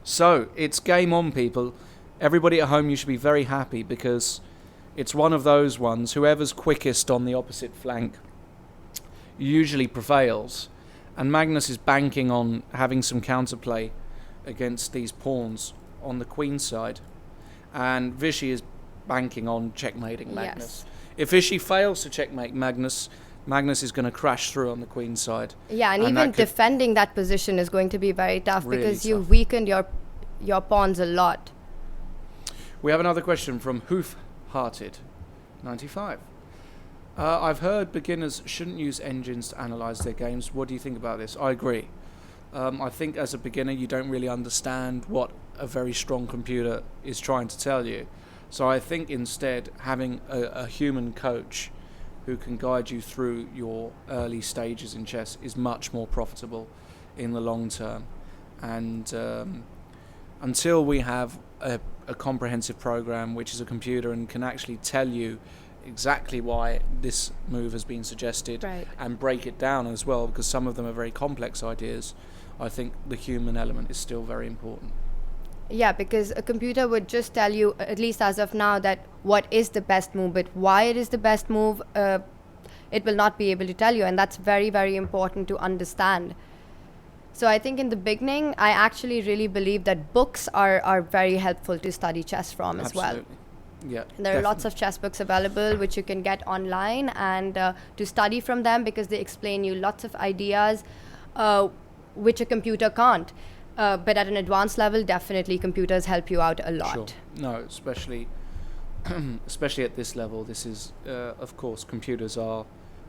So, it's game on, people. Everybody at home, you should be very happy because it's one of those ones. Whoever's quickest on the opposite flank usually prevails. And Magnus is banking on having some counterplay against these pawns on the queen side. And Vishy is banking on checkmating Magnus. Yes. If Vishy fails to checkmate Magnus, Magnus is going to crash through on the queen side. Yeah, and And even that could- defending that position is going to be very tough Really because tough. you've weakened your pawns a lot. We have another question from Hoof-Hearted 95. I've heard beginners shouldn't use engines to analyze their games. What do you think about this? I agree. I think as a beginner you don't really understand what a very strong computer is trying to tell you. So I think instead having a human coach who can guide you through your early stages in chess is much more profitable in the long term. And until we have a comprehensive program which is a computer and can actually tell you exactly why this move has been suggested, Right. and break it down as well, because some of them are very complex ideas, I think the human element is still very important. Yeah, because a computer would just tell you, at least as of now, that what is the best move, but why it is the best move, it will not be able to tell you, and that's very, very important to understand. So I think in the beginning, I actually really believe that books are very helpful to study chess from as well. Absolutely. Yeah. There are lots of chess books available which you can get online and to study from them, because they explain you lots of ideas which a computer can't. But at an advanced level, definitely computers help you out a lot. Sure. No, especially especially at this level, this is, of course, computers are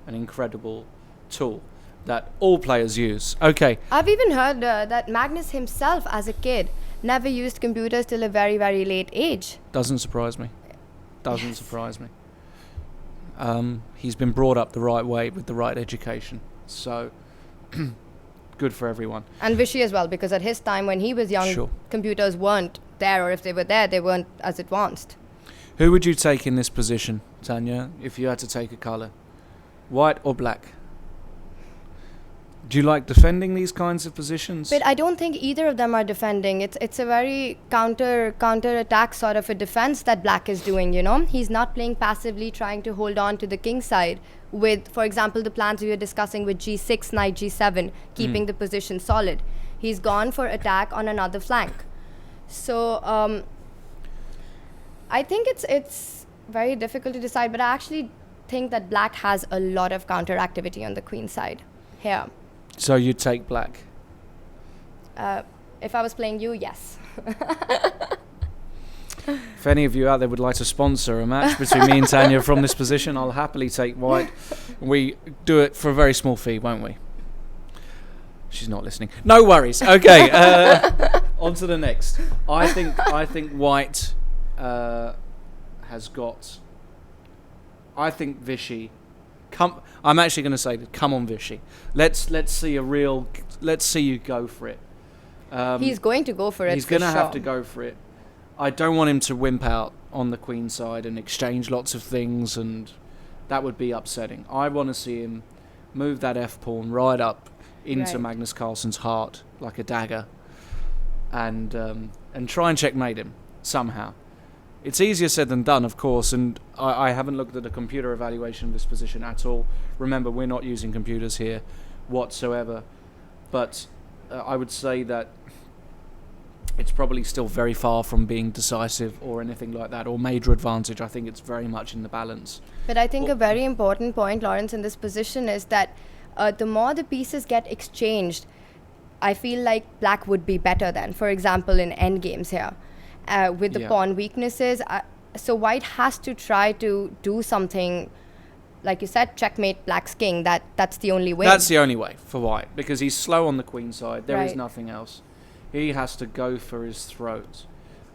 an incredible tool that all players use. Okay. I've even heard that Magnus himself, as a kid, never used computers till a very, very late age. Doesn't surprise me. Doesn't surprise me. He's been brought up the right way with the right education. So, good for everyone. And Vishy as well, because at his time when he was young, Sure. computers weren't there, or if they were there, they weren't as advanced. Who would you take in this position, Tanya, if you had to take a colour? White or black? Do you like defending these kinds of positions? But I don't think either of them are defending. It's a very counter attack sort of a defense that Black is doing, you know. He's not playing passively, trying to hold on to the king side with, for example, the plans we were discussing with g6, knight g7, keeping the position solid. He's gone for attack on another flank. So I think it's very difficult to decide, but I actually think that Black has a lot of counter activity on the queen side here. So you'd take black? If I was playing you, yes. If any of you out there would like to sponsor a match between me and Tanya from this position, I'll happily take white. We do it for a very small fee, won't we? She's not listening. No worries. Okay, on to the next. I think white has got... I think Vishy... I'm actually going to say that. Come on, Vishy. Let's see a real. Let's see you go for it. He's going to go for it. He's going to have to go for it. I don't want him to wimp out on the queen side and exchange lots of things, and that would be upsetting. I want to see him move that f pawn right up into Right. Magnus Carlsen's heart like a dagger, and try and checkmate him somehow. It's easier said than done, of course, and I haven't looked at a computer evaluation of this position at all. Remember, we're not using computers here whatsoever, but I would say that it's probably still very far from being decisive or anything like that, or major advantage. I think it's very much in the balance. But I think a very important point, Lawrence, in this position is that the more the pieces get exchanged, I feel like Black would be better than, for example, in endgames here. With the pawn weaknesses, so White has to try to do something, like you said, checkmate Black's king. That's the only way. That's the only way for White, because he's slow on the queen side. There is Right. nothing else. He has to go for his throat,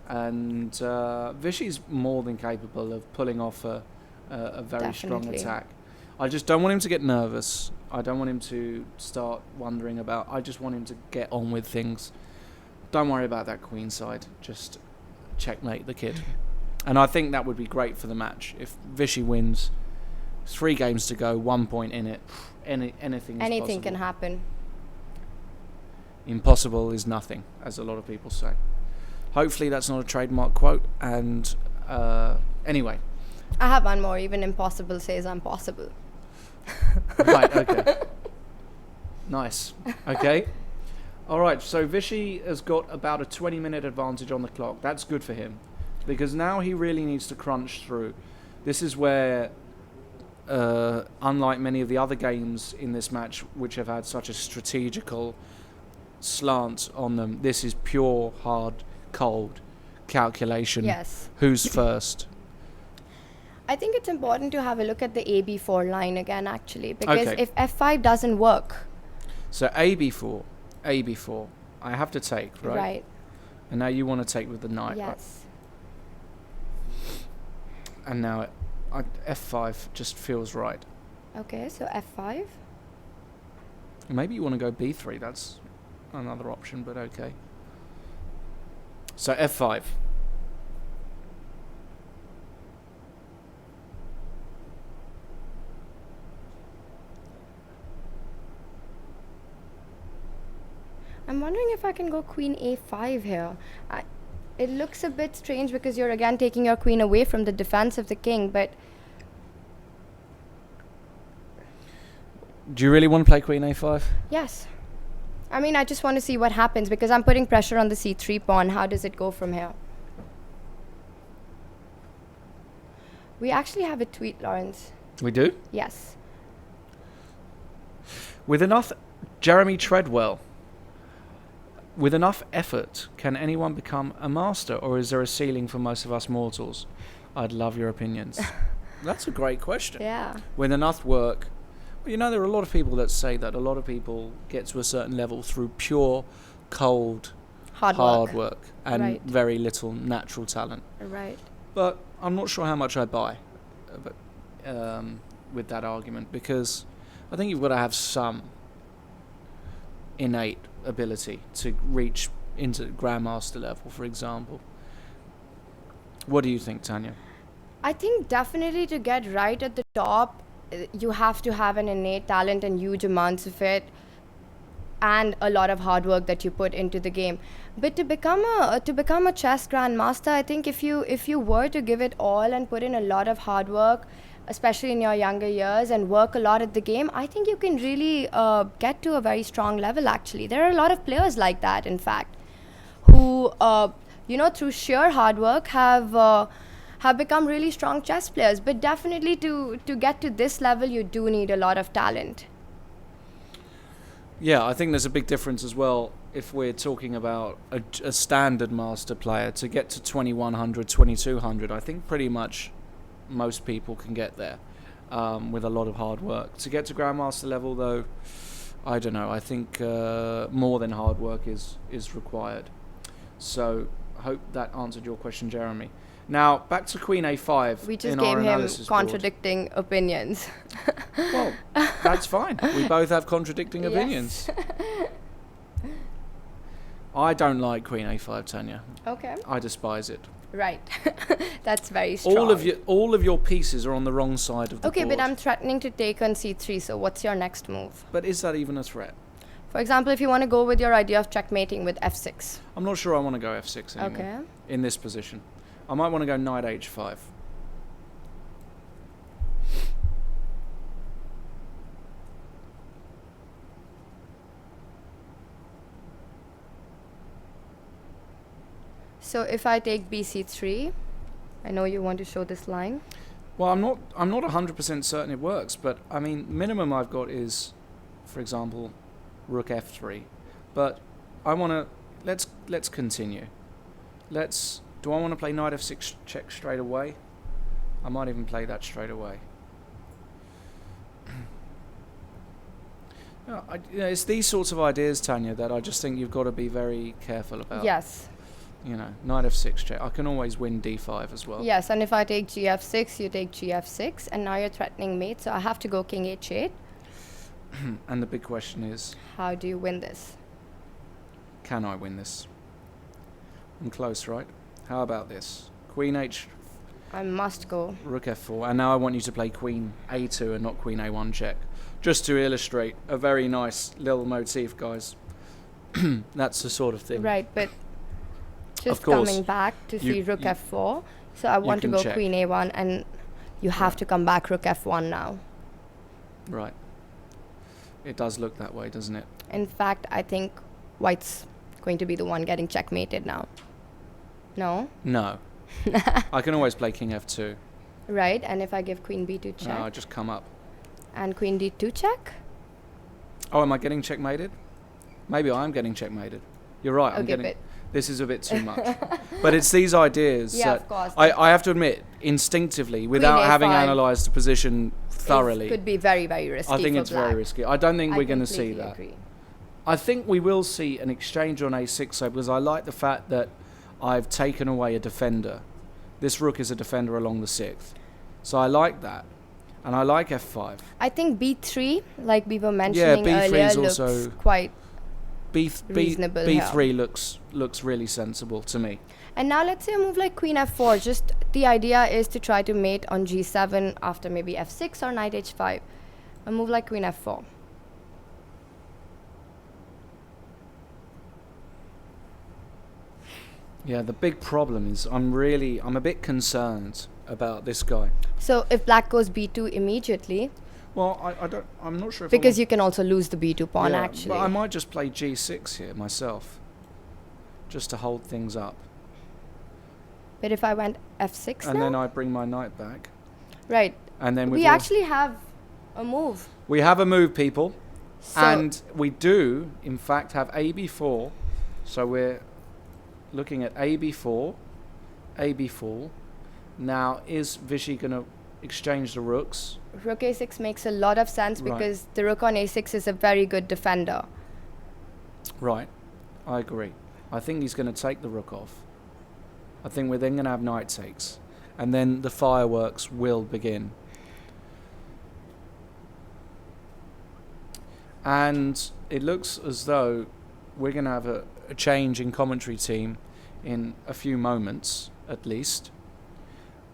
and Vishy's more than capable of pulling off a very strong Definitely. attack. I just don't want him to get nervous. I don't want him to start wondering about. I just want him to get on with things. Don't worry about that queen side. Just checkmate the kid. And I think that would be great for the match. If Vishy wins, 3 games to go, 1 point in it, anything Anything is can possible. happen. Impossible is nothing, as a lot of people say. Hopefully that's not a trademark quote. And anyway, I have one more. Even impossible says I'm possible. right, okay. Nice. Okay. All right, so Vishy has got about a 20-minute advantage on the clock. That's good for him, because now he really needs to crunch through. This is where, unlike many of the other games in this match, which have had such a strategical slant on them, this is pure, hard, cold calculation. Yes. Who's first? I think it's important to have a look at the AB4 line again, actually, because Okay. if F5 doesn't work, So AB4. AB4. I have to take, right? Right. And now you want to take with the knight. Right? Yes. And now F5 just feels right. Okay, so F5. Maybe you want to go B3. That's another option, but okay. So F5. I'm wondering if I can go queen A5 here. It looks a bit strange because you're again taking your queen away from the defense of the king, but... Do you really want to play queen A5? Yes. I mean, I just want to see what happens because I'm putting pressure on the C3 pawn. How does it go from here? We actually have a tweet, Lawrence. We do? Yes. With enough... Jeremy Treadwell. With enough effort, can anyone become a master, or is there a ceiling for most of us mortals? I'd love your opinions. That's a great question. Yeah. With enough work... Well, you know, there are a lot of people that say that. A lot of people get to a certain level through pure, cold, hard work and Right. very little natural talent. Right. But I'm not sure how much I buy with that argument, because I think you've got to have some innate ability to reach into grandmaster level, for example. What do you think, Tanya? I think definitely to get right at the top, you have to have an innate talent and huge amounts of it, and a lot of hard work that you put into the game. But to become a chess grandmaster, I think if you were to give it all and put in a lot of hard work, especially in your younger years, and work a lot at the game, I think you can really get to a very strong level. Actually, there are a lot of players like that, in fact, who through sheer hard work have become really strong chess players. But definitely to get to this level, you do need a lot of talent. Yeah, I think there's a big difference as well if we're talking about a standard master player. To get to 2100, 2200, I think pretty much most people can get there with a lot of hard work. To get to grandmaster level, though, I don't know. I think more than hard work is required. So I hope that answered your question, Jeremy. Now, back to queen a5. We just in gave our him analysis contradicting opinions. Well, that's fine. We both have contradicting opinions. I don't like queen a5, Tanya. Okay. I despise it. Right. That's very strong. All of your pieces are on the wrong side of the board. Okay, but I'm threatening to take on c3, so what's your next move? But is that even a threat? For example, if you want to go with your idea of checkmating with f6. I'm not sure I want to go f6 anymore. Okay. In this position. I might want to go knight h5. So if I take bc3, I know you want to show this line. Well, I'm not 100% certain it works, but I mean, minimum I've got is, for example, rook f3. But I want to let's continue. Do I want to play knight f6 check straight away? I might even play that straight away. It's these sorts of ideas, Tanya, that I just think you've got to be very careful about. Yes. Knight f6 check. I can always win d5 as well. Yes, and if I take gf6, you take gf6, and now you're threatening mate, so I have to go king h8. And the big question is, how do you win this? can I win this? I'm close, right? How about this? Queen h... I must go. Rook f4. And now I want you to play queen a2 and not queen a1 check. Just to illustrate a very nice little motif, guys. That's the sort of thing. Right, but just Of course, coming back to see rook f4. So I want to can go check. queen a1, and you have to come back rook f1 now. Right. It does look that way, doesn't it? In fact, I think white's going to be the one getting checkmated now. No? No. I can always play king f2. Right, and if I give queen b2 check, No, I just come up. and queen d2 check? Oh, am I getting checkmated? Maybe I am getting checkmated. You're right. I'm Okay, getting. but- This is a bit too much. But it's these ideas. Yeah, that of course. I have to admit, instinctively, without having A5 analysed the position thoroughly, It could be very, very risky. I think for it's black. very risky. I don't think I we're going to see completely that. agree. I think we will see an exchange on a6 though, because I like the fact that I've taken away a defender. This rook is a defender along the 6th. So I like that. And I like f5. I think b3, like we were mentioning B3 earlier, is looks also quite reasonable. here. B3 looks really sensible to me. And now let's say a move like queen f4. Just the idea is to try to mate on g7 after maybe f6 or knight h5. A move like queen f4. Yeah, the big problem is I'm a bit concerned about this guy. So if black goes b2 immediately, Well, I'm not sure if because you can also lose the b2 pawn yeah, actually. But I might just play g6 here myself, just to hold things up. But if I went f6 And now? then I bring my knight back. Right. And then We actually have a move. we have a move, people. So And we do, in fact, have ab4. So we're looking at ab4, ab4. Now, is Vishy going to exchange the rooks? rook a6 makes a lot of sense Right. because the rook on a6 is a very good defender. Right, I agree. I think he's going to take the rook off. I think we're then going to have knight takes. And then the fireworks will begin. And it looks as though we're going to have a change in commentary team in a few moments, at least.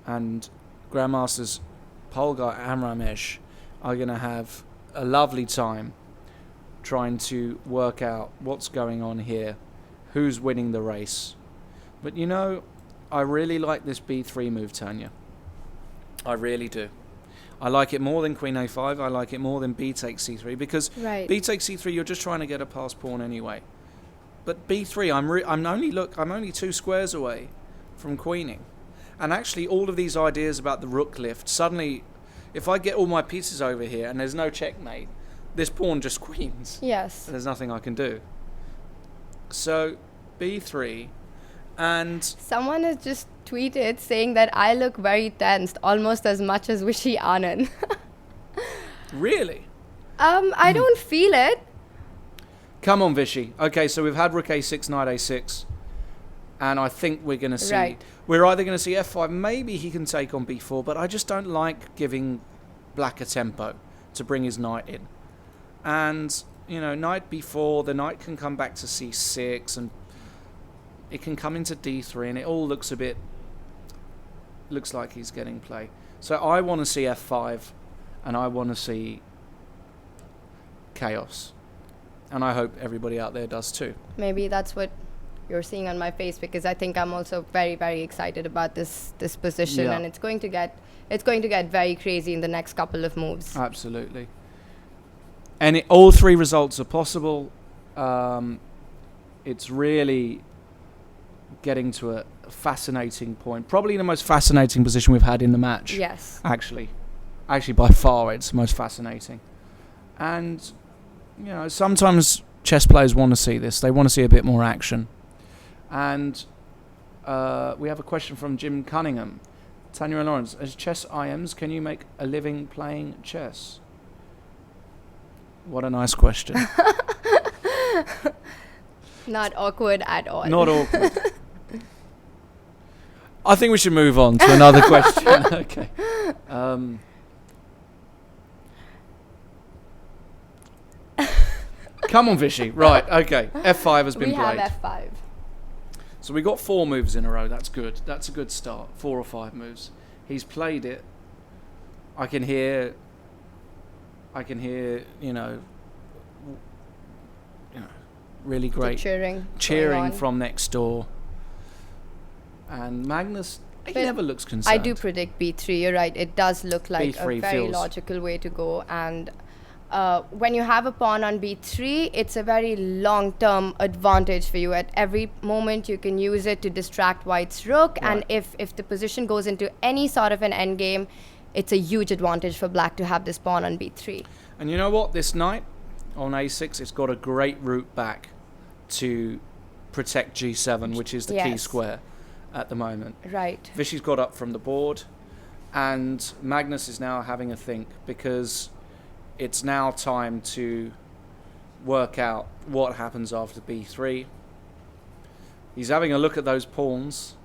And Grandmasters Polgar and Ramesh are going to have a lovely time trying to work out what's going on here, who's winning the race. But you know, I really like this b3 move, Tanya. I really do. I like it more than queen a5. I like it more than b takes c3 because Right. b takes c3 you're just trying to get a pass pawn anyway. But b3 I'm only 2 squares away from queening. And actually all of these ideas about the rook lift, suddenly if I get all my pieces over here and there's no checkmate, this pawn just queens. Yes. And there's nothing I can do. So b3 and Someone has just tweeted saying that I look very tensed, almost as much as Vishy Anand. really? I don't feel it. Come on, Vishy. Okay, so we've had rook a6, knight a6. And I think we're going to see... Right. We're either going to see f5. Maybe he can take on b4, but I just don't like giving black a tempo to bring his knight in. And, you know, knight b4, the knight can come back to c6, and it can come into d3, and it all looks a bit... Looks like he's getting play. So I want to see f5, and I want to see chaos. And I hope everybody out there does too. Maybe that's what you're seeing on my face, because I think I'm also very, very excited about this position, Yeah. and it's going to get very crazy in the next couple of moves. Absolutely. And all 3 results are possible. It's really getting to a fascinating point. Probably the most fascinating position we've had in the match. Yes. Actually by far it's the most fascinating. And, you know, sometimes chess players want to see this. They want to see a bit more action. And we have a question from Jim Cunningham. Tanya and Lawrence, as chess IMs, can you make a living playing chess? What a nice question. Not awkward at all. Not awkward. I think we should move on to another question. Okay. Come on, Vishy. Right, okay. F5 has been We played. have f5. So we got 4 moves in a row. That's good. That's a good start. 4 or 5 moves. He's played it. I can hear, you know, really great Cheering. cheering going on. from next door. And Magnus, he But never looks concerned. I do predict b3. You're right. It does look like B3 a very feels- logical way to go. And when you have a pawn on b3, it's a very long-term advantage for you. At every moment, you can use it to distract white's rook. And Right. if the position goes into any sort of an endgame, it's a huge advantage for black to have this pawn on b3. And you know what? This knight on a6, it's got a great route back to protect g7, which is the key Yes. square at the moment. Right. Vishy's got up from the board, and Magnus is now having a think, because it's now time to work out what happens after b3. He's having a look at those pawns.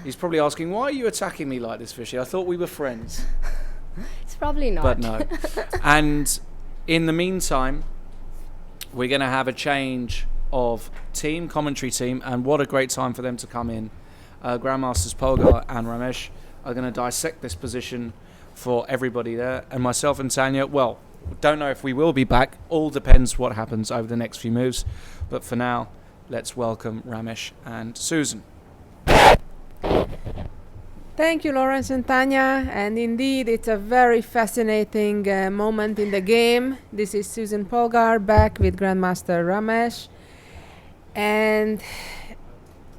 He's probably asking, why are you attacking me like this, Fishy? I thought we were friends. It's probably not. But no. And in the meantime, we're going to have a change of commentary team, and what a great time for them to come in. Grandmasters Polgar and Ramesh are going to dissect this position for everybody there. And myself and Tanya, well, don't know if we will be back. All depends what happens over the next few moves. But for now, let's welcome Ramesh and Susan. Thank you, Lawrence and Tanya. And indeed, it's a very fascinating moment in the game. This is Susan Polgar back with Grandmaster Ramesh. And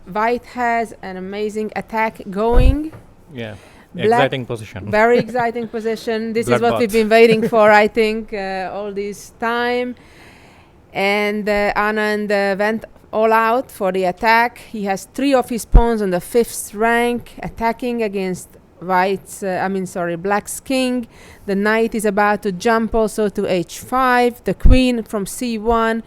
White has an amazing attack going. Yeah, Black, exciting position. Very exciting position. This is what Bloodbath. we've been waiting for, I think, all this time. And Anand went all out for the attack. He has 3 of his pawns on the 5th rank, attacking against Black's king. The knight is about to jump also to h5. The queen from c1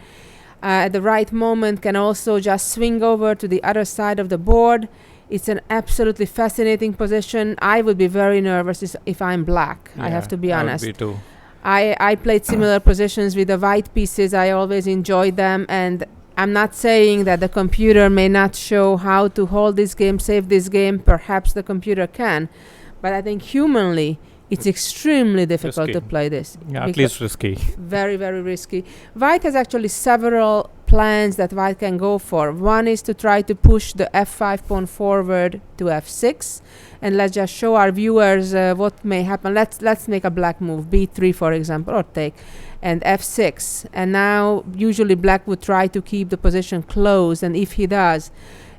at the right moment can also just swing over to the other side of the board. It's an absolutely fascinating position. I would be very nervous if I'm black. I have to be honest. I would be too. I played similar positions with the white pieces. I always enjoyed them, and I'm not saying that the computer may not show how to hold this game, save this game. Perhaps the computer can, but I think humanly it's extremely difficult to play this. Yeah, at least risky. Very, very risky. White has actually several plans that White can go for. One is to try to push the f5 pawn forward to f6, and let's just show our viewers what may happen. Let's make a black move, b3 for example, or take, and f6. And now usually black would try to keep the position closed, and if he does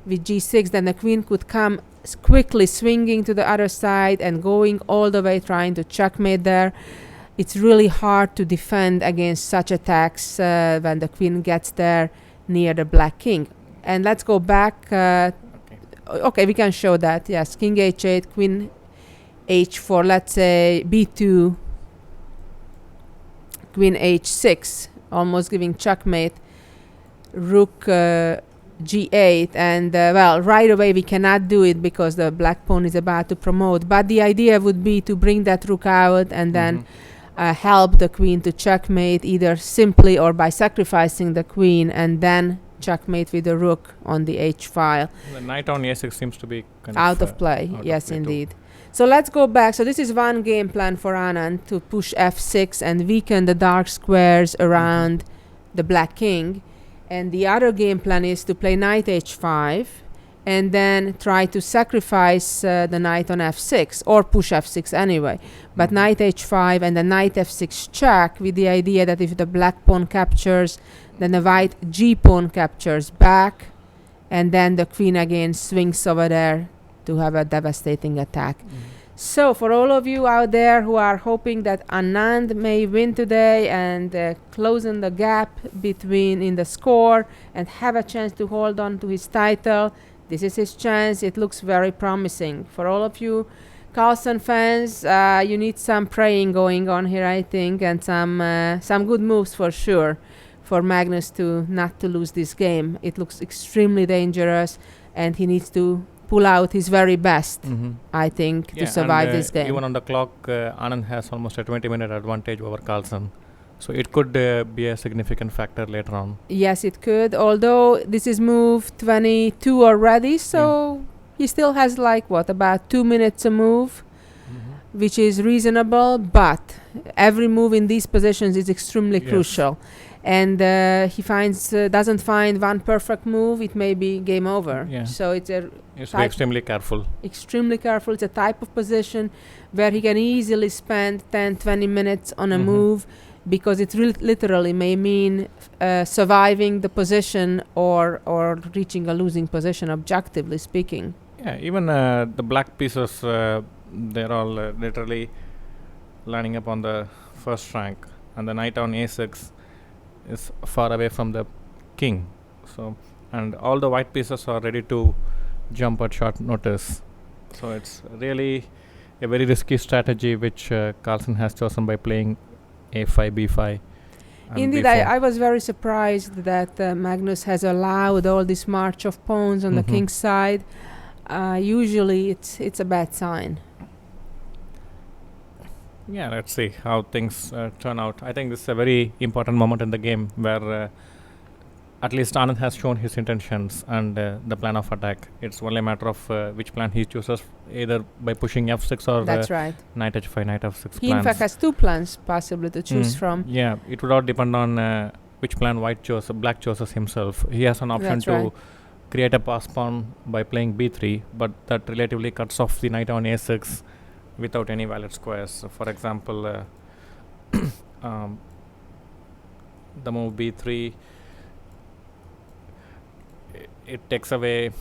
with g6, then the queen could come quickly swinging to the other side and going all the way trying to checkmate there. It's really hard to defend against such attacks when the queen gets there near the black king. And let's go back. Okay, we can show that. Yes, king h8, queen h4, let's say b2, queen h6, almost giving checkmate, rook g8, and right away we cannot do it because the black pawn is about to promote. But the idea would be to bring that rook out and then help the queen to checkmate, either simply or by sacrificing the queen, and then checkmate with the rook on the h file. The knight on a6 seems to be out of play. Yes, indeed. So let's go back. So this is one game plan for Anand, to push f6 and weaken the dark squares around the black king. And the other game plan is to play knight h5 and then try to sacrifice the knight on f6, or push f6 anyway. But knight h5 and the knight f6 check, with the idea that if the black pawn captures, then the white g pawn captures back, and then the queen again swings over there to have a devastating attack. So for all of you out there who are hoping that Anand may win today and closing the gap in the score and have a chance to hold on to his title, this is his chance. It looks very promising. For all of you Carlsen fans, you need some praying going on here, I think, and some good moves for sure for Magnus not to lose this game. It looks extremely dangerous, and he needs to pull out his very best, I think, to survive this game. Even on the clock, Anand has almost a 20-minute advantage over Carlsen. So it could be a significant factor later on. Yes, it could. Although this is move 22 already, so he still has about 2 minutes a move, which is reasonable. But every move in these positions is extremely crucial. And he doesn't find one perfect move, it may be game over. So it's extremely careful. Extremely careful. It's a type of position where he can easily spend 10-20 minutes on a move, because it literally may mean surviving the position or reaching a losing position, objectively speaking. Yeah, even the black pieces, they're all literally lining up on the first rank, and the knight on a6 is far away from the king. So, and all the white pieces are ready to jump at short notice. So it's really a very risky strategy which Carlsen has chosen by playing a5, b5. and Indeed, b4. I was very surprised that Magnus has allowed all this march of pawns on the king's side. Usually it's a bad sign. Yeah, let's see how things turn out. I think this is a very important moment in the game where at least Anand has shown his intentions and the plan of attack. It's only a matter of which plan he chooses, either by pushing f6 or That's right. knight h5, knight f6 He plans. in fact has two plans possibly to choose from. Yeah, it would all depend on which plan black chooses himself. He has an option That's to right. create a pass pawn by playing b3, but that relatively cuts off the knight on a6 without any valid squares. For example, the move b3, it takes away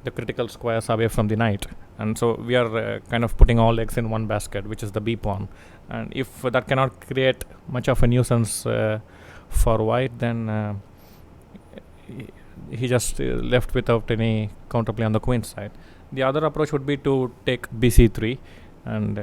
the critical squares away from the knight, and so we are kind of putting all eggs in one basket, which is the b pawn. And if that cannot create much of a nuisance for white, then he just left without any counterplay on the queen side. The other approach would be to take bc3 and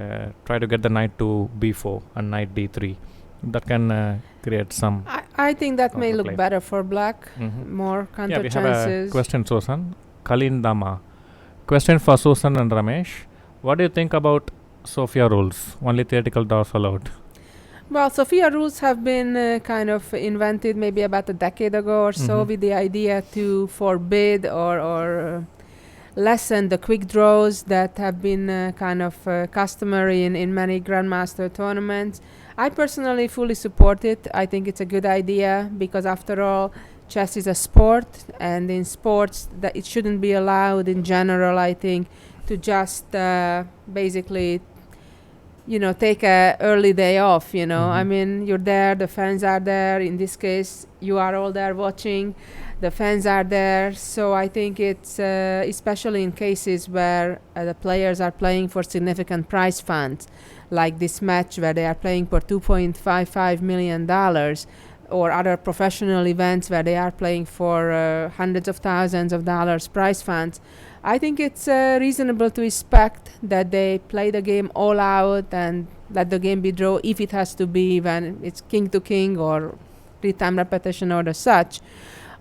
try to get the knight to b4 and knight d3. That can create some. I think that may look counterplay. better for black. More Yeah, counter we have chances. a question, Susan. Kalindama. Question for Susan and Ramesh. What do you think about Sophia rules? Only theoretical draws allowed. Well, Sophia rules have been kind of invented maybe about a decade ago or so, with the idea to forbid or lessen the quick draws that have been kind of customary in many grandmaster tournaments. I personally fully support it. I think it's a good idea because after all, chess is a sport, and in sports that it shouldn't be allowed in general, I think, to just basically take a early day off, I mean, you're there, the fans are there. In this case, you are all there watching, the fans are there. So I think it's especially in cases where the players are playing for significant prize funds, like this match where they are playing for $2.55 million, or other professional events where they are playing for hundreds of thousands of dollars prize funds. I think it's reasonable to expect that they play the game all out and let the game be draw if it has to be, when it's king to king or 3-time repetition or the such.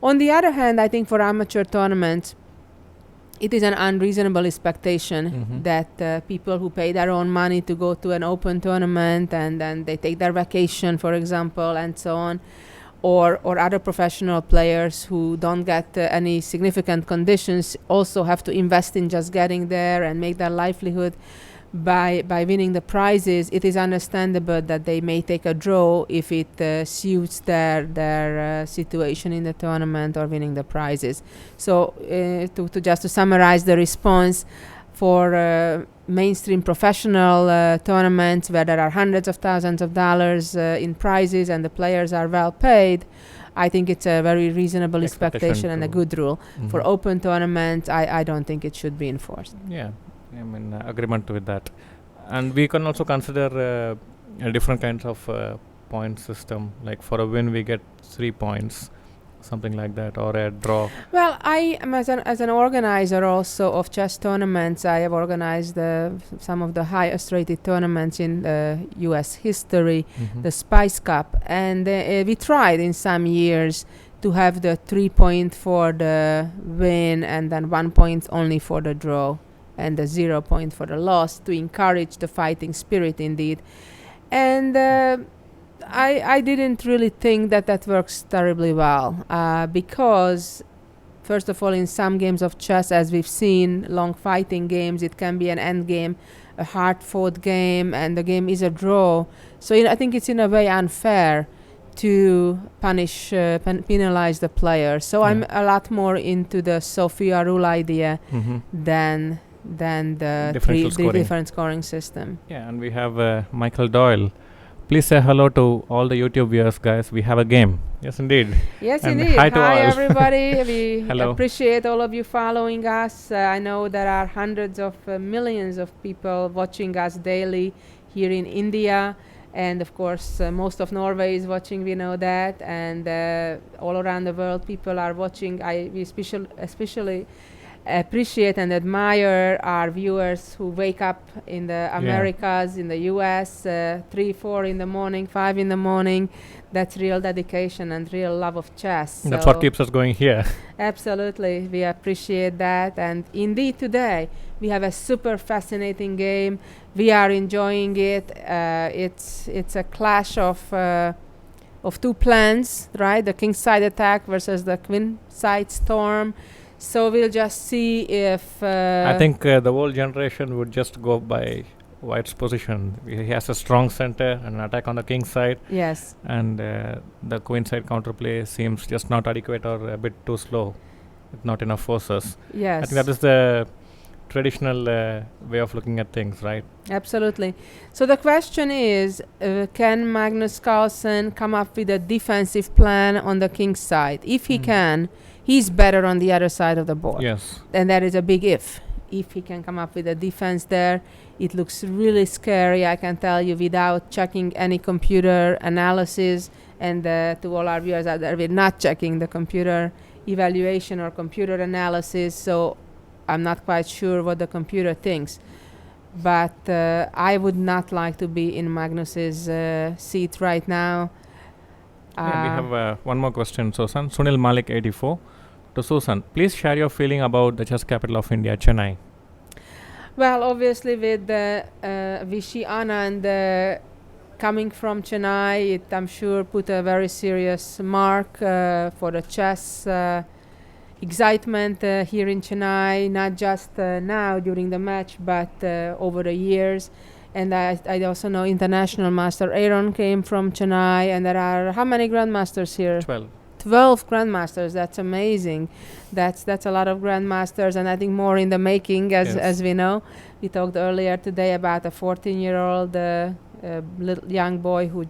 On the other hand, I think for amateur tournaments, it is an unreasonable expectation that people who pay their own money to go to an open tournament and then they take their vacation, for example, and so on, or other professional players who don't get any significant conditions also have to invest in just getting there and make their livelihood by winning the prizes. It is understandable that they may take a draw if it suits their situation in the tournament or winning the prizes. So to summarize the response, for mainstream professional tournaments where there are hundreds of thousands of dollars in prizes and the players are well paid, I think it's a very reasonable expectation and a good rule. For open tournaments, I don't think it should be enforced. Yeah, I'm in agreement with that. And we can also consider different kinds of point system. Like for a win, we get 3 points, something like that, or a draw. Well, I am as an organizer also of chess tournaments. I have organized some of the highest rated tournaments in U.S. history, the Spice Cup, and we tried in some years to have the 3 point for the win and then 1 point only for the draw and the 0 point for the loss, to encourage the fighting spirit indeed. And I didn't really think that works terribly well because, first of all, in some games of chess, as we've seen, long fighting games, it can be an end game, a hard-fought game, and the game is a draw. So I think it's in a way unfair to penalize the player. So I'm a lot more into the Sophia rule idea than the different scoring system. Yeah, and we have Michael Doyle. Please say hello to all the YouTube viewers, guys. We have a game. Yes, indeed. Yes, and indeed. Hi to all. Everybody. We Hello. appreciate all of you following us. I know there are hundreds of millions of people watching us daily here in India. And of course, most of Norway is watching, we know that. And all around the world, people are watching. We especially appreciate and admire our viewers who wake up in the Americas, in the US, 3, 4 in the morning, 5 in the morning. That's real dedication and real love of chess. That's So what keeps us going here. absolutely, we appreciate that. And indeed, today we have a super fascinating game. We are enjoying it. It's a clash of two plans, right? The king side attack versus the queen side storm. So we'll just see if I think the whole generation would just go by White's position. He has a strong center and an attack on the king side, yes, and the queen side counterplay seems just not adequate or a bit too slow, with not enough forces. yes, I think that is the traditional way of looking at things, right? absolutely. So the question is, can Magnus Carlsen come up with a defensive plan on the king side? If he can, he's better on the other side of the board. Yes. And that is a big if. If he can come up with a defense there, it looks really scary, I can tell you, without checking any computer analysis. And to all our viewers out there, we're not checking the computer evaluation or computer analysis, so I'm not quite sure what the computer thinks. But I would not like to be in Magnus's seat right now. Yeah, we have one more question, Susan. Sunil Malik 84. To Susan, please share your feeling about the chess capital of India, Chennai. Well, obviously, with Vishy Anand coming from Chennai, it, I'm sure, put a very serious mark for the chess excitement here in Chennai, not just now during the match, but over the years. And I also know international master Aaron came from Chennai, and there are how many grandmasters here? 12 grandmasters. That's amazing. That's a lot of grandmasters, and I think more in the making, as we know. We talked earlier today about a 14-year-old little young boy who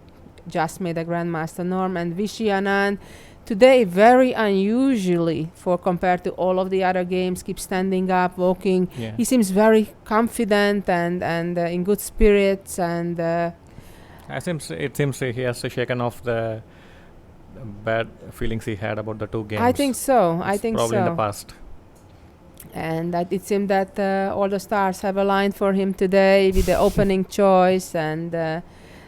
just made a grandmaster norm, and Vishy Anand today, very unusually for compared to all of the other games, keeps standing up, walking. Yeah. He seems very confident and in good spirits, and It seems he has shaken off the bad feelings he had about the two games. I think so. It's probably in the past. And it seemed that all the stars have aligned for him today with the opening choice and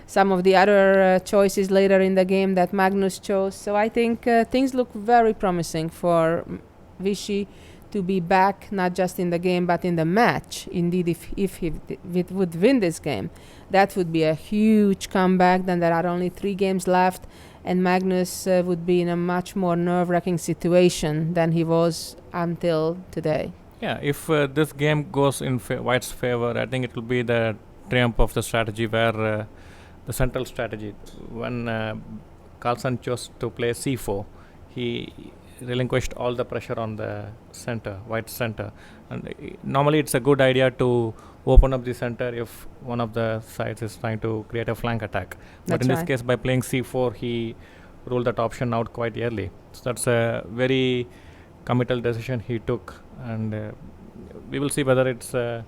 some of the other choices later in the game that Magnus chose. So I think things look very promising for Vishy to be back, not just in the game, but in the match. Indeed, if he would win this game, that would be a huge comeback. Then there are only 3 games left, and Magnus would be in a much more nerve-wracking situation than he was until today. Yeah, if this game goes in White's favor, I think it will be the triumph of the strategy where the central strategy. When Carlsen chose to play c4, he relinquished all the pressure on the center, White's center. And normally it's a good idea to open up the center if one of the sides is trying to create a flank attack. But in this case, by playing c4, he ruled that option out quite early. So that's a very committal decision he took, and we will see whether it's a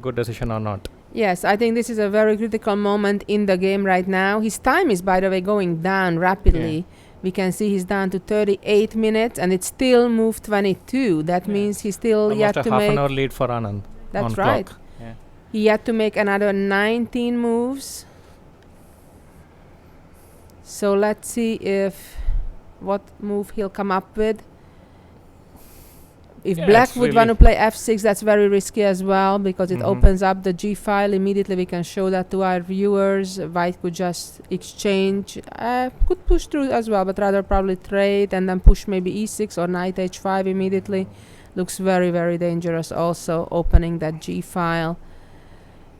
good decision or not. Yes, I think this is a very critical moment in the game right now. His time is, by the way, going down rapidly. Yeah. We can see he's down to 38 minutes, and it's still move 22. That means he still yet to make... Almost a half an hour lead for Anand. That's right. Yeah. He had to make another 19 moves. So let's see what move he'll come up with. If black would want to play f6, that's very risky as well, because it opens up the g file. Immediately we can show that to our viewers. White could just exchange, could push through as well, but rather probably trade and then push maybe e6 or knight h5 immediately. Looks very, very dangerous also, opening that g file.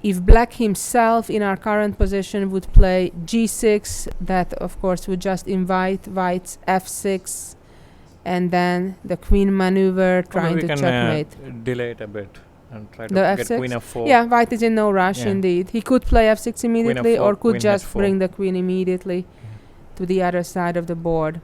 If black himself in our current position would play g6, that of course would just invite White's f6, and then the queen maneuver, trying to checkmate. Delay it a bit and try to get queen f4. Yeah, White is in no rush indeed. He could play f6 immediately, F4, or could just h4. bring the queen immediately to the other side of the board.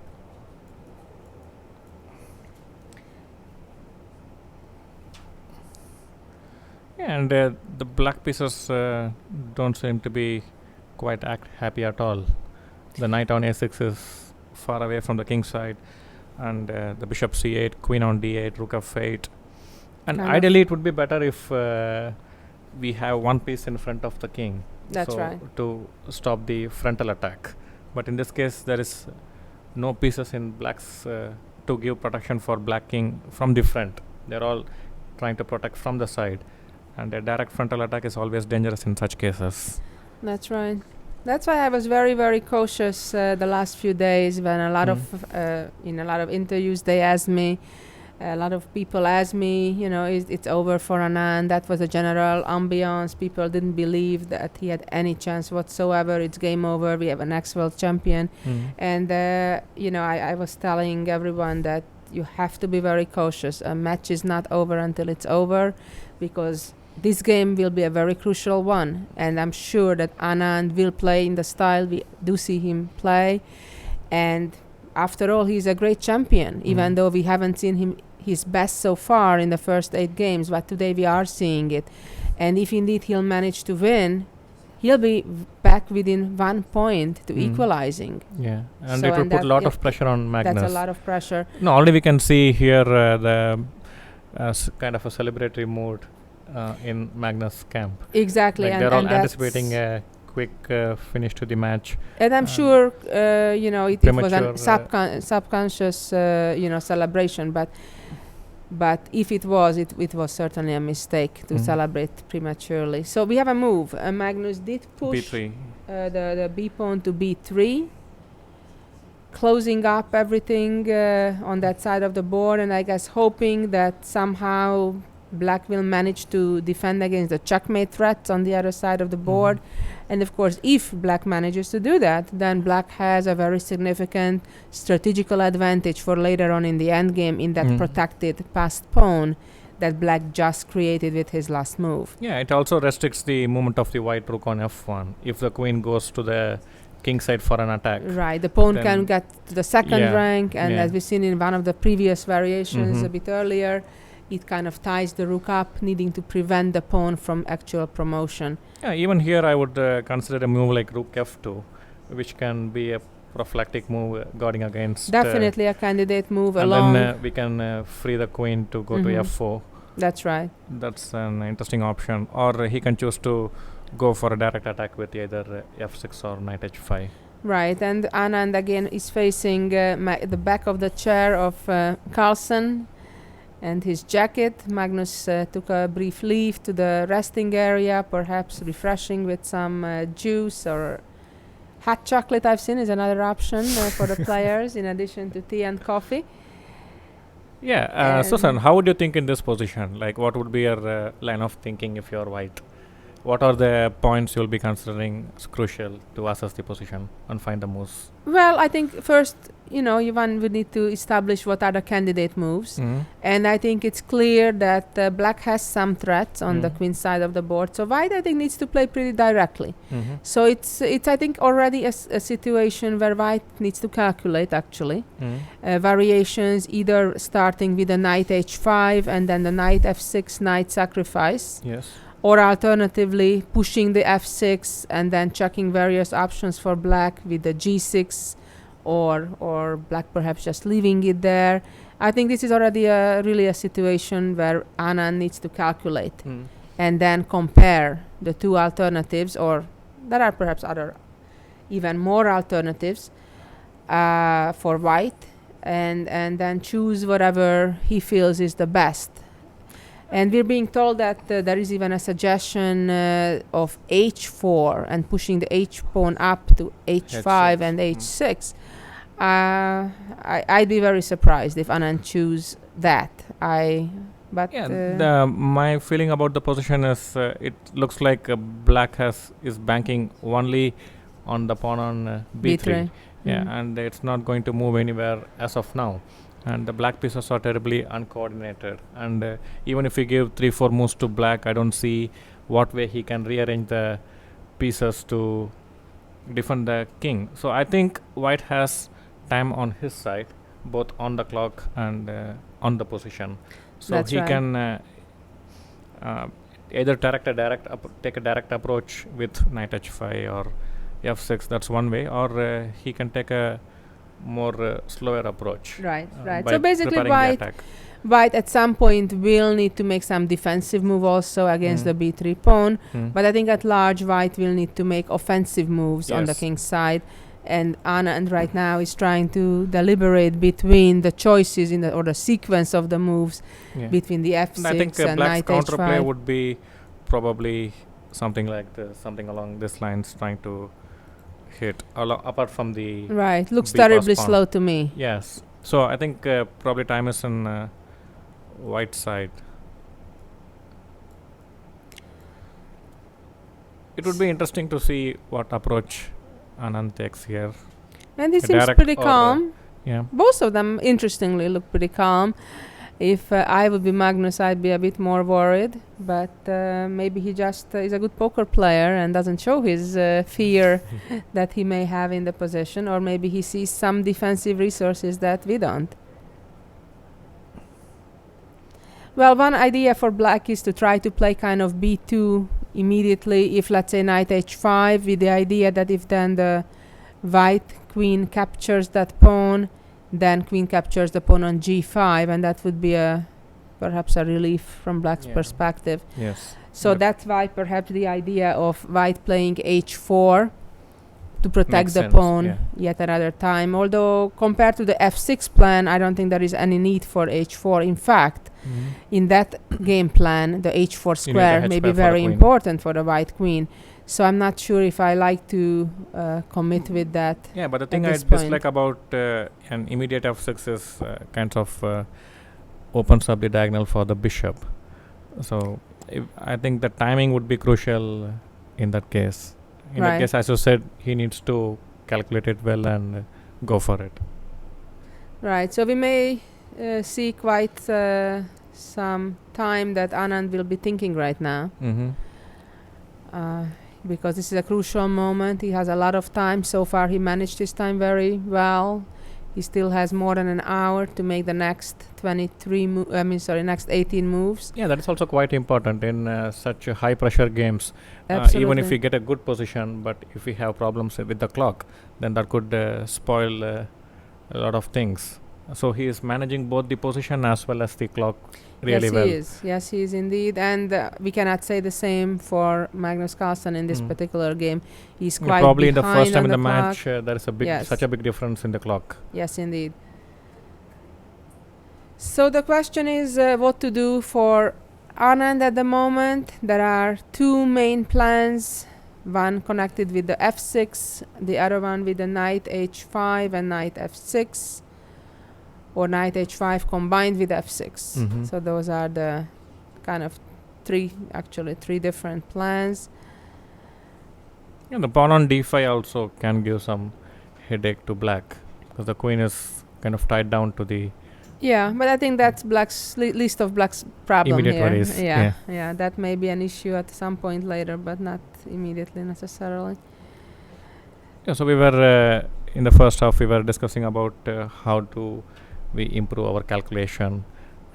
Yeah, and the black pieces don't seem to be quite happy at all. The knight on a6 is far away from the king side, and the bishop c8, queen on d8, rook f8. And kind of. ideally, it would be better if we have one piece in front of the king. That's so right. To stop the frontal attack. But in this case, there is no pieces in black's to give protection for black king from the front. They're all trying to protect from the side. And a direct frontal attack is always dangerous in such cases. That's right. That's why I was very, very cautious the last few days when a lot of in a lot of interviews they asked me, a lot of people asked me, it's over for Anand. That was a general ambiance. People didn't believe that he had any chance whatsoever. It's game over. We have an ex-world champion. And, I was telling everyone that you have to be very cautious. A match is not over until it's over, because this game will be a very crucial one, and I'm sure that Anand will play in the style we do see him play. And after all, he's a great champion, even though we haven't seen his best so far in the first 8 games, but today we are seeing it. And if indeed he'll manage to win, he'll be back within 1 point to equalizing. Yeah, and So it will and put a that- lot yeah, of pressure on Magnus. That's a lot of pressure. No, already we can see here the kind of a celebratory mood in Magnus' camp. Exactly. Like they're all that's- anticipating a quick finish to the match. And I'm sure, it was a Premature, subconscious, celebration. But if it was, it was certainly a mistake to celebrate prematurely. So we have a move. Magnus did push B3. the B pawn to B3, closing up everything on that side of the board, and I guess hoping that somehow Black will manage to defend against the checkmate threats on the other side of the board. And of course, if Black manages to do that, then Black has a very significant strategical advantage for later on in the endgame in that protected passed pawn that Black just created with his last move. Yeah, it also restricts the movement of the white rook on F1 if the queen goes to the king side for an attack. Right, the pawn Then can get to the second rank, and as we've seen in one of the previous variations a bit earlier, it kind of ties the rook up, needing to prevent the pawn from actual promotion. Yeah, even here I would consider a move like rook F2, which can be a prophylactic move guarding against. Definitely a candidate move and along. then we can free the queen to go to F4. That's right. That's an interesting option. Or he can choose to go for a direct attack with either F6 or knight H5. Right, and Anand again is facing the back of the chair of Carlsen and his jacket. Magnus took a brief leave to the resting area, perhaps refreshing with some juice or hot chocolate. I've seen is another option for the players in addition to tea and coffee. Yeah, Susan, how would you think in this position? Like, what would be your line of thinking if you're white? What are the points you'll be considering as crucial to assess the position and find the moves? Well, I think first, one would need to establish what are the candidate moves. And I think it's clear that Black has some threats on the queen side of the board. So White, I think, needs to play pretty directly. So it's I think, already a situation where White needs to calculate, actually. Variations, either starting with the knight H5 and then the knight F6, knight sacrifice. Yes. Or alternatively, pushing the F6 and then checking various options for Black with the G6, or Black perhaps just leaving it there. I think this is already really a situation where Anand needs to calculate and then compare the two alternatives, or there are perhaps other, even more alternatives for White, and then choose whatever he feels is the best. And we're being told that there is even a suggestion of H4 and pushing the H pawn up to H5 and H6. I'd be very surprised if Anand choose that. My feeling about the position is it looks like Black is banking only on the pawn on B3. Yeah, and it's not going to move anywhere as of now. And the Black pieces are terribly uncoordinated. And even if we give 3-4 moves to Black, I don't see what way he can rearrange the pieces to defend the king. So I think White has time on his side, both on the clock and on the position. So That's he right. can either take a direct approach with knight H5 or F6. That's one way. Or he can take a more slower approach. Right. by So basically, preparing the attack. White at some point will need to make some defensive move also against the b3 pawn. But I think at large, White will need to make offensive moves on the Yes. king's side. And Anand right now is trying to deliberate between the choices or the sequence of the moves between the f6 And I think and Black's knight counterplay h5. would be probably something like this, something along this lines, trying to hit apart from the Right, looks B pass terribly pawn. slow to me. Yes. So I think probably time is on White side. It would be interesting to see what approach Anand takes here. And he A seems direct pretty or, calm. Yeah. Both of them, interestingly, look pretty calm. If I would be Magnus, I'd be a bit more worried. But maybe he just is a good poker player and doesn't show his fear that he may have in the position. Or maybe he sees some defensive resources that we don't. Well, one idea for Black is to try to play kind of b2 immediately if, let's say, knight h5, with the idea that if then the White queen captures that pawn, then queen captures the pawn on g5, and that would be perhaps a relief from Black's perspective. Yes. So that's why perhaps the idea of White playing h4 to protect Makes the sense, pawn yet another time. Although compared to the f6 plan, I don't think there is any need for h4. In fact, in that game plan, the h4 square h may square be for the very queen. important for the White queen. So I'm not sure if I like to commit with that. Yeah, but the thing I this point. dislike about an immediate f6 is kind of opens up the diagonal for the bishop. So I think the timing would be crucial in that case. In that Right. case, as you said, he needs to calculate it well and go for it. Right, so we may see quite some time that Anand will be thinking right now. Because this is a crucial moment. He has a lot of time. So far, he managed his time very well. He still has more than an hour to make the next next 18 moves. Yeah, that is also quite important in such high pressure games. Absolutely. Even if we get a good position, but if we have problems with the clock, then that could spoil a lot of things. So he is managing both the position as well as the clock really well. Yes, he is indeed. And we cannot say the same for Magnus Carlsen in this particular game. He's quite probably in the behind first time on in the clock. match, there is such a big difference in the clock. Yes, indeed. So the question is what to do for Anand at the moment. There are two main plans, one connected with the f6, the other one with the knight h5 and knight f6, or knight h5 combined with f6. So those are the kind of three different plans. Yeah, the pawn on d5 also can give some headache to Black because the queen is kind of tied down to the Yeah, but I think that's Black's least of Black's problem immediate here. worries. Yeah, that may be an issue at some point later, but not immediately necessarily. Yeah, so we were in the first half we were discussing about how do we improve our calculation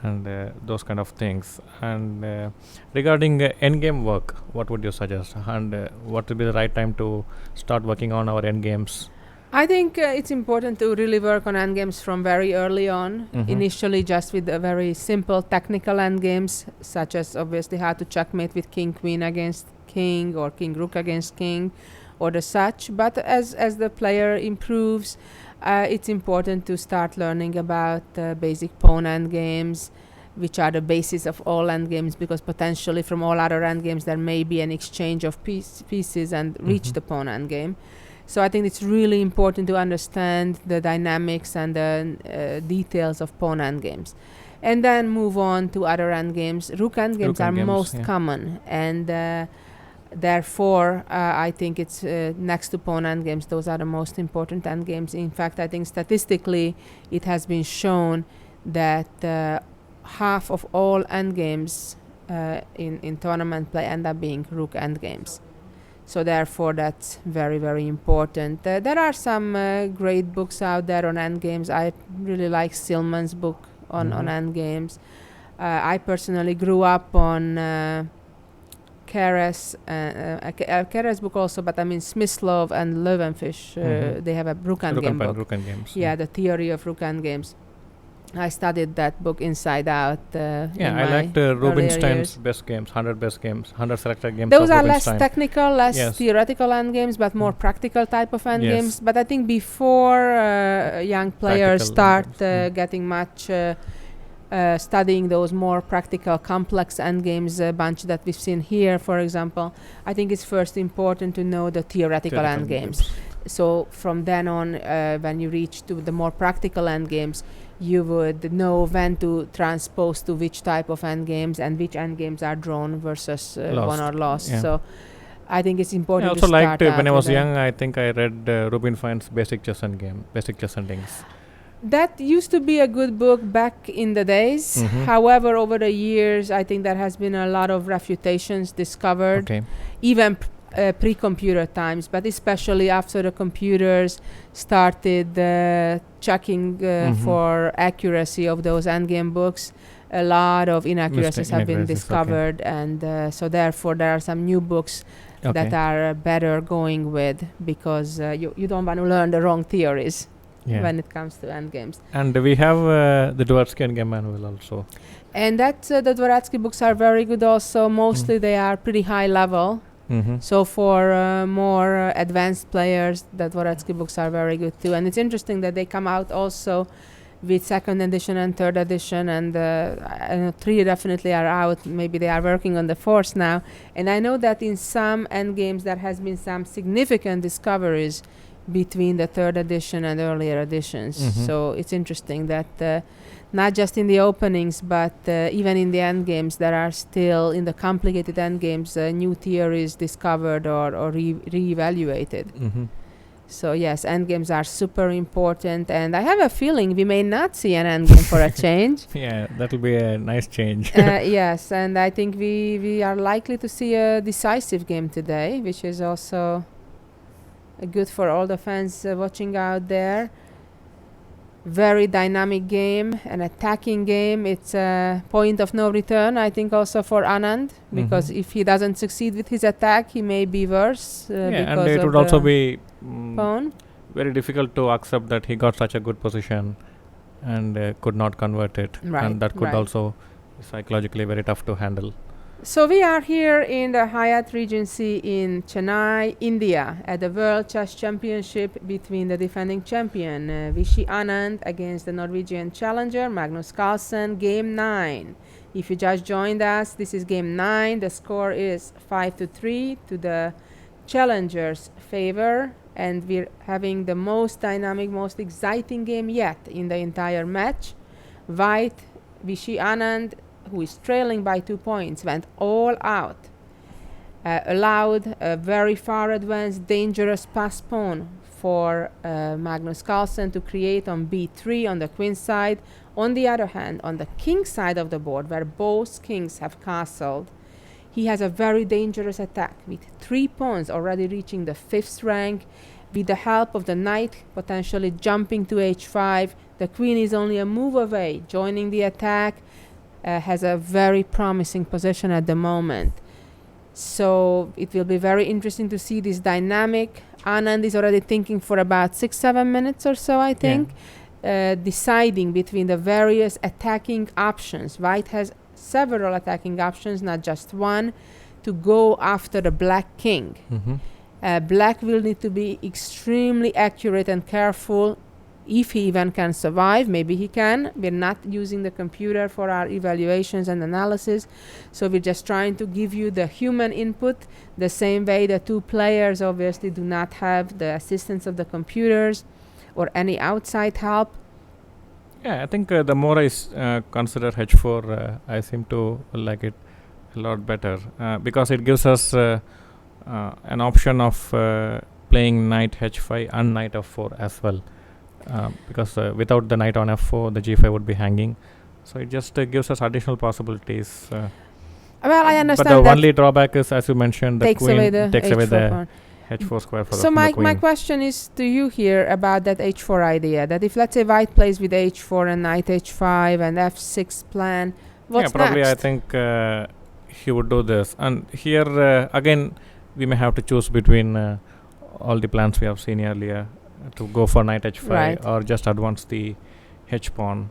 and those kind of things. And regarding endgame work, what would you suggest? And what would be the right time to start working on our endgames? I think it's important to really work on endgames from very early on. Initially, just with very simple technical endgames, such as obviously how to checkmate with king-queen against king or king-rook against king, or the such. But as the player improves, it's important to start learning about basic pawn endgames, which are the basis of all endgames, because potentially from all other endgames there may be an exchange of pieces and reach the pawn endgame. So I think it's really important to understand the dynamics and the details of pawn endgames. And then move on to other endgames. Rook endgames are most common, and therefore I think it's next to pawn endgames, those are the most important endgames. In fact, I think statistically it has been shown that half of all endgames in tournament play end up being rook endgames. So therefore that's very, very important. There are some great books out there on endgames. I really like Silman's book on endgames. I personally grew up on Keres book also, but I mean Smyslov and Löwenfisch, they have a rook endgame book. Rook endgames. Yeah, the theory of rook endgames. I studied that book inside out. Yeah, I liked Rubinstein's best games, 100 best games, 100 selected games. Those of are less Rubinstein. technical, less Yes. theoretical endgames, but more practical type of endgames. Yes. But I think before young players Practical start endgames. getting much studying those more practical, complex endgames, a bunch that we've seen here, for example, I think it's first important to know the theoretical endgames. So from then on, when you reach to the more practical endgames, you would know when to transpose to which type of endgames and which endgames are drawn versus won or lost. Yeah. So I think it's important I to also start liked out when I with was that. young. I think I read Rubinstein's basic chess endings. That used to be a good book back in the days. Mhm. However, over the years, I think there has been a lot of refutations discovered, Okay. even pre-computer times, but especially after the computers started checking for accuracy of those endgame books. A lot of inaccuracies have been inaccuracies, okay. discovered, and so therefore there are some new books that are better going with, because you don't want to learn the wrong theories when it comes to endgames. And we have the Dvorsky endgame manual also. And that the Dvorsky books are very good also. Mostly they are pretty high level. Mm-hmm. So for more advanced players, the Dvorsky books are very good too. And it's interesting that they come out also with second edition and third edition, and I know 3 definitely are out. Maybe they are working on the 4th now. And I know that in some endgames there has been some significant discoveries between the 3rd edition and earlier editions. So it's interesting that not just in the openings, but even in the endgames, there are still, in the complicated endgames, new theories discovered or re-evaluated. So yes, endgames are super important, and I have a feeling we may not see an endgame for a change. Yeah, that will be a nice change. Yes, and I think we are likely to see a decisive game today, which is also good for all the fans watching out there. Very dynamic game, an attacking game. It's a point of no return, I think, also for Anand, because if he doesn't succeed with his attack, he may be worse. And it would also be pawn. very difficult to accept that he got such a good position and could not convert it. Right, And that could right. also be psychologically very tough to handle. So we are here in the Hyatt Regency in Chennai, India, at the World Chess Championship between the defending champion Viswanathan Anand against the Norwegian challenger Magnus Carlsen, Game 9. If you just joined us, this is Game 9. The score is 5-3 to the challenger's favor, and we're having the most dynamic, most exciting game yet in the entire match. White, Viswanathan Anand, who is trailing by 2 points, went all out, allowed a very far advanced, dangerous pass pawn for Magnus Carlsen to create on b3 on the queen side. On the other hand, on the king side of the board, where both kings have castled, he has a very dangerous attack with 3 pawns already reaching the 5th rank. With the help of the knight potentially jumping to h5, the queen is only a move away, joining the attack. Has a very promising position at the moment. So it will be very interesting to see this dynamic. Anand is already thinking for about 6-7 minutes or so, I think, deciding between the various attacking options. White has several attacking options, not just one, to go after the black king. Black will need to be extremely accurate and careful. If he even can survive, maybe he can. We're not using the computer for our evaluations and analysis, so we're just trying to give you the human input, the same way the 2 players obviously do not have the assistance of the computers or any outside help. Yeah, I think the more I consider h4, I seem to like it a lot better because it gives us an option of playing knight h5 and knight f4 as well. Because without the knight on f4, the g5 would be hanging. So it just gives us additional possibilities. Well, I understand but the that only drawback is, as you mentioned, the takes queen away the takes away the pawn. h4 square for So the my queen. question is to you here about that h4 idea, that if, let's say, white plays with h4 and knight h5 and f6 plan, what's probably next? I think he would do this. And here, again, we may have to choose between all the plans we have seen earlier to go for knight h5 Right. or just advance the h pawn.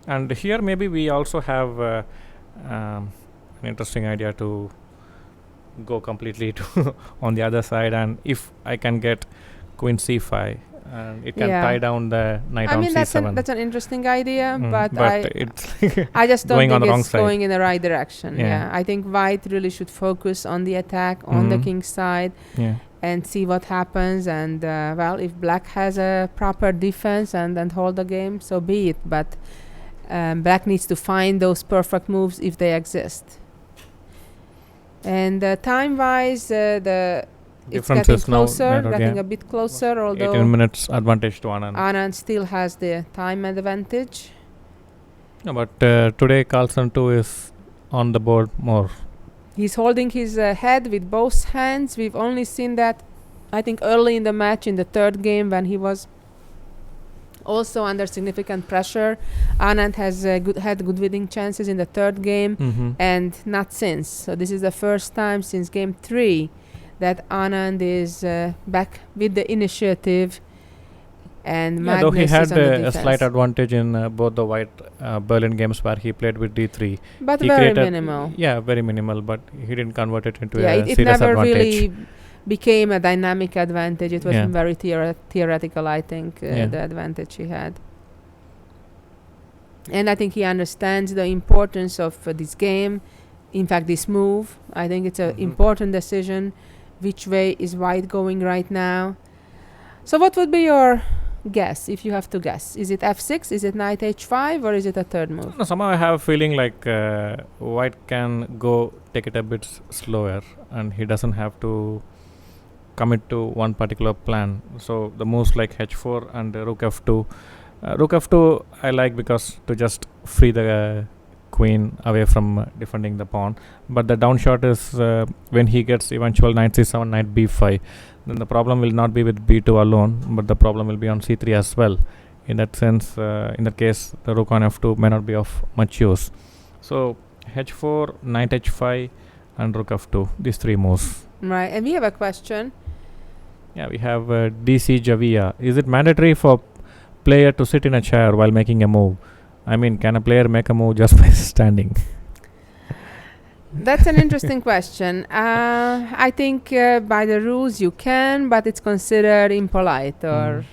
And here maybe we also have an interesting idea to go completely to on the other side, and if I can get queen c5, and it can tie down the knight on c7. That's an interesting idea, but it's I just don't going on think the wrong it's side. going in the right direction. Yeah. I think white really should focus on the attack on the king's side and see what happens. And if black has a proper defense and hold the game, so be it. But black needs to find those perfect moves if they exist. And time-wise, it's getting closer, getting a bit closer, although 18 minutes advantage to Anand. Anand still has the time advantage. No, but today Carlsen 2 is on the board more. He's holding his head with both hands. We've only seen that, I think, early in the match in the third game when he was also under significant pressure. Anand has had good winning chances in the third game and not since. So this is the first time since game 3 that Anand is back with the initiative, and Magnus though he is had on the a defense. slight advantage in both the white Berlin games where he played with d3. But he very minimal. Yeah, very minimal, but he didn't convert it into Yeah, a it serious never advantage. really became a dynamic advantage. It was very theoretical, I think, the advantage he had. And I think he understands the importance of this game. In fact, this move, I think it's an important decision. Which way is white going right now? So what would be your guess, if you have to guess? Is it f6, is it knight h5, or is it a third move? No, somehow I have a feeling like white can go take it a bit slower, and he doesn't have to commit to one particular plan. So the moves like h4 and rook f2. Rook f2 I like because to just free the queen away from defending the pawn. But the down shot is when he gets eventual knight c7, knight b5. Then the problem will not be with b2 alone, but the problem will be on c3 as well. In that sense, in that case, the rook on f2 may not be of much use. So h4, knight h5, and rook f2. These three moves. Right, and we have a question. Yeah, we have DC Javia. Is it mandatory for player to sit in a chair while making a move? I mean, can a player make a move just by standing? That's an interesting question. I think by the rules you can, but it's considered impolite or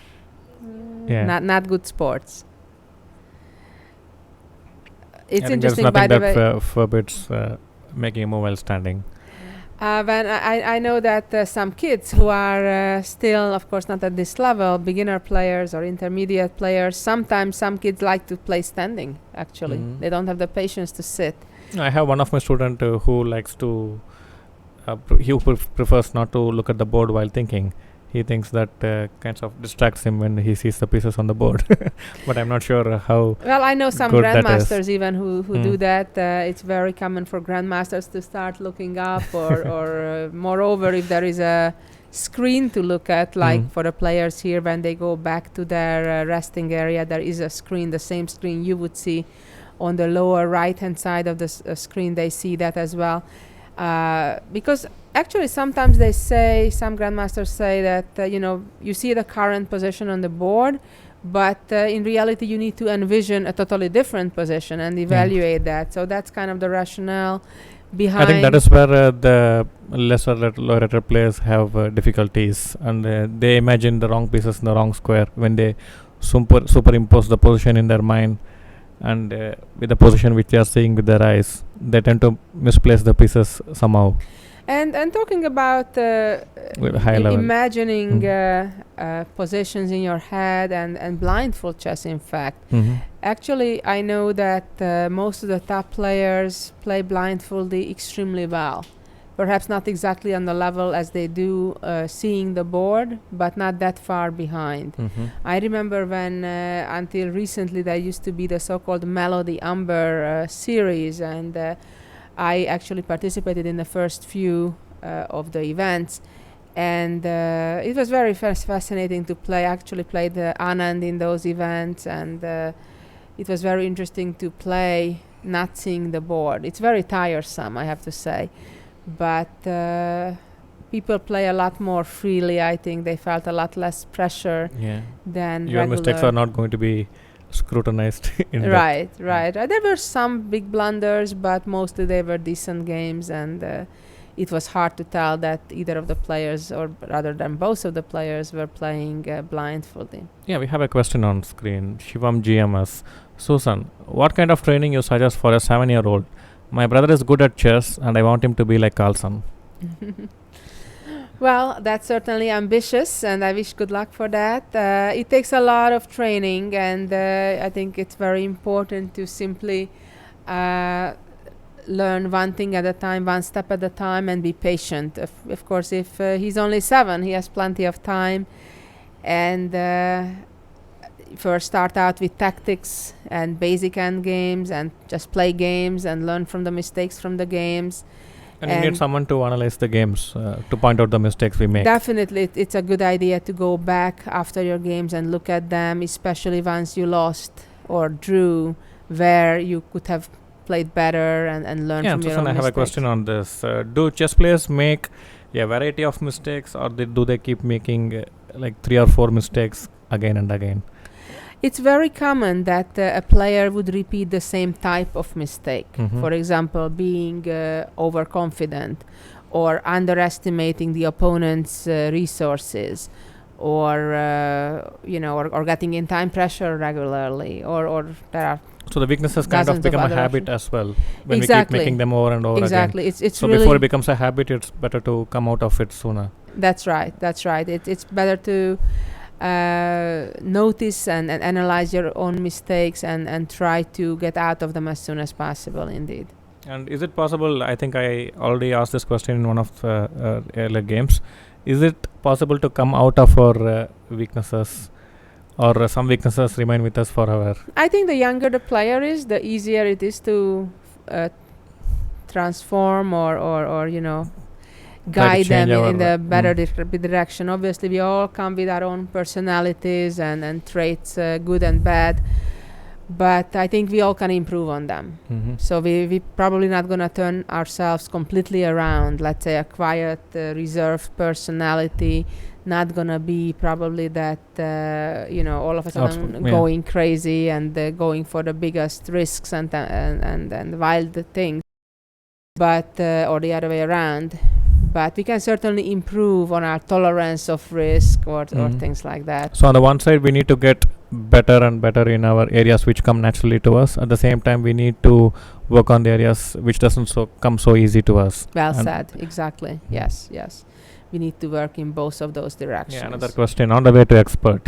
not good sports. It's interesting, by the way. There's nothing that forbids making a move while standing. When I know that some kids who are still, of course, not at this level, beginner players or intermediate players, sometimes some kids like to play standing, actually. They don't have the patience to sit. I have one of my students who likes to, he prefers not to look at the board while thinking. He thinks that kind of distracts him when he sees the pieces on the board. But I'm not sure how. Well, I know some good grandmasters even who do that. It's very common for grandmasters to start looking up, or moreover, if there is a screen to look at, like for the players here, when they go back to their resting area, there is a screen, the same screen you would see on the lower right-hand side of the screen. They see that as well. Because actually sometimes they say, some grandmasters say that you see the current position on the board, but in reality you need to envision a totally different position and evaluate that. So that's kind of the rationale behind. I think that is where the lesser lower rated players have difficulties, and they imagine the wrong pieces in the wrong square when they superimpose the position in their mind. And with the position which they are seeing with their eyes, they tend to misplace the pieces somehow. And talking about imagining positions in your head and blindfold chess, in fact, actually I know that most of the top players play blindfolded extremely well. Perhaps not exactly on the level as they do seeing the board, but not that far behind. I remember when until recently there used to be the so-called Melody Amber series, and I actually participated in the first few of the events, and it was very fascinating to actually play the Anand in those events, and it was very interesting to play not seeing the board. It's very tiresome, I have to say. But people play a lot more freely. I think they felt a lot less pressure than your regular. mistakes are not going to be scrutinized in depth. Right. There were some big blunders, but mostly they were decent games, and it was hard to tell that either of the players, or rather than both of the players, were playing blindfolded. Yeah, we have a question on screen. Shivam GMS. Susan, what kind of training you suggest for a 7-year-old? My brother is good at chess and I want him to be like Carlsen. Well, that's certainly ambitious, and I wish good luck for that. It takes a lot of training, and I think it's very important to simply learn one thing at a time, one step at a time, and be patient. Of course, if he's only 7, he has plenty of time, and first start out with tactics and basic end games, and just play games and learn from the mistakes from the games. And you need someone to analyze the games, to point out the mistakes we make. Definitely, it's a good idea to go back after your games and look at them, especially once you lost or drew, where you could have played better, and learn from your own mistakes. Yeah, I have a question on this. Do chess players make a variety of mistakes, or do they keep making like 3 or 4 mistakes again and again? It's very common that a player would repeat the same type of mistake. For example, being overconfident, or underestimating the opponent's resources, or or getting in time pressure regularly, or there are. So the weaknesses kind of become a habit as well when we keep making them over and over again. Exactly. It's so really before it becomes a habit, it's better to come out of it sooner. That's right. It's better to notice and analyze your own mistakes and try to get out of them as soon as possible, indeed. And is it possible, I think I already asked this question in one of the earlier games, is it possible to come out of our weaknesses, or some weaknesses remain with us forever? I think the younger the player is, the easier it is to transform or guide them in the better direction. Obviously, we all come with our own personalities and traits, good and bad, but I think we all can improve on them. So we probably not going to turn ourselves completely around. Let's say a quiet, reserved personality, not going to be probably that, all of a sudden going crazy and going for the biggest risks and wild things, but or the other way around. But we can certainly improve on our tolerance of risk or things like that. So on the one side, we need to get better and better in our areas which come naturally to us. At the same time, we need to work on the areas which doesn't come so easy to us. Well said. Exactly. Yes. We need to work in both of those directions. Yeah, another question on the way to expert.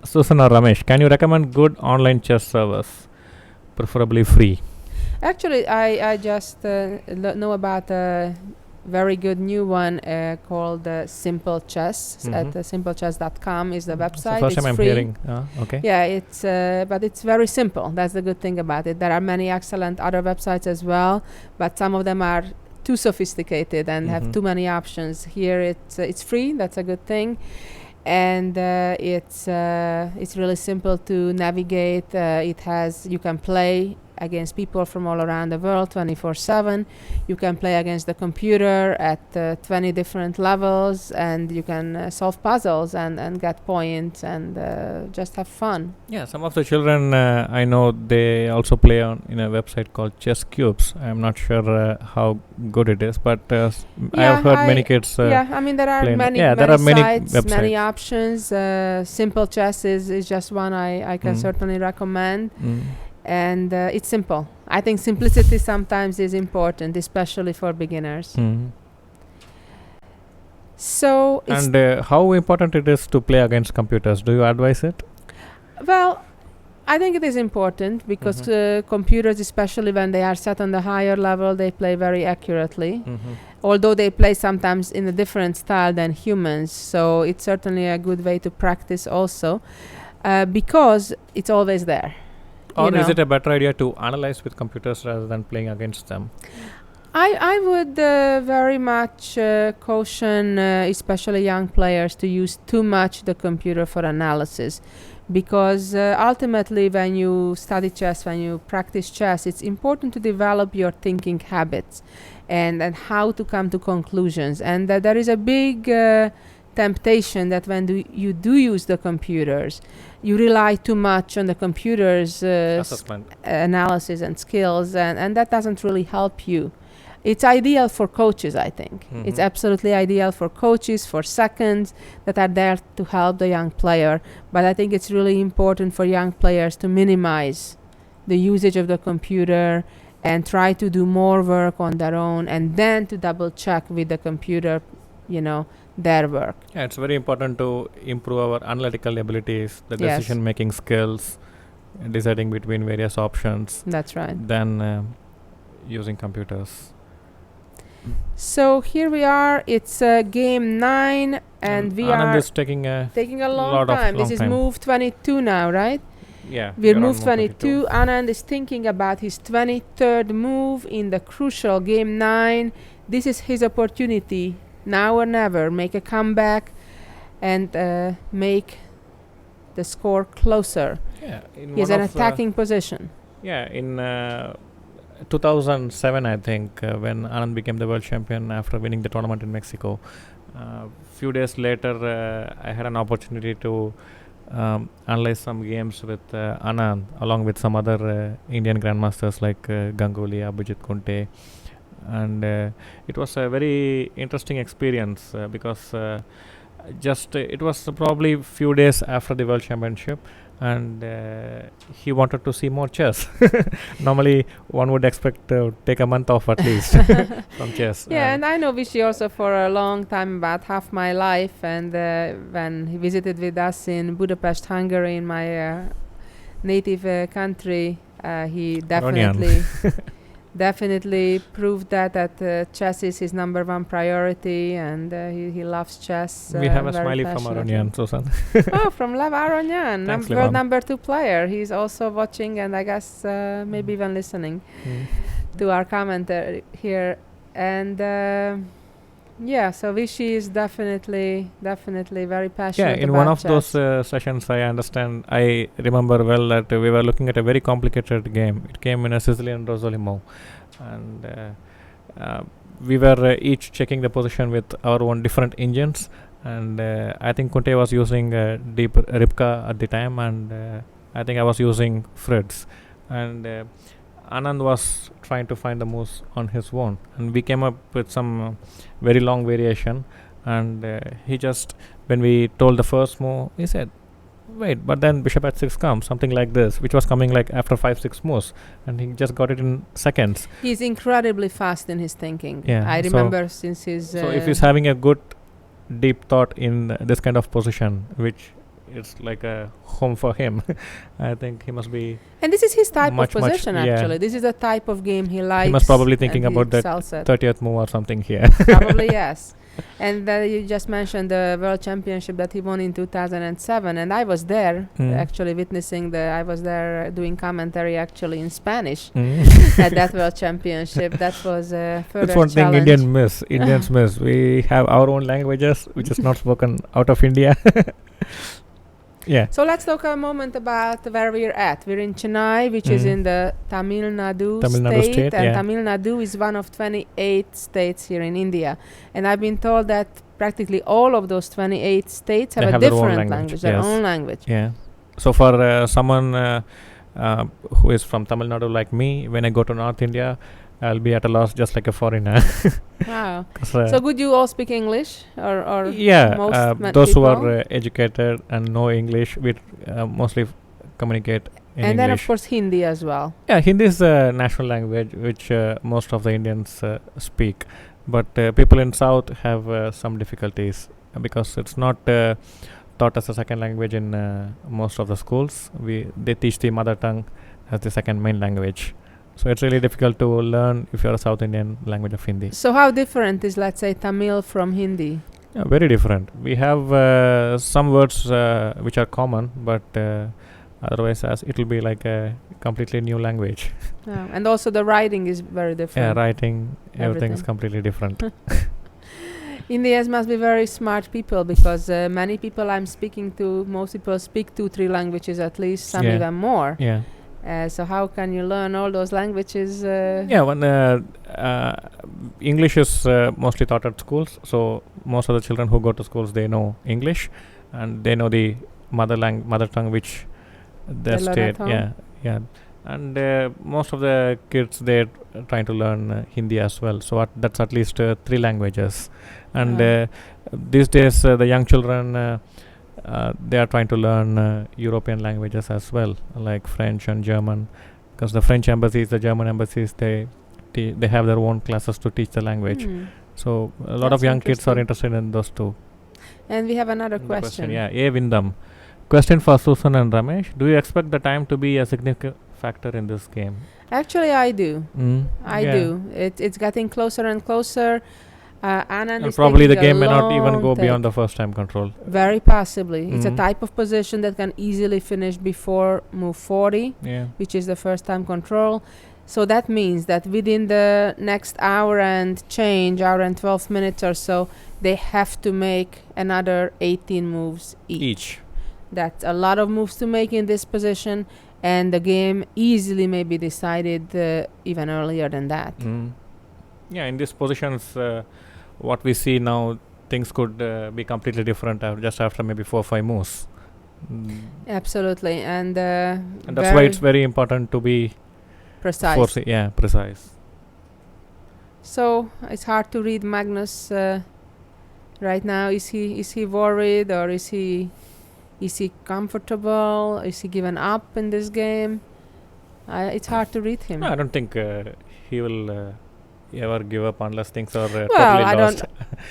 Susan or Ramesh, can you recommend good online chess servers, preferably free? Actually, I just know about a very good new one called Simple Chess. At simplechess.com is the website. First time I'm free. hearing. Okay. Yeah, it's but it's very simple. That's the good thing about it. There are many excellent other websites as well, but some of them are too sophisticated and have too many options. Here it's free. That's a good thing, and it's really simple to navigate. You can play against people from all around the world 24/7. You can play against the computer at 20 different levels, and you can solve puzzles and get points and just have fun. Yeah, some of the children I know, they also play in a website called Chess Cubes. I'm not sure how good it is, but I have heard many kids there are many sites, many options. Simple Chess is just one I can certainly recommend. And it's simple. I think simplicity sometimes is important, especially for beginners. So, how important it is to play against computers? Do you advise it? Well, I think it is important because computers, especially when they are set on the higher level, they play very accurately. Although they play sometimes in a different style than humans. So it's certainly a good way to practice also, because it's always there. Or is it a better idea to analyze with computers rather than playing against them? I would very much caution, especially young players, to use too much the computer for analysis, because ultimately when you study chess, when you practice chess, it's important to develop your thinking habits and how to come to conclusions. And there is a big temptation that when you do use the computers, you rely too much on the computers' Assessment. analysis and skills, and that doesn't really help you. It's ideal for coaches, I think. It's absolutely ideal for coaches, for seconds that are there to help the young player. But I think it's really important for young players to minimize the usage of the computer and try to do more work on their own, and then to double check with the computer, their work. Yeah, it's very important to improve our analytical abilities, the Yes. decision-making skills, deciding between various options, That's right. than using computers. So here we are. It's game 9, and we Anand are is taking a taking a long lot of time. This long is time. move 22 now, right? yeah. We're on move move 22. Anand is thinking about his 23rd move in the crucial game 9. This is his opportunity, now or never. Make a comeback and make the score closer. Yeah, in He's one an of the- attacking position. Yeah, in 2007, I think, when Anand became the world champion after winning the tournament in Mexico. Few days later, I had an opportunity to analyze some games with Anand, along with some other Indian grandmasters like Ganguly, Abhijit Kunte, and it was a very interesting experience because it was probably few days after the world championship, and he wanted to see more chess. Normally one would expect to take a month off at least from chess. Yeah, and I know Vichy also for a long time, about half my life, and when he visited with us in Budapest, Hungary, in my native country, he definitely proved that chess is his number one priority, and he loves chess. We have a very smiley from passionately. Aronian, Susan. Oh, from Lev Aronyan, Thanks, world Levan. number 2 player. He's also watching, and I guess maybe even listening to our commentary here. And so Vichy is definitely very passionate. Yeah, in about one of chess. those sessions, I remember well that we were looking at a very complicated game. It came in a Sicilian Rosolimo, and we were each checking the position with our own different engines. And I think Kunte was using Deep Ripka at the time, and I think I was using Fritz. And Anand was trying to find the moves on his own, and we came up with some very long variation. And he just, when we told the first move, he said, "Wait, but then bishop h6 comes," something like this, which was coming like after 5-6 moves, and he just got it in seconds. He's incredibly fast in his thinking. Yeah, I so- remember since his. So if he's having a good deep thought in this kind of position, which is like a home for him, I think he must be. and this is his type much, of much- position, yeah. actually. This is the type of game he likes. He must probably and thinking he about that excels at. 30th move or something here. Probably yes. And you just mentioned the world championship that he won in 2007, and I was there actually witnessing I was there doing commentary actually in Spanish at that world championship. That was a further That's one thing challenge. Indians miss. We have our own languages which is not spoken out of India. Yeah. So let's talk a moment about where we're at. We're in Chennai, which is in the Tamil Nadu state, and yeah. Tamil Nadu is one of 28 states here in India. And I've been told that practically all of those 28 states They have a have their own different language, language, their yes. own language. Yeah. So for someone who is from Tamil Nadu like me, when I go to North India, I'll be at a loss just like a foreigner. Wow. 'Cause, So could you all speak English, or yeah, most those who people? are educated and know English, we mostly communicate in and then of English. course Hindi as well. Yeah, Hindi is a national language which most of the Indians speak, but people in South have some difficulties because it's not taught as a second language in most of the schools. They teach the mother tongue as the second main language. So it's really difficult to learn if you're a South Indian language of Hindi. So how different is, let's say, Tamil from Hindi? Yeah, very different. We have some words which are common, but otherwise as it will be like a completely new language. And also the writing is very different. Yeah, writing, everything is Everything. completely different. Indians must be very smart people, because many people I'm speaking to, most people speak 2-3 languages at least, some Yeah. even more. Yeah. So how can you learn all those languages? Yeah, English is mostly taught at schools, so most of the children who go to schools, they know English and they know the mother tongue which they learn state. at home? Yeah. And most of the kids, they're trying to learn Hindi as well, so that's at least 3 languages. And these days the young children, they are trying to learn European languages as well, like French and German, because the French embassies, the German embassies, they have their own classes to teach the language. So a lot of That's young kids are interesting. interested in those two. And we have another The question. Yeah, A. Vindam. Question for Susan and Ramesh. Do you expect the time to be a significant factor in this game? Actually, I do. I Yeah. do. It's getting closer and closer. Anand And is probably the taking a game may not even long go take. beyond the first time control. Very possibly. It's a Mhm. type of position that can easily finish before move 40, Yeah. which is the first time control. So that means that within the next hour and 12 minutes or so, they have to make another 18 moves each. That's a lot of moves to make in this position, and the game easily may be decided even earlier than that. Yeah, in these positions, what we see now, things could be completely different just after maybe 4 or 5 moves. Absolutely, and And that's why it's very important to be precise. precise. So it's hard to read Magnus right now. Is he worried, or is he comfortable? Is he given up in this game? It's hard to read him. No, I don't think he will ever give up unless things are Well, totally I lost.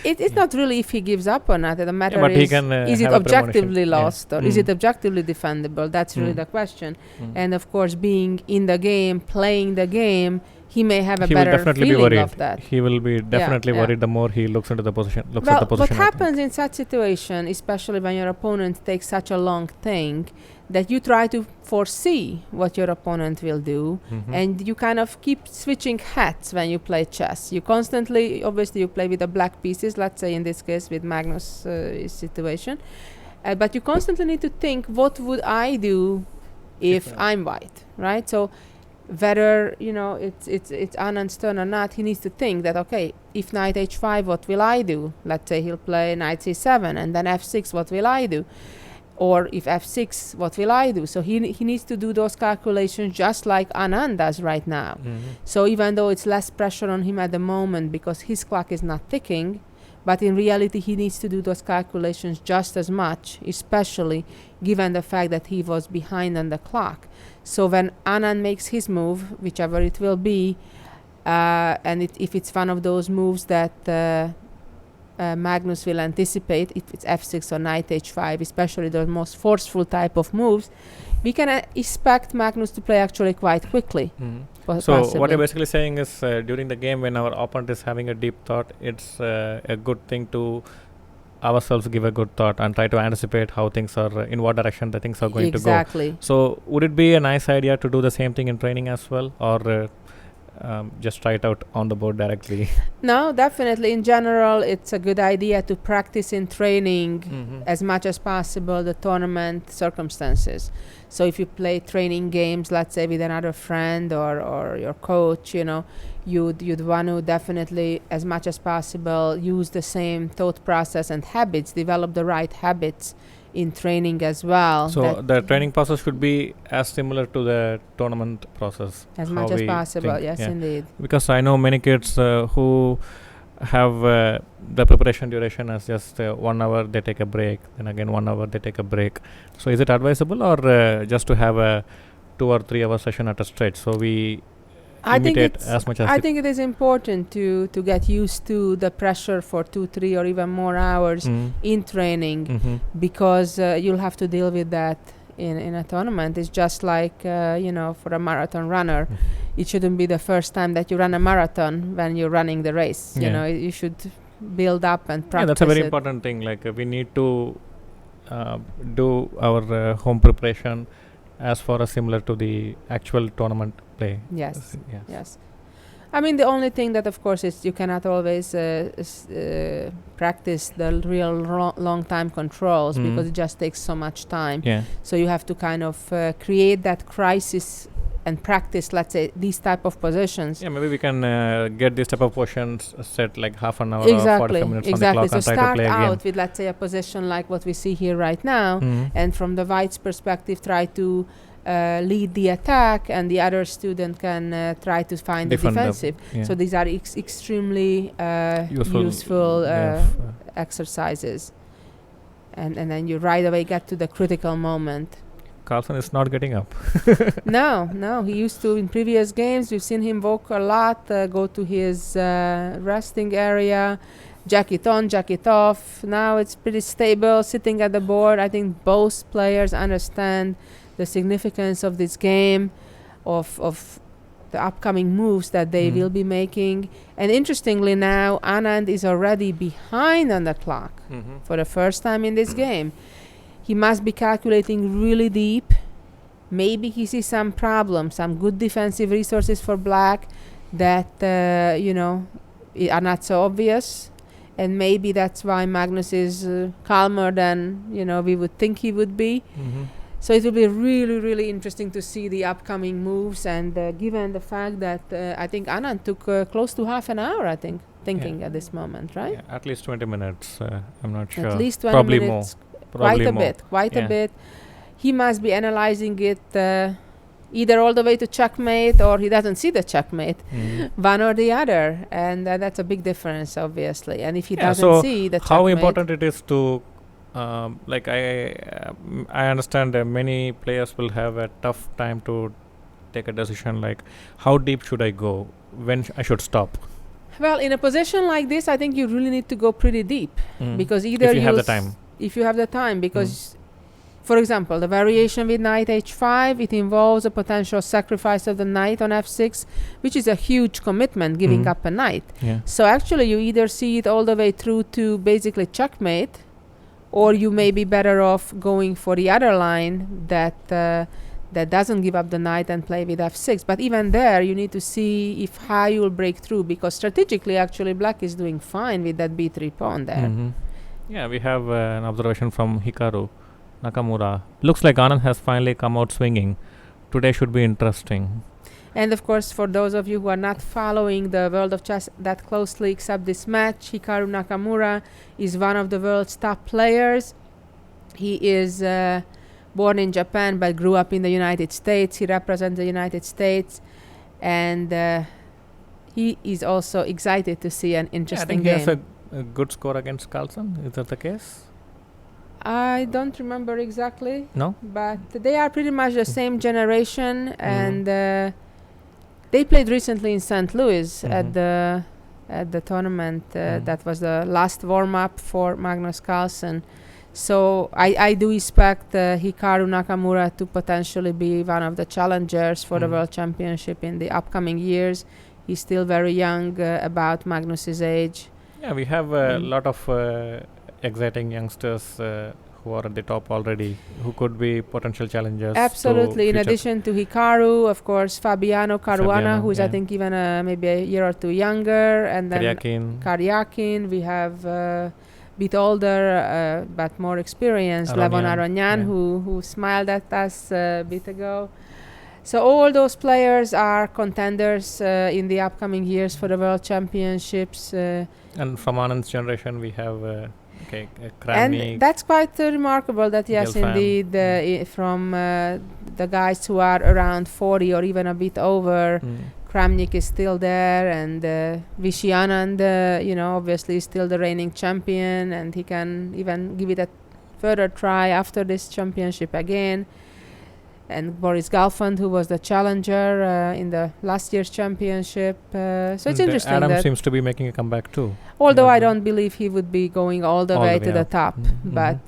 It's not really if he gives up or not. The matter but he is, can is it have a objectively premonition. Yeah. lost, or is it objectively defendable? That's really the question. And of course, being in the game, playing the game, he may have a He will better definitely be feeling worried. of that. He will be definitely yeah. worried the more he looks into the position. Looks Well, at the position. what I think. happens in such situation, especially when your opponent takes such a long thing, that you try to foresee what your opponent will do, and you kind of keep switching hats when you play chess. You constantly, obviously, you play with the black pieces. Let's say in this case with Magnus' situation, but you constantly need to think, what would I do if I'm white, right? So whether it's Anand's turn or not, he needs to think that, okay, if knight h5, what will I do? Let's say he'll play knight c7 and then f6, what will I do? Or if f6, what will I do? So he needs to do those calculations just like Anand does right now. So even though it's less pressure on him at the moment because his clock is not ticking, but in reality he needs to do those calculations just as much, especially given the fact that he was behind on the clock. So when Anand makes his move, whichever it will be, and if it's one of those moves that Magnus will anticipate, if it's f6 or knight h5, especially the most forceful type of moves, we can expect Magnus to play actually quite quickly. So possibly. what you're basically saying is during the game when our opponent is having a deep thought, it's a good thing to ourselves give a good thought and try to anticipate how things are, in what direction the things are going to go. Exactly. So would it be a nice idea to do the same thing in training as well, or just try it out on the board directly? No, definitely. In general, it's a good idea to practice in training as much as possible the tournament circumstances. So if you play training games, let's say with another friend or your coach, you'd want to definitely, as much as possible, use the same thought process and habits, develop the right habits in training as well. So the training process should be as similar to the tournament process. As how much as we possible, think, yes, yeah. indeed. Because I know many kids who have the preparation duration as just 1 hour, they take a break, then again 1 hour, they take a break. So is it advisable, or just to have a 2 or 3 hour session at a stretch, so we imitate as much as I think it is important to get used to the pressure for 2, 3 or even more hours in training, because you'll have to deal with that in a tournament. It's just like for a marathon runner, it shouldn't be the first time that you run a marathon when you're running the race. You should build up and practice. Yeah, that's a very important thing. Like we need to do our home preparation as far as similar to the actual tournament play. Yes. Yes. Yes. I mean, the only thing that, of course, is you cannot always practice the real long time controls because it just takes so much time. Yeah. So you have to kind of create that crisis and practice, let's say, these type of positions. Yeah, maybe we can get this type of positions set like half an hour or Exactly, 45 minutes exactly. on the clock So and try to start play a game. out with, let's say, a position like what we see here right now, Mhm. and from the white's perspective, try to lead the attack, and the other student can try to find the Defend the- defensive. yeah. So these are extremely Useful, exercises. And then you right away get to the critical moment. Carlsen is not getting up. No, he used to in previous games. We've seen him walk a lot, go to his resting area, jack it on, jack it off. Now it's pretty stable, sitting at the board. I think both players understand the significance of this game, of the upcoming moves that they will be making. And interestingly now, Anand is already behind on the clock for the first time in this game. He must be calculating really deep. Maybe he sees some problems, some good defensive resources for black that, are not so obvious. And maybe that's why Magnus is calmer than, we would think he would be. So it will be really, really interesting to see the upcoming moves. And given the fact that I think Anand took close to half an hour, thinking at this moment, right? Yeah, at least 20 minutes. I'm not sure. At least 20 Probably minutes. more. Probably more. Quite a Yeah. bit. He must be analyzing it either all the way to checkmate, or he doesn't see the checkmate, one or the other. And that's a big difference, obviously. And if he doesn't so see the checkmate... how important it is to I understand that many players will have a tough time to take a decision like how deep should I go, when I should stop. Well, in a position like this, I think you really need to go pretty deep, because either if you have the time. If you have the time, because for example, the variation with knight h5, it involves a potential sacrifice of the knight on f6, which is a huge commitment, giving up a knight. Yeah. So actually you either see it all the way through to basically checkmate, or you may be better off going for the other line that doesn't give up the knight and play with f6. But even there, you need to see if how you will break through, because strategically, actually, black is doing fine with that b3 pawn there. Yeah, we have an observation from Hikaru Nakamura. Looks like Anand has finally come out swinging. Today should be interesting. And of course, for those of you who are not following the world of chess that closely except this match, Hikaru Nakamura is one of the world's top players. He is born in Japan but grew up in the United States. He represents the United States, and he is also excited to see an interesting I think game. he has a good score against Carlsen. Is that the case? I don't remember exactly. No? But they are pretty much the same generation, and they played recently in St. Louis at the tournament. That was the last warm-up for Magnus Carlsen. So I do expect Hikaru Nakamura to potentially be one of the challengers for the World Championship in the upcoming years. He's still very young, about Magnus's age. Yeah, we have a lot of exciting youngsters who are at the top already, who could be potential challengers. Absolutely. In addition to Hikaru, of course, Fabiano Caruana, who is I think even maybe a year or two younger, and then Karyakin. We have a bit older but more experienced Levon Aronian, who smiled at us a bit ago. So all those players are contenders in the upcoming years for the World Championships. And from Anand's generation, we have and that's quite remarkable that, yes, indeed, from the guys who are around 40 or even a bit over, Kramnik is still there, and Viswanathan Anand, obviously is still the reigning champion, and he can even give it a further try after this championship again. And Boris Galfand, who was the challenger in the last year's championship. So it's interesting. Adam seems to be making a comeback too. Although I don't believe he would be going all the way to the top. But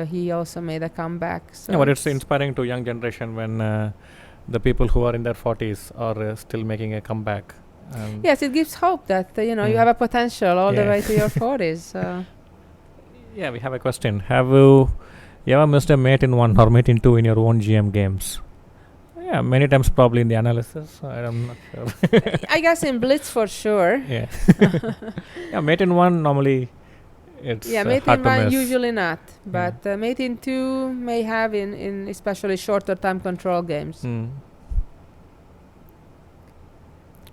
he also made a comeback. So but it's inspiring to young generation when the people who are in their 40s are still making a comeback. Yes, it gives hope that you have a potential all the way to your 40s. So. Yeah, we have a question. Have you ever missed a mate in 1 or mate in 2 in your own GM games? Yeah, many times probably in the analysis. I'm not sure. I guess in Blitz for sure. Yeah. Yeah, mate in 1 normally it's mate hard in to 1 miss. usually not. But mate in 2 may have in especially shorter time control games.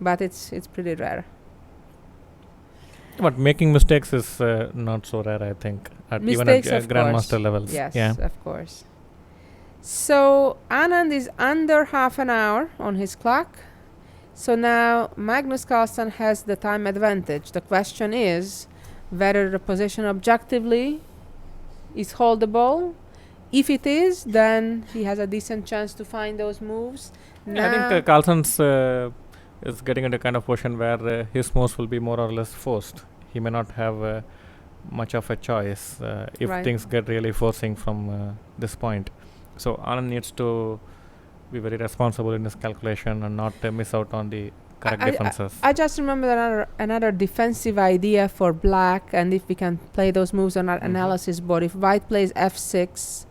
but it's pretty rare. But making mistakes is not so rare, I think, at Mistakes, even at of grandmaster course. levels. Yes, Yeah. of course. So Anand is under half an hour on his clock. So now Magnus Carlsen has the time advantage. The question is whether the position objectively is holdable. If it is, then he has a decent chance to find those moves. I think Carlsen's is getting into a kind of position where his moves will be more or less forced. He may not have much of a choice if Right. things get really forcing from this point. So Anand needs to be very responsible in his calculation and not miss out on the correct defenses. I just remember another defensive idea for black, and if we can play those moves on our analysis board. If white plays f6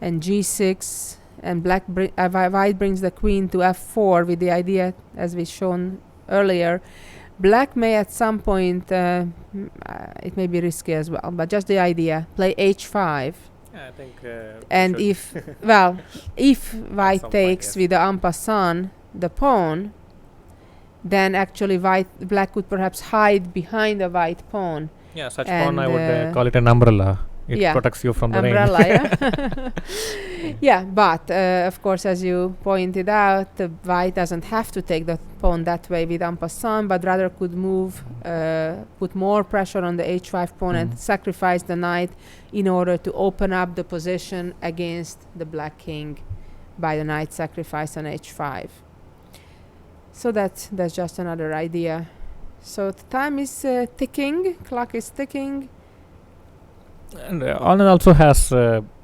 and g6, and white brings the queen to f4 with the idea, as we shown earlier, black may at some point, it may be risky as well, but just the idea, play h5. Yeah, I think. And if, well, if white some point, takes yes. with the en passant the pawn, then actually black could perhaps hide behind the white pawn. Yeah, such pawn I would and, call it an umbrella. It yeah, protects you from the rain. umbrella, yeah. Yeah, but of course, as you pointed out, white doesn't have to take the pawn that way with en passant, but rather could move, put more pressure on the h5 pawn and sacrifice the knight in order to open up the position against the black king by the knight sacrifice on h5. So that's just another idea. So the time is ticking, clock is ticking. And Anand also has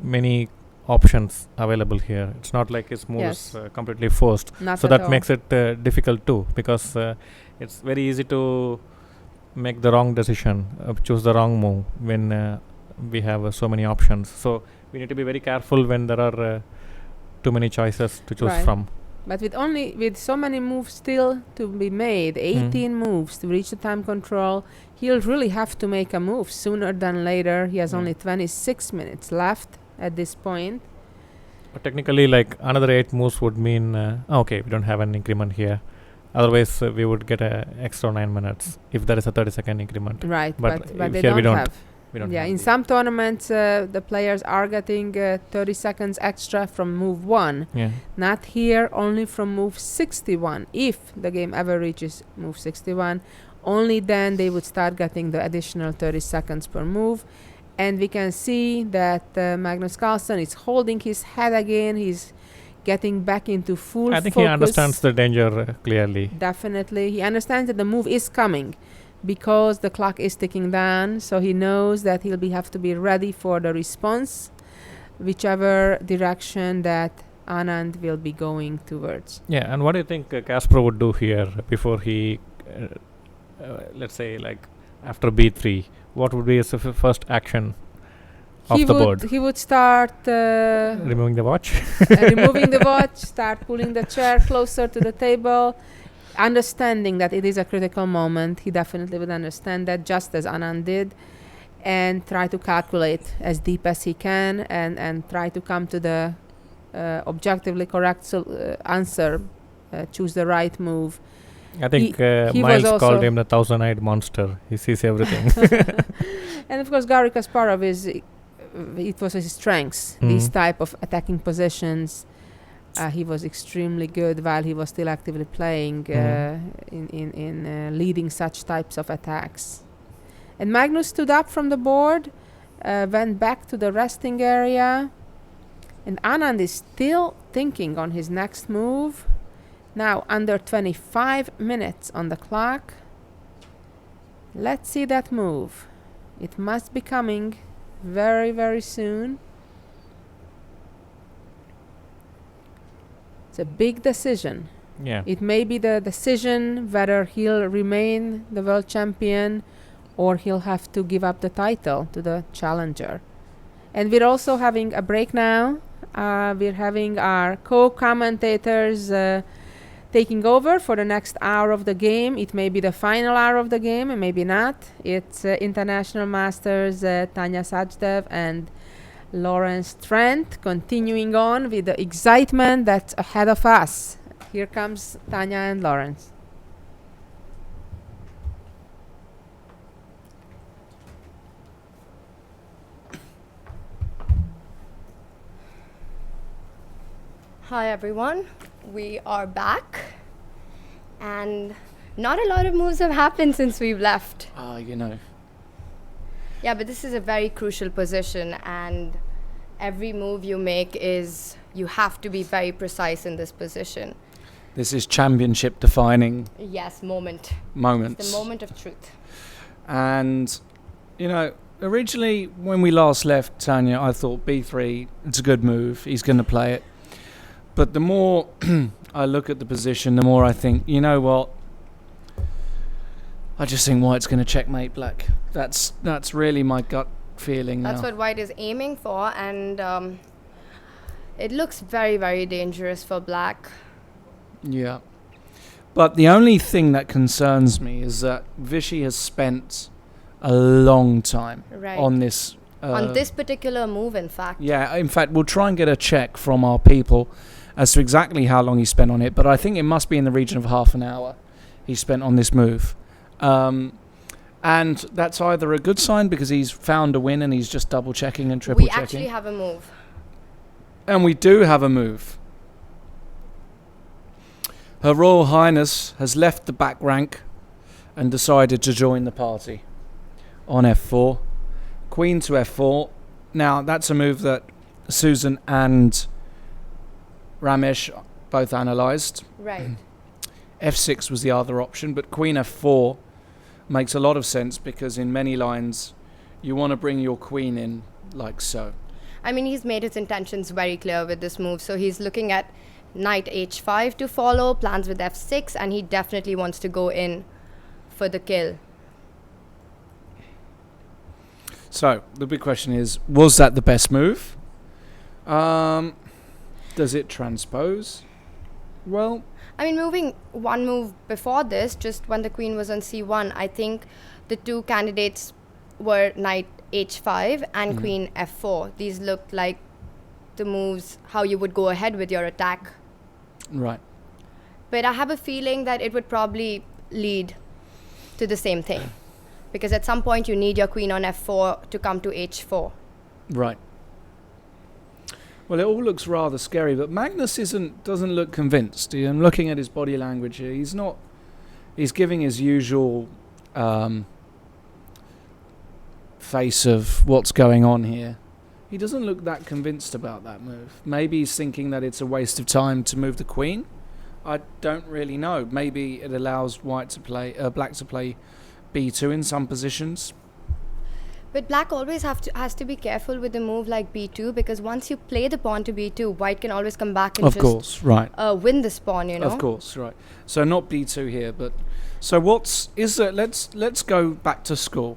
many options available here. It's not like his move Yes. is completely forced. Not So at that all. makes it difficult too, because it's very easy to make the wrong decision, choose the wrong move when we have so many options. So we need to be very careful when there are too many choices to choose Right. from. But with so many moves still to be made, 18 moves to reach the time control, he'll really have to make a move sooner than later. He has only 26 minutes left at this point. But technically, like another 8 moves would mean okay, we don't have an increment here. Otherwise, we would get a extra 9 minutes if there is a 30-second increment. Right, But but they here we don't don't. have. We don't Yeah, have in the- some tournaments, the players are getting 30 seconds extra from move 1. Yeah. Not here, only from move 61. If the game ever reaches move 61, only then they would start getting the additional 30 seconds per move. And we can see that Magnus Carlsen is holding his head again. He's getting back into full I think focus. he understands the danger clearly. Definitely. He understands that the move is coming because the clock is ticking down. So he knows that he'll have to be ready for the response, whichever direction that Anand will be going towards. Yeah, and what do you think Kasparov would do here before he, let's say, like after b3? What would be his first action off the board? He would start Removing the watch? removing the watch, start pulling the chair closer to the table, understanding that it is a critical moment. He definitely would understand that, just as Anand did, and try to calculate as deep as he can and try to come to the objectively correct answer, choose the right move. I think he Miles was called also him the thousand-eyed monster. He sees everything. And of course, Garry Kasparov it was his strengths, these type of attacking positions. He was extremely good while he was still actively playing in leading such types of attacks. And Magnus stood up from the board, went back to the resting area, and Anand is still thinking on his next move. Now under 25 minutes on the clock. Let's see that move. It must be coming very, very soon. It's a big decision. Yeah. It may be the decision whether he'll remain the world champion or he'll have to give up the title to the challenger. And we're also having a break now. We're having our co-commentators taking over for the next hour of the game. It may be the final hour of the game and maybe not. It's International Masters Tanya Sajdev and Lawrence Trent continuing on with the excitement that's ahead of us. Here comes Tanya and Lawrence. Hi everyone, we are back, and not a lot of moves have happened since we've left. You know. Yeah, but this is a very crucial position, and every move you make you have to be very precise in this position. This is championship defining Yes, moments. the moment of truth. And, you know, originally when we last left, Tanya, I thought B3, it's a good move. He's going to play it. But the more I look at the position, the more I think, you know what? I just think White's going to checkmate Black. That's really my gut feeling now. That's what White is aiming for, and it looks very, very dangerous for Black. Yeah. But the only thing that concerns me is that Vishy has spent a long time on this. On this particular move, in fact. Yeah, in fact, we'll try and get a check from our people as to exactly how long he spent on it, but I think it must be in the region of half an hour he spent on this move. And that's either a good sign because he's found a win and he's just double checking and triple checking. We actually have a move. And we do have a move. Her Royal Highness has left the back rank and decided to join the party on f4. Queen to f4. Now, that's a move that Susan and Ramesh both analysed. Right. f6 was the other option, but Queen f4 makes a lot of sense because in many lines you want to bring your queen in like so. I mean, he's made his intentions very clear with this move, so he's looking at knight h5 to follow, plans with f6, and he definitely wants to go in for the kill. So, the big question is, was that the best move? Does it transpose? Well, I mean, moving one move before this, just when the queen was on c1, I think the two candidates were knight h5 and queen f4. These looked like the moves, how you would go ahead with your attack. right. But I have a feeling that it would probably lead to the same thing. Because at some point you need your queen on f4 to come to h4. Right. Well, it all looks rather scary, but Magnus doesn't look convinced. I'm looking at his body language here. He's not. He's giving his usual face of what's going on here. He doesn't look that convinced about that move. Maybe he's thinking that it's a waste of time to move the queen. I don't really know. Maybe it allows Black to play b2 in some positions. But Black always has to be careful with a move like b2, because once you play the pawn to b2, White can always come back and Of course, right. Win this pawn, you know. Of course, right. So not b2 here, but so let's go back to school.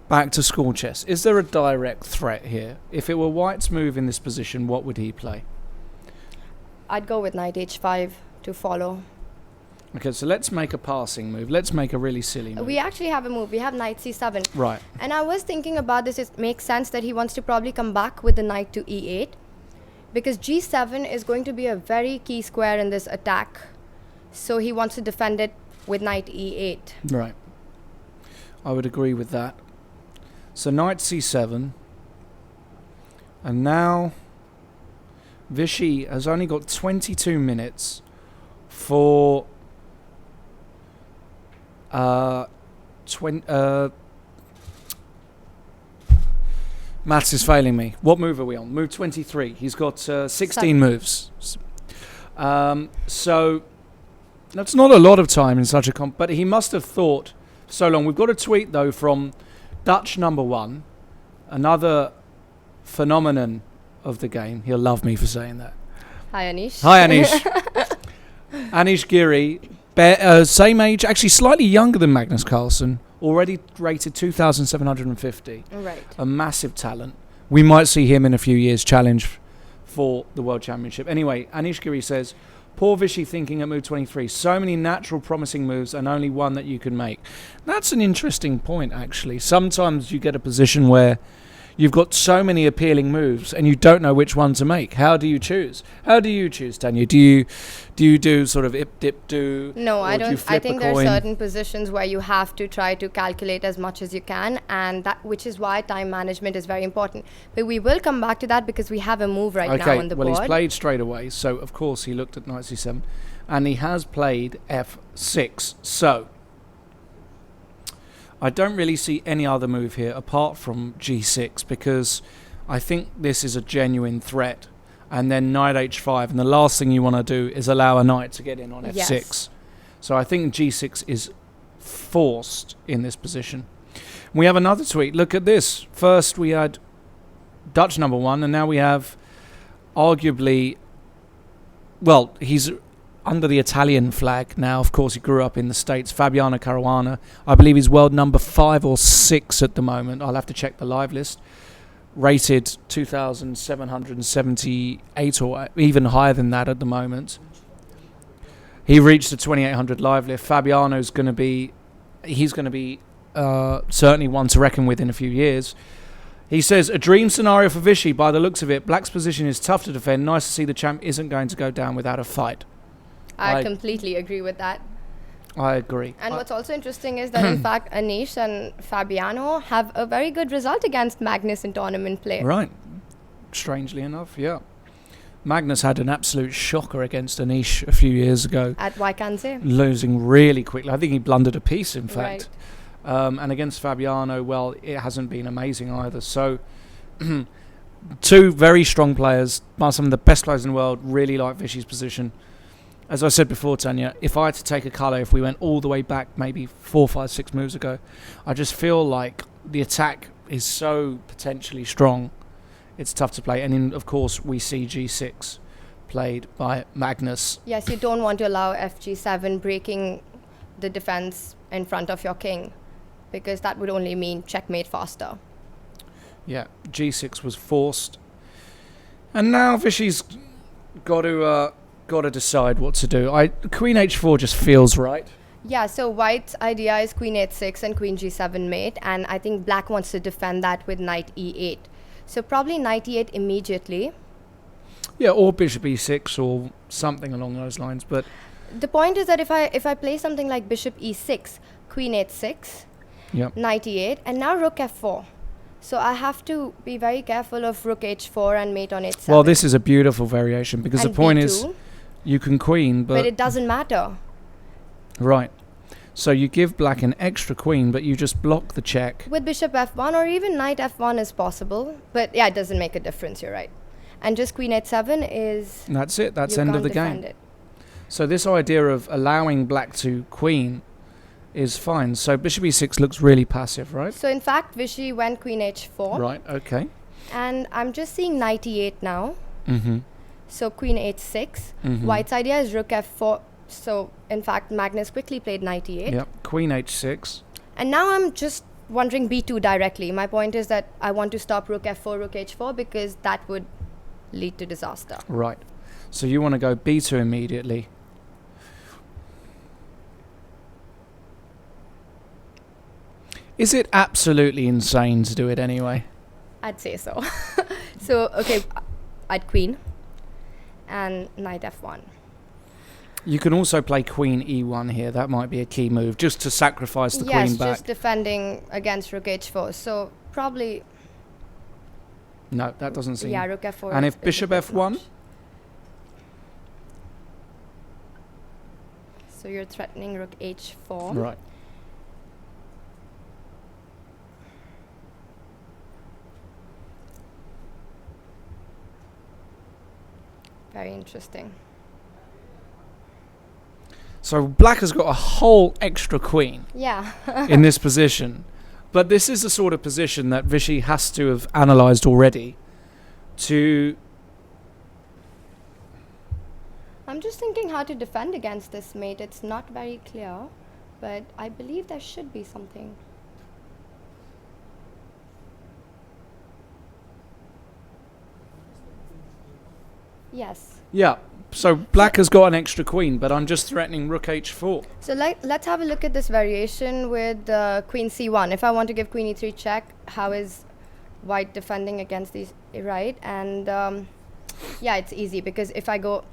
Back to school chess. Is there a direct threat here? If it were White's move in this position, what would he play? I'd go with knight h5 to follow. Okay, so let's make a passing move. Let's make a really silly move. We actually have a move. We have knight c7. Right. And I was thinking about this. It makes sense that he wants to probably come back with the knight to e8, because g7 is going to be a very key square in this attack. So he wants to defend it with knight e8. Right. I would agree with that. So knight c7. And now Vishy has only got 22 minutes for maths is failing me. What move are we on? Move 23. He's got 16 moves. So that's not a lot of time in such a comp, but he must have thought so long. We've got a tweet though from Dutch number 1, another phenomenon of the game. He'll love me for saying that. Hi, Anish. Hi, Anish. Anish Giri, same age, actually slightly younger than Magnus Carlsen, already rated 2,750. Right. A massive talent. We might see him in a few years challenge for the World Championship. Anyway, Anish Giri says, poor Vishy thinking at move 23. So many natural promising moves and only one that you can make. That's an interesting point, actually. Sometimes you get a position where you've got so many appealing moves and you don't know which one to make. How do you choose? How do you choose, Tanya? Do you do sort of ip dip do? No, or I do you don't. I flip think a there are coin? certain positions where you have to try to calculate as much as you can, and which is why time management is very important. But we will come back to that because we have a move right now on the well, board. he's played straight away, so of course he looked at knight c7, and he has played f6. So I don't really see any other move here apart from g6, because I think this is a genuine threat. And then knight h5, and the last thing you want to do is allow a knight to get in on f6. Yes. So I think g6 is forced in this position. We have another tweet. Look at this. First we had Dutch number 1, and now we have arguably, well, he's under the Italian flag now. Of course, he grew up in the States. Fabiano Caruana. I believe he's world number 5 or 6 at the moment. I'll have to check the live list. Rated 2,778 or even higher than that at the moment. He reached the 2,800 live lift. Fabiano's going to be, he's going to be certainly one to reckon with in a few years. He says, a dream scenario for Vichy by the looks of it. Black's position is tough to defend. Nice to see the champ isn't going to go down without a fight. I completely agree with that. I agree. And what's also interesting is that in fact Anish and Fabiano have a very good result against Magnus in tournament play. Right. Strangely enough, yeah. Magnus had an absolute shocker against Anish a few years ago. At Vaikanse. Losing really quickly. I think he blundered a piece, in fact. Right. And against Fabiano, well, it hasn't been amazing either. So, two very strong players, some of the best players in the world, really like Vichy's position. As I said before, Tanya, if I had to take a colour, if we went all the way back maybe 4, 5, 6 moves ago, I just feel like the attack is so potentially strong, it's tough to play. And then, of course, we see g6 played by Magnus. Yes, you don't want to allow fg7 breaking the defense in front of your king, because that would only mean checkmate faster. Yeah, g6 was forced. And now Vichy's got to decide what to do. Queen h4 just feels right. Yeah, so white's idea is queen h6 and queen g7 mate, and I think black wants to defend that with knight e8. So probably knight e8 immediately. Yeah, or bishop e6 or something along those lines. But the point is that if I play something like bishop e6, queen h6, yep, knight e8, and now rook f4. So I have to be very careful of rook h4 and mate on h7. Well, this is a beautiful variation, because and the point b2, is you can queen, but it doesn't matter. Right. So you give black an extra queen, but you just block the check. With bishop f1 or even knight f1 is possible. But yeah, it doesn't make a difference, you're right. And just queen h7 is... And that's it. That's you end of can't the defend game. it. So this idea of allowing black to queen is fine. So bishop e6 looks really passive, right? So in fact, Vichy went queen h4. Right, okay. And I'm just seeing knight e8 now. Mm-hmm. So queen h6. Mhm. White's idea is rook f4. So in fact, Magnus quickly played knight e8. Yep, queen h6. And now I'm just wondering b2 directly. My point is that I want to stop rook f4, rook h4, because that would lead to disaster. Right. So you want to go b2 immediately. Is it absolutely insane to do it anyway? I'd say so. So, okay, I'd queen and knight f1. You can also play queen e1 here. That might be a key move, just to sacrifice the queen back. Yes, just defending against rook h4. So probably... No, that doesn't seem... Yeah, rook f4. And is if bishop a bit f1? much. So you're threatening rook h4. Right. Very interesting. So black has got a whole extra queen Yeah. in this position. But this is the sort of position that Vichy has to have analysed already to... I'm just thinking how to defend against this mate. It's not very clear, but I believe there should be something. Yes. Yeah, so black has got an extra queen, but I'm just threatening rook h4. So let's have a look at this variation with queen c1. If I want to give queen e3 check, how is white defending against these, right? And yeah, it's easy because if I go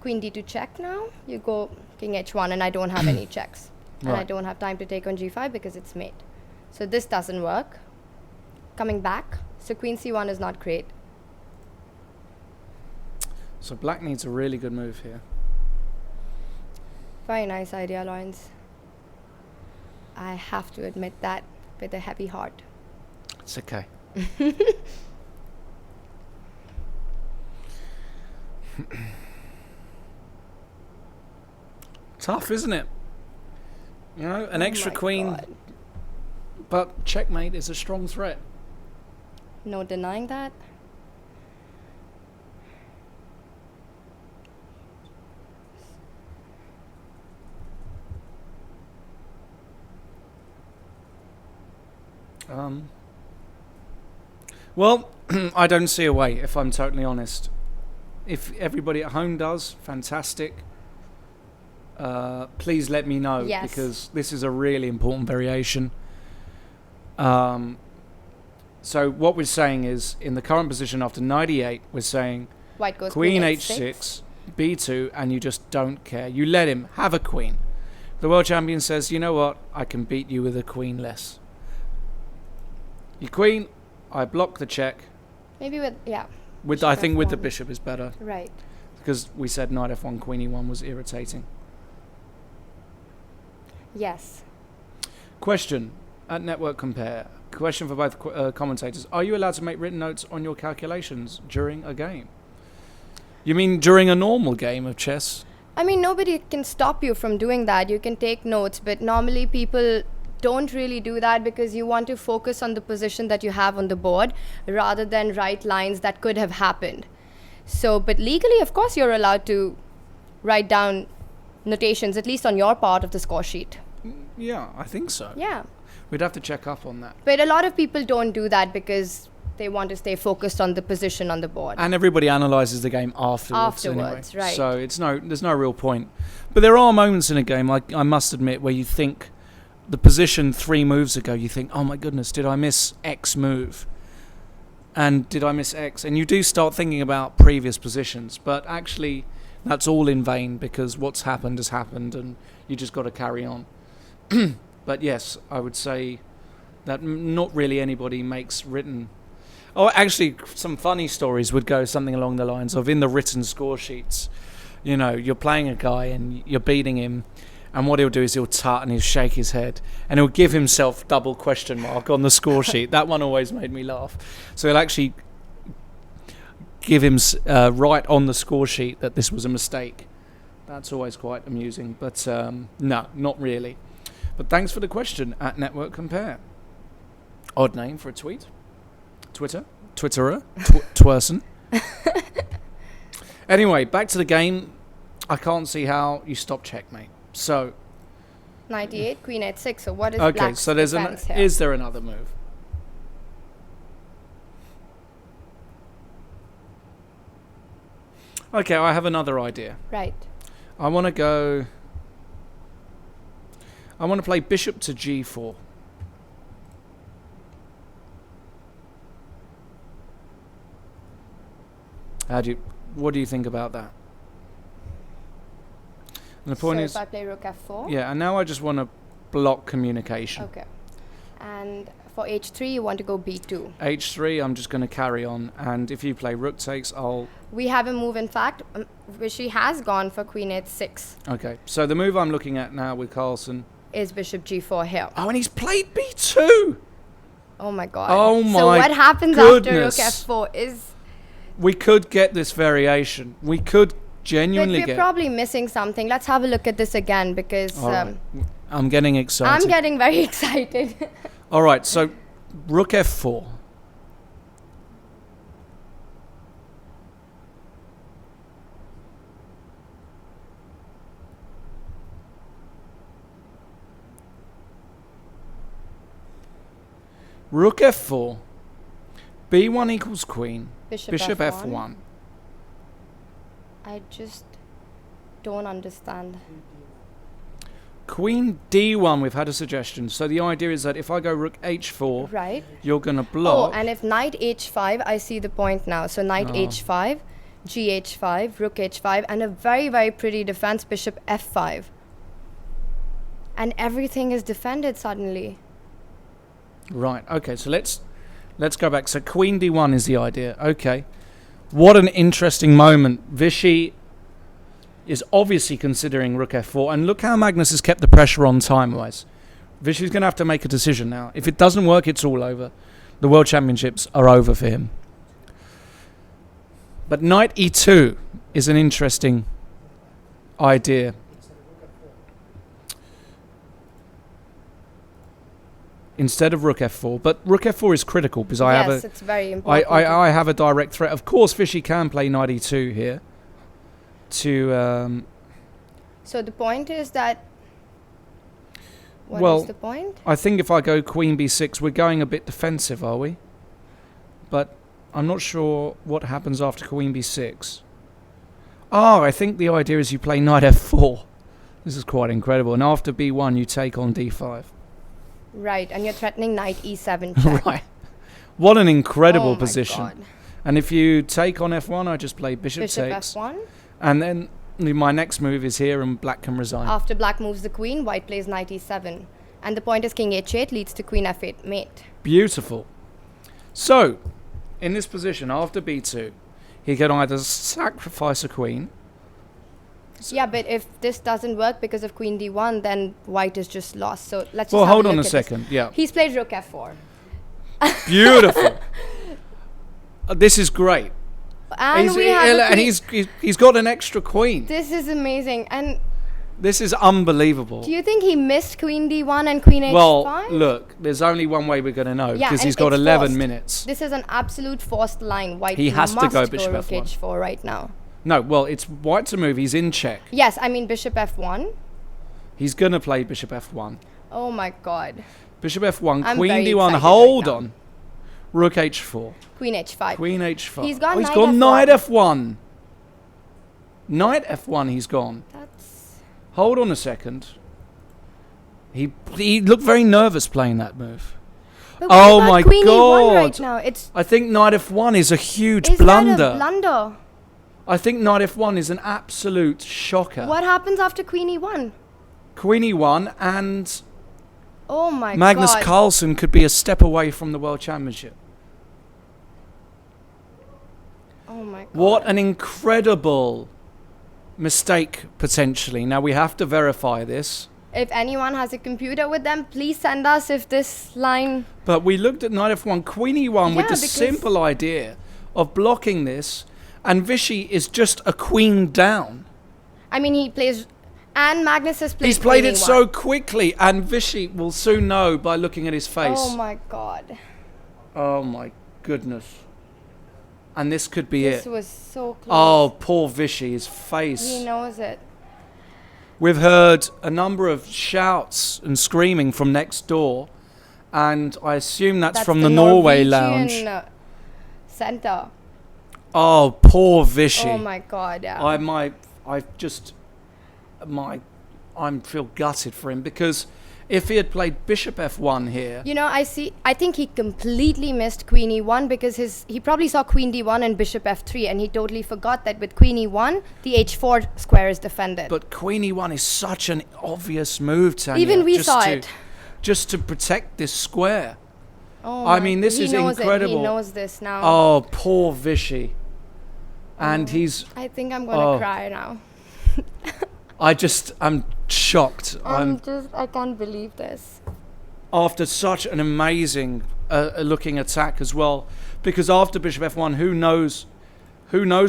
queen d2 check now, you go king h1 and I don't have any checks. And I Right. don't have time to take on g5 because it's mate. So this doesn't work. Coming back, so queen c1 is not great. So black needs a really good move here. Very nice idea, Lawrence. I have to admit that with a heavy heart. It's okay. Tough, isn't it? You know, an Oh extra my queen, God. but checkmate is a strong threat. No denying that. Well, I don't see a way, if I'm totally honest. If everybody at home does, fantastic. Please let me know, Yes. because this is a really important variation. So what we're saying is, in the current position after 98, we're saying White goes queen h6. h6, b2, and you just don't care. You let him have a queen. The world champion says, you know what, I can beat you with a queen less. Your queen, I block the check. Maybe with, yeah, With I Bishop think with the f1. bishop is better, right. because we said knight f1, queen e1 was irritating. Yes. Question at Network Compare. Question for both commentators. Are you allowed to make written notes on your calculations during a game? You mean during a normal game of chess? I mean, nobody can stop you from doing that. You can take notes, but normally people don't really do that because you want to focus on the position that you have on the board rather than write lines that could have happened. So, but legally, of course, you're allowed to write down notations, at least on your part of the score sheet. Yeah, I think so. Yeah. We'd have to check up on that. But a lot of people don't do that because they want to stay focused on the position on the board. And everybody analyses the game afterwards anyway. Afterwards, right. So there's no real point. But there are moments in a game, I must admit, where you think the position 3 moves ago, you think, oh my goodness, did I miss X move? And did I miss X? And you do start thinking about previous positions, but actually that's all in vain because what's happened has happened and you just got to carry on. But yes, I would say that not really anybody makes written. Oh, actually, some funny stories would go something along the lines of in the written score sheets, you know, you're playing a guy and you're beating him, and what he'll do is he'll tut and he'll shake his head and he'll give himself double question mark on the score sheet. That one always made me laugh. So he'll actually give him right on the score sheet that this was a mistake. That's always quite amusing, but no, not really. But thanks for the question at Network Compare. Odd name for a tweet. Twitterer, Twerson. Anyway, back to the game. I can't see how you stop checkmate. So 98, queen h6. So what is okay, black's so there's defense here? is there another move? Okay, I have another idea. Right. I want to play bishop to g4. What do you think about that? And the point so is, if I play rook f4. yeah, and now I just want to block communication. Okay. And for h3, you want to go b2. h3, I'm just going to carry on, and if you play rook takes, We have a move, in fact, which he has gone for queen h6, okay. So the move I'm looking at now with Carlsen. is bishop g4 here. Oh, and he's played b2. Oh my god. Oh So my what happens goodness. after rook f4 is... We could get this variation. We could But genuinely we're get. probably missing something. Let's have a look at this again because All right. I'm getting excited. I'm getting very excited. All right, so rook f4. Rook f4. b1 equals queen. Bishop f1. I just don't understand. Queen D1, we've had a suggestion. So the idea is that if I go rook H4, Right. you're going to Oh, block. and if knight H5, I see the point now. So knight Oh. H5, GH5, rook H5, and a very, very pretty defense, bishop F5. And everything is defended suddenly. Right, okay, so let's go back. So Queen D1 is the idea. Okay. What an interesting moment. Vishy is obviously considering rook F4, and look how Magnus has kept the pressure on time-wise. Vishy's going to have to make a decision now. If it doesn't work, it's all over. The World Championships are over for him. But knight E2 is an interesting idea. Instead of rook F4, but rook F4 is critical because I Yes, it's very important. I have a direct threat. Of course, Vishy can play knight E2 here. So the point is that... What Well, is the point? I think if I go Queen B6, we're going a bit defensive, are we? But I'm not sure what happens after Queen B6. Oh, I think the idea is you play knight F4. This is quite incredible. And after B1, you take on D5. Right, and you're threatening knight E7 check. Right. What an incredible Oh my position. God. And if you take on F1, I just play bishop Bishop takes. F1. And then my next move is here and black can resign. After black moves the queen, white plays knight E7. And the point is king H8 leads to queen F8 mate. Beautiful. So, in this position, after B2, he can either sacrifice a queen. Yeah, but if this doesn't work because of queen D1, then white is just lost. So let's just Well, have hold a on look a at this. second. Yeah. He's played rook F4. Beautiful. This is great. And we have a and queen. he's got an extra queen. This is amazing. And This is unbelievable. do you think he missed queen D1 and queen H5? Well, look, there's only one way we're going to know Yeah, because and he's got it's 11 forced. minutes. This is an absolute forced line. White He has to must go bishop rook F1. H4 right now. No, well, it's white to move. He's in check. Yes, I mean bishop F1. He's going to play bishop F1. Oh my god. Bishop F1, I'm queen very D1, excited hold right now. on. Rook H4. Queen H5. Queen H5. He's got he's knight got F1. knight F1. Knight F1 he's gone. That's... Hold on a second. He looked very nervous playing that move. But Oh what about my queen E1 God. right now? It's... I think knight F1 is a huge Is blunder. that a blunder? I think knight F1 is an absolute shocker. What happens after queen E1? Queen E1 and Oh my Magnus god. Carlsen could be a step away from the World Championship. Oh my god. What an incredible mistake, potentially. Now, we have to verify this. If anyone has a computer with them, please send us if this line... But we looked at knight F1, Queen E1 with Yeah, the because- simple idea of blocking this, and Vishy is just a queen down. I mean, he plays... And Magnus has played He's played queen it E1. so quickly, and Vishy will soon know by looking at his face. Oh my god. Oh my goodness. And this could be This it. was so close. Oh, poor Vishy, his face. He knows it. We've heard a number of shouts and screaming from next door, and I assume that's from the Norway Norwegian, lounge. Center. Oh, poor Vishy. Oh my god, yeah. I feel gutted for him because if he had played bishop F1 here, You know, I think he completely missed queen E1 because he probably saw queen D1 and bishop F3 and he totally forgot that with queen E1, the H4 square is defended. but queen E1 is such an obvious move, Tanya. Even we just saw to- it. Just to protect this square. Oh I my- mean, this he is knows incredible. He knows this now. Oh, poor Vishy. And he's... I think I'm gonna Oh. cry now. I'm shocked. I can't believe this. After such an amazing looking attack as well, because after bishop F1, who knows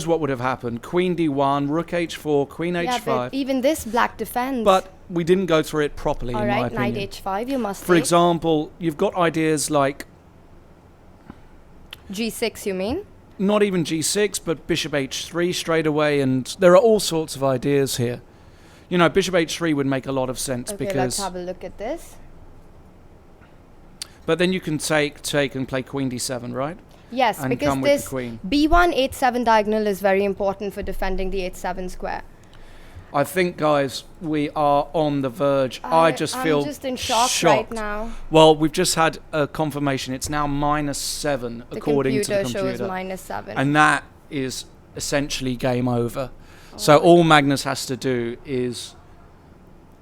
what would have happened? Queen D1, rook H4, queen Yeah, H5. but even this black defends. But we didn't go through it properly, all in my right, knight opinion. H5, you must For take. example, you've got ideas like G6, you mean? not even G6, but bishop H3 straight away, and there are all sorts of ideas here. You know, bishop H3 would make a lot of sense Okay, let's because... have a look at this. But then you can take and play queen D7, right? Yes, And because come with the this queen. B1 H7 diagonal is very important for defending the H7 square. I think, guys, we are on the verge. I just feel I'm just in shock shocked. right now. Well, we've just had a confirmation. It's now -7 according to the computer. Shows -7. And that is essentially game over. So all Magnus has to do is...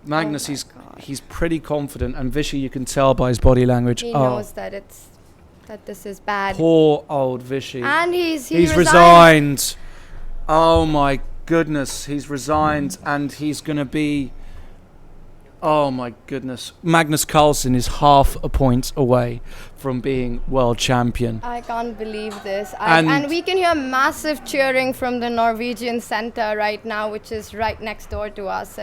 Magnus, he's pretty confident. And Vishy, you can tell by his body language. He knows that this is bad. Poor old Vishy. And he's resigned. Oh my goodness, he's resigned, and he's going to be... Oh my goodness. Magnus Carlsen is half a point away from being world champion. I can't believe this. And and we can hear massive cheering from the Norwegian center right now, which is right next door to us.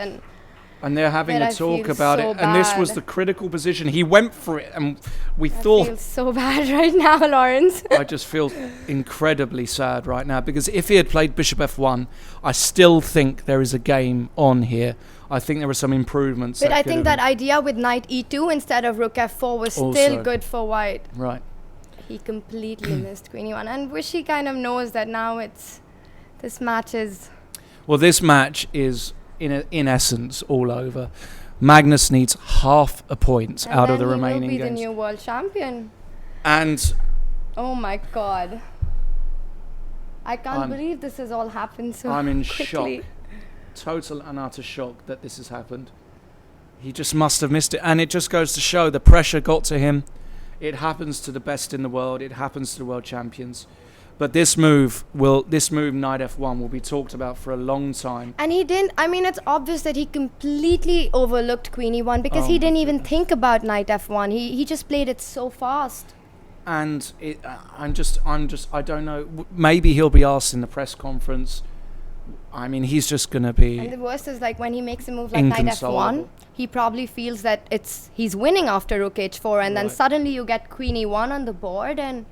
And they're having But a I talk feel about so it. And this was bad. the critical position. He went for it, and we I thought... feel so bad right now, Lawrence. I just feel incredibly sad right now, because if he had played bishop f1, I still think there is a game on here. I think there are some improvements. But I think that idea with knight e2 instead of rook f4 was Also. still good for white. Right. He completely missed queen e1, and Vishy kind of knows that now this match is... Well, this match is, in essence, all over. Magnus needs half a point And out of then the he remaining will be games. the new world champion. And Oh my god. I can't I'm- believe this has all happened so I'm in quickly. shock. Total and utter shock that this has happened. He just must have missed it. And it just goes to show the pressure got to him. It happens to the best in the world. It happens to the world champions. But this move, knight f1, will be talked about for a long time. And he didn't, I mean, it's obvious that he completely overlooked queen e1 because Oh he my didn't even goodness. think about knight f1. He just played it so fast. And I don't know. Maybe he'll be asked in the press conference. I mean, he's just going to be... And the worst is like when he makes a move like knight f1, Inconsolable. he probably feels that he's winning after rook h4, and then Right. suddenly you get queen e1 on the board, and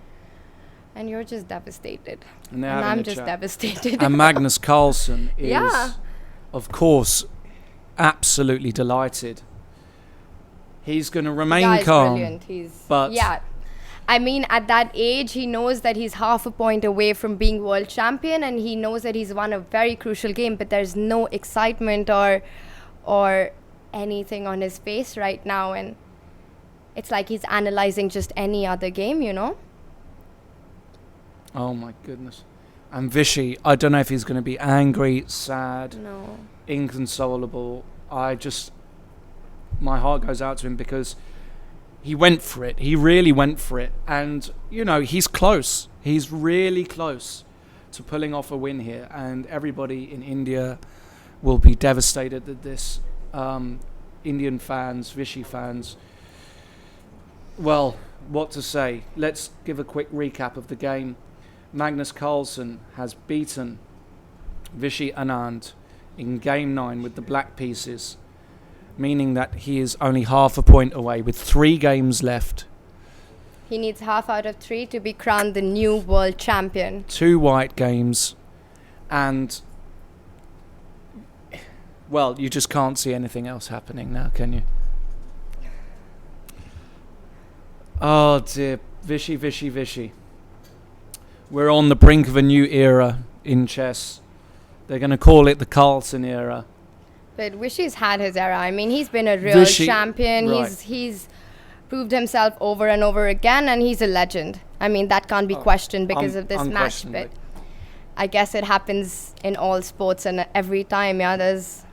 you're just devastated. And they're And having I'm a just chat. devastated. And Magnus Carlsen is, Yeah. of course, absolutely delighted. He's going to remain Guy's calm. brilliant. He's but- yeah. I mean, at that age, he knows that he's half a point away from being world champion, and he knows that he's won a very crucial game. But there's no excitement or anything on his face right now, and it's like he's analyzing just any other game, you know. Oh my goodness. And Vishy, I don't know if he's going to be angry, sad, No. inconsolable. My heart goes out to him because he went for it. He really went for it. And, you know, he's close. He's really close to pulling off a win here. And everybody in India will be devastated at this. Indian fans, Vishy fans. Well, what to say? Let's give a quick recap of the game. Magnus Carlsen has beaten Vishy Anand in Game 9 with the black pieces, meaning that he is only half a point away with 3 games left. He needs half out of 3 to be crowned the new world champion. 2 white games, and, well, you just can't see anything else happening now, can you? Oh dear, Vishy, Vishy, Vishy. We're on the brink of a new era in chess. They're going to call it the Carlsen era. But Vishy's had his era. I mean, he's been a real Vishy- champion. right. He's proved himself over and over again, and he's a legend. I mean, that can't be questioned because of this match. Unquestionably. But I guess it happens in all sports, and every time, yeah, there's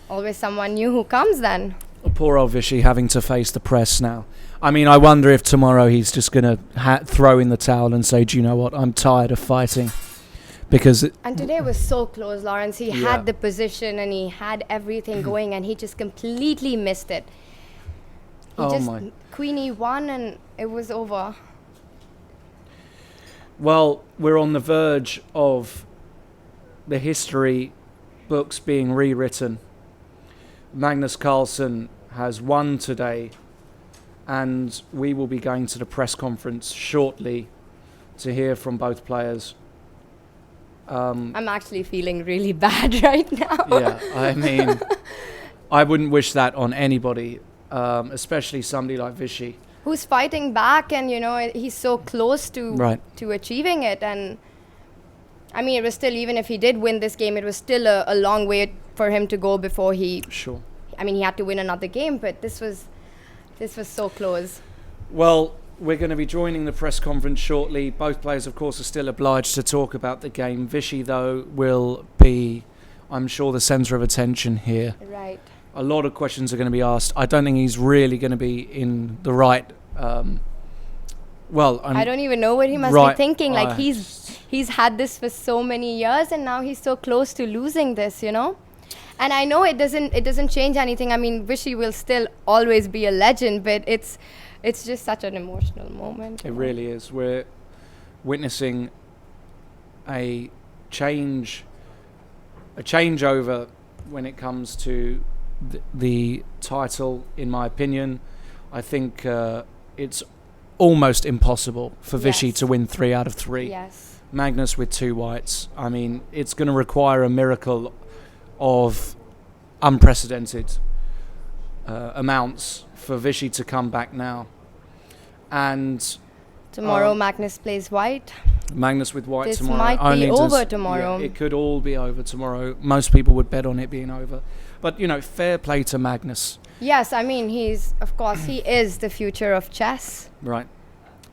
always someone new who comes then. Poor old Vishy having to face the press now. I mean, I wonder if tomorrow he's just going to throw in the towel and say, do you know what, I'm tired of fighting. Because And today was so close, Lawrence. He Yeah. had the position and he had everything going, and he just completely missed it. He Oh just my. queen e1 and it was over. Well, we're on the verge of the history books being rewritten. Magnus Carlsen has won today, and we will be going to the press conference shortly to hear from both players. I'm actually feeling really bad right now. Yeah, I mean, I wouldn't wish that on anybody, especially somebody like Vishy. Who's fighting back, and you know he's so close to Right. to achieving it. And I mean, it was still, even if he did win this game, it was still a long way for him to go before he. Sure. I mean, he had to win another game, but this was so close. Well, we're going to be joining the press conference shortly. Both players, of course, are still obliged to talk about the game. Vishy, though, will be, I'm sure, the centre of attention here. Right. A lot of questions are going to be asked. I don't think he's really going to be in the right. I don't even know what he must be thinking. Like he's had this for so many years, and now he's so close to losing this, you know. And I know it doesn't change anything. I mean, Vishy will still always be a legend, but it's just such an emotional moment. It really is. We're witnessing a changeover when it comes to the title, in my opinion. I think it's almost impossible for Vishy to win 3 out of 3. Yes. Magnus with 2 whites. I mean, it's going to require a miracle of unprecedented amounts for Vishy to come back now. And tomorrow Magnus plays white. Magnus with white this tomorrow. Might only be over tomorrow. Yeah, it could all be over tomorrow. Most people would bet on it being over. But, you know, fair play to Magnus. Yes, I mean, he is the future of chess. Right.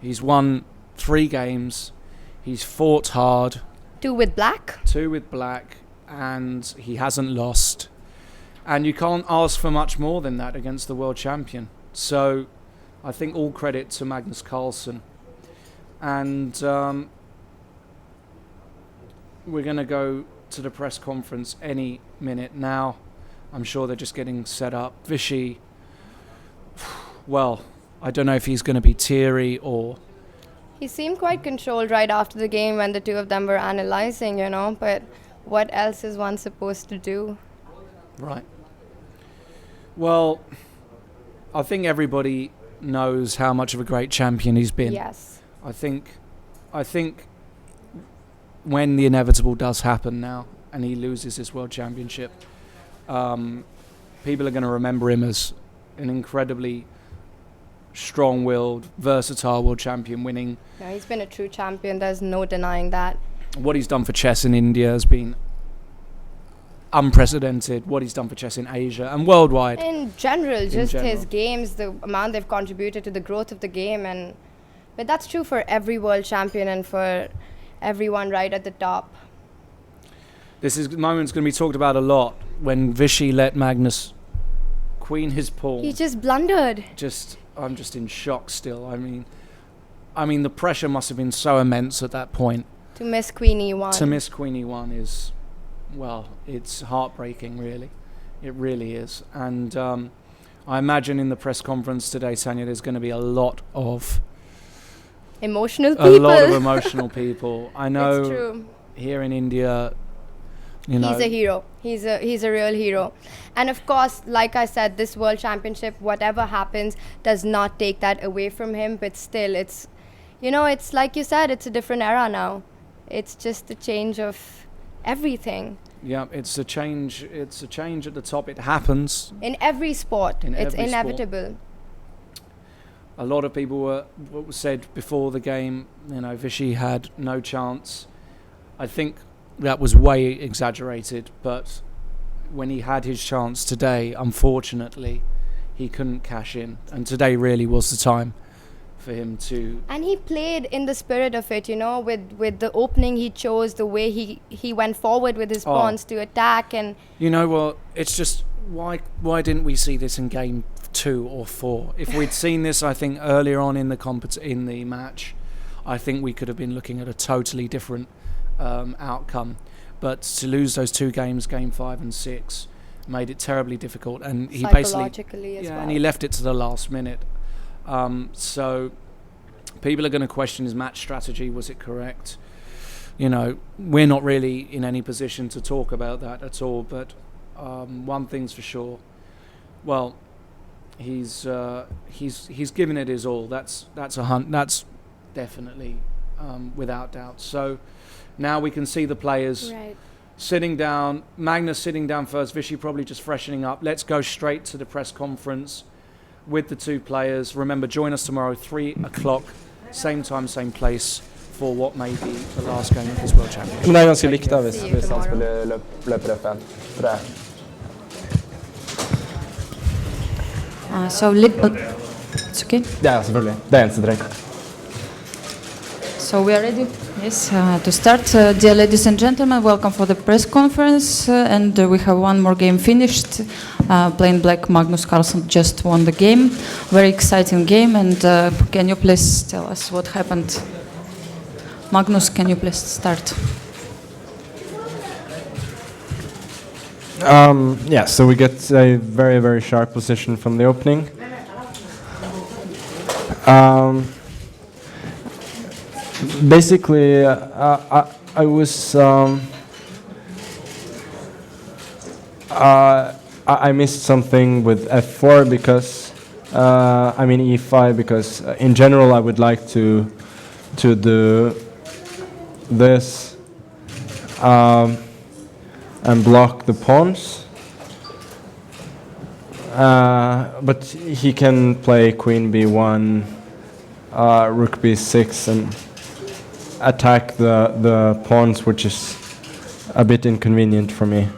He's won 3 games. He's fought hard. 2 with black. 2 with black. And he hasn't lost. And you can't ask for much more than that against the world champion. So I think all credit to Magnus Carlsen. And we're going to go to the press conference any minute now. I'm sure they're just getting set up. Vishy, well, I don't know if he's going to be teary or... He seemed quite controlled right after the game when the two of them were analysing, you know, but what else is one supposed to do? Right. Well, I think everybody knows how much of a great champion he's been. Yes. I think when the inevitable does happen now and he loses his world championship, people are going to remember him as an incredibly strong-willed, versatile world champion, winning. Yeah, he's been a true champion. There's no denying that. What he's done for chess in India has been unprecedented. What he's done for chess in Asia and worldwide. In general, his games, the amount they've contributed to the growth of the game, but that's true for every world champion and for everyone right at the top. This moment's going to be talked about a lot when Vishy let Magnus queen his pawn. He just blundered. I'm just in shock still. I mean, the pressure must have been so immense at that point. To miss Queen E1. To miss Queen E1 is, well, it's heartbreaking, really. It really is. And I imagine in the press conference today, Tanya, there's going to be a lot of... emotional people. A lot of emotional people. I know. It's true. Here in India, you know... He's a hero. He's a real hero. And of course, like I said, this World Championship, whatever happens, does not take that away from him. But still, it's, you know, it's like you said, it's a different era now. It's just a change of everything. Yeah, it's a change at the top. It happens. In every sport. It's inevitable. A lot of people were said before the game, you know, Vishy had no chance. I think that was way exaggerated, but when he had his chance today, unfortunately, he couldn't cash in. And today really was the time for him to... And he played in the spirit of it, you know, with the opening he chose, the way he went forward with his pawns to attack. And you know what, it's just, why didn't we see this in game 2 or 4? If we'd seen this, I think, earlier on in the match, I think we could have been looking at a totally different outcome. But to lose those 2 games, game 5 and 6, made it terribly difficult, and he psychologically as well. And he left it to the last minute. So people are going to question his match strategy. Was it correct? You know, we're not really in any position to talk about that at all. But one thing's for sure. Well, he's given it his all. That's definitely without doubt. So now we can see the players sitting down. Magnus sitting down first. Vishy probably just freshening up. Let's go straight to the press conference with the 2 players. Remember, join us tomorrow, 3 o'clock, same time, same place, for what may be the last game of his World Championship. Men det er ganske likt da, hvis han spiller løper F1. For det It's okay. Ja, selvfølgelig. Det er eneste trekk. So we are ready, yes, to start. Dear ladies and gentlemen, welcome for the press conference. And we have one more game finished. Plain Black Magnus Carlsen just won the game. Very exciting game. And can you please tell us what happened? Magnus, can you please start? Yeah, so we get a very, very sharp position from the opening. Basically, I was I missed something with f4 because I mean e5 because in general I would like to do this and block the pawns. But he can play queen b1, rook b6 and attack the pawns, which is a bit inconvenient for me.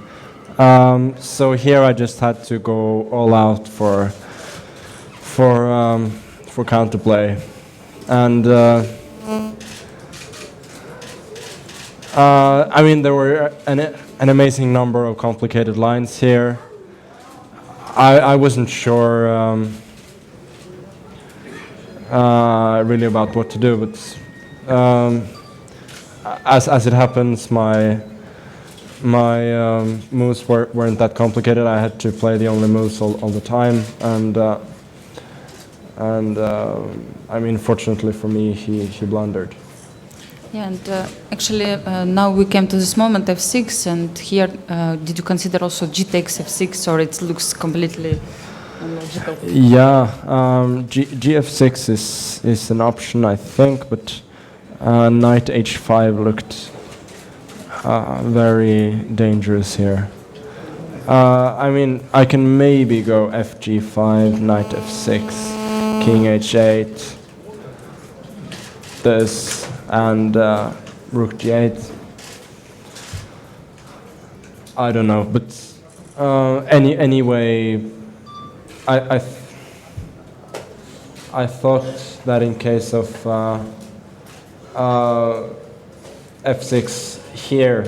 So here I just had to go all out for counterplay, and I mean there were an amazing number of complicated lines here. I wasn't sure really about what to do, but as it happens, my moves weren't that complicated. I had to play the only moves all the time, and I mean, fortunately for me, he blundered. Yeah, and actually now we came to this moment f6, and here did you consider also g takes f6, or it looks completely illogical? Yeah, gf6 is an option, I think, but knight h5 looked very dangerous here. I mean, I can maybe go fg5, knight f6, king h8, this, and rook g8. I don't know, but anyway, I thought that in case of f6 here,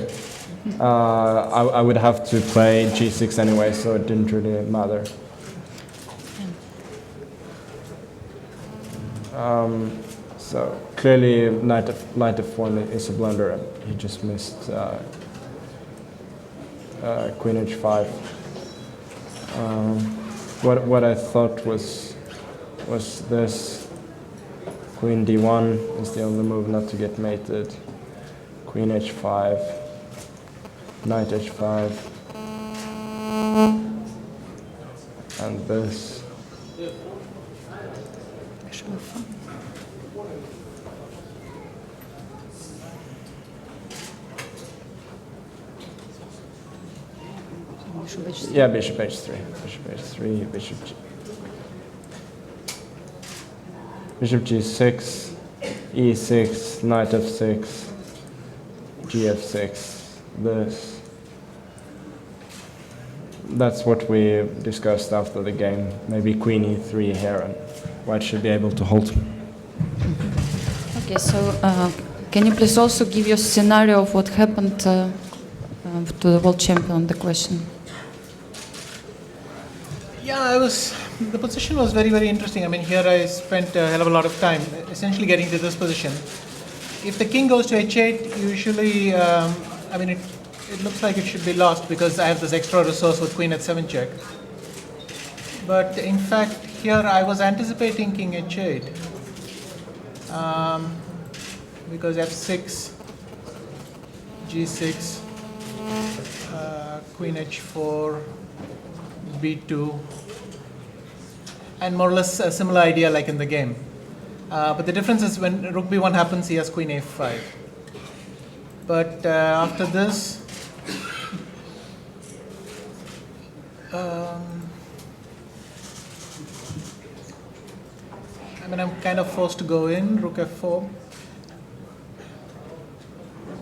I would have to play g6 anyway, so it didn't really matter. So clearly, knight f1 is a blunder, and he just missed queen h5. What I thought was this. Queen d1 is the only move not to get mated. Queen h5, knight h5, and this. Yeah, bishop h3, bishop g6, e6, knight f6, gf6, this. That's what we discussed after the game. Maybe queen e3 here, and white should be able to hold. Okay, so can you please also give your scenario of what happened to the world champion, the question? Yeah, the position was very, very interesting. I mean, here I spent a hell of a lot of time essentially getting to this position. If the king goes to h8, usually, I mean, it looks like it should be lost because I have this extra resource with queen h7 check. But in fact, here I was anticipating king h8 because f6, g6, queen h4, b2, and more or less a similar idea like in the game. But the difference is when rook b1 happens, he has queen a5. But after this, I mean, I'm kind of forced to go in, rook f4.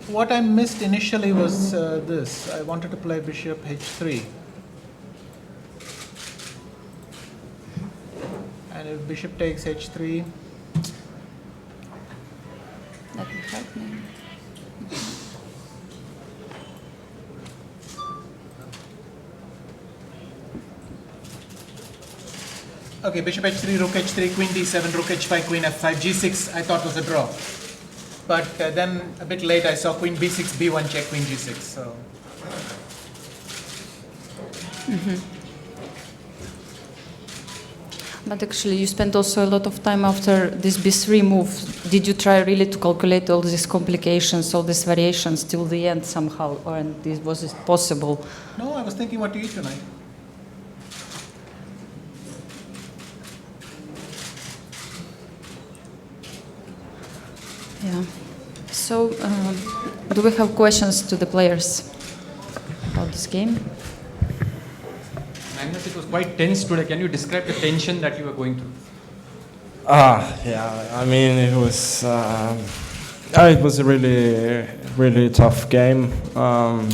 What I missed initially was this. I wanted to play bishop h3. bishop takes h3. That will help me. Okay, bishop h3, rook h3, queen d7, rook h5, queen f5, g6 I thought was a draw. But then a bit late I saw queen b6, b1 check, queen g6. So. But actually, you spent also a lot of time after this b3 move. Did you try really to calculate all these complications, all these variations till the end somehow, or was it possible? No, I was thinking what to eat tonight. Yeah. So, do we have questions to the players about this game? Magnus, it was quite tense today. Can you describe the tension that you were going through? Yeah. I mean, it was a really tough game. From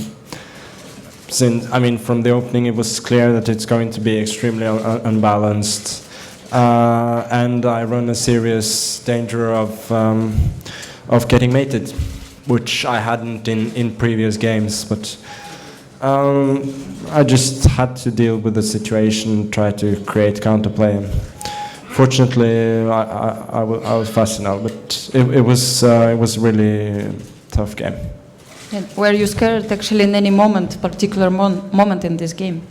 the opening, it was clear that it's going to be extremely unbalanced, and I run a serious danger of getting mated, which I hadn't in previous games, but. I just had to deal with the situation, try to create counterplay. And fortunately, I was fast enough, but it was a really tough game. And were you scared actually in any particular moment in this game?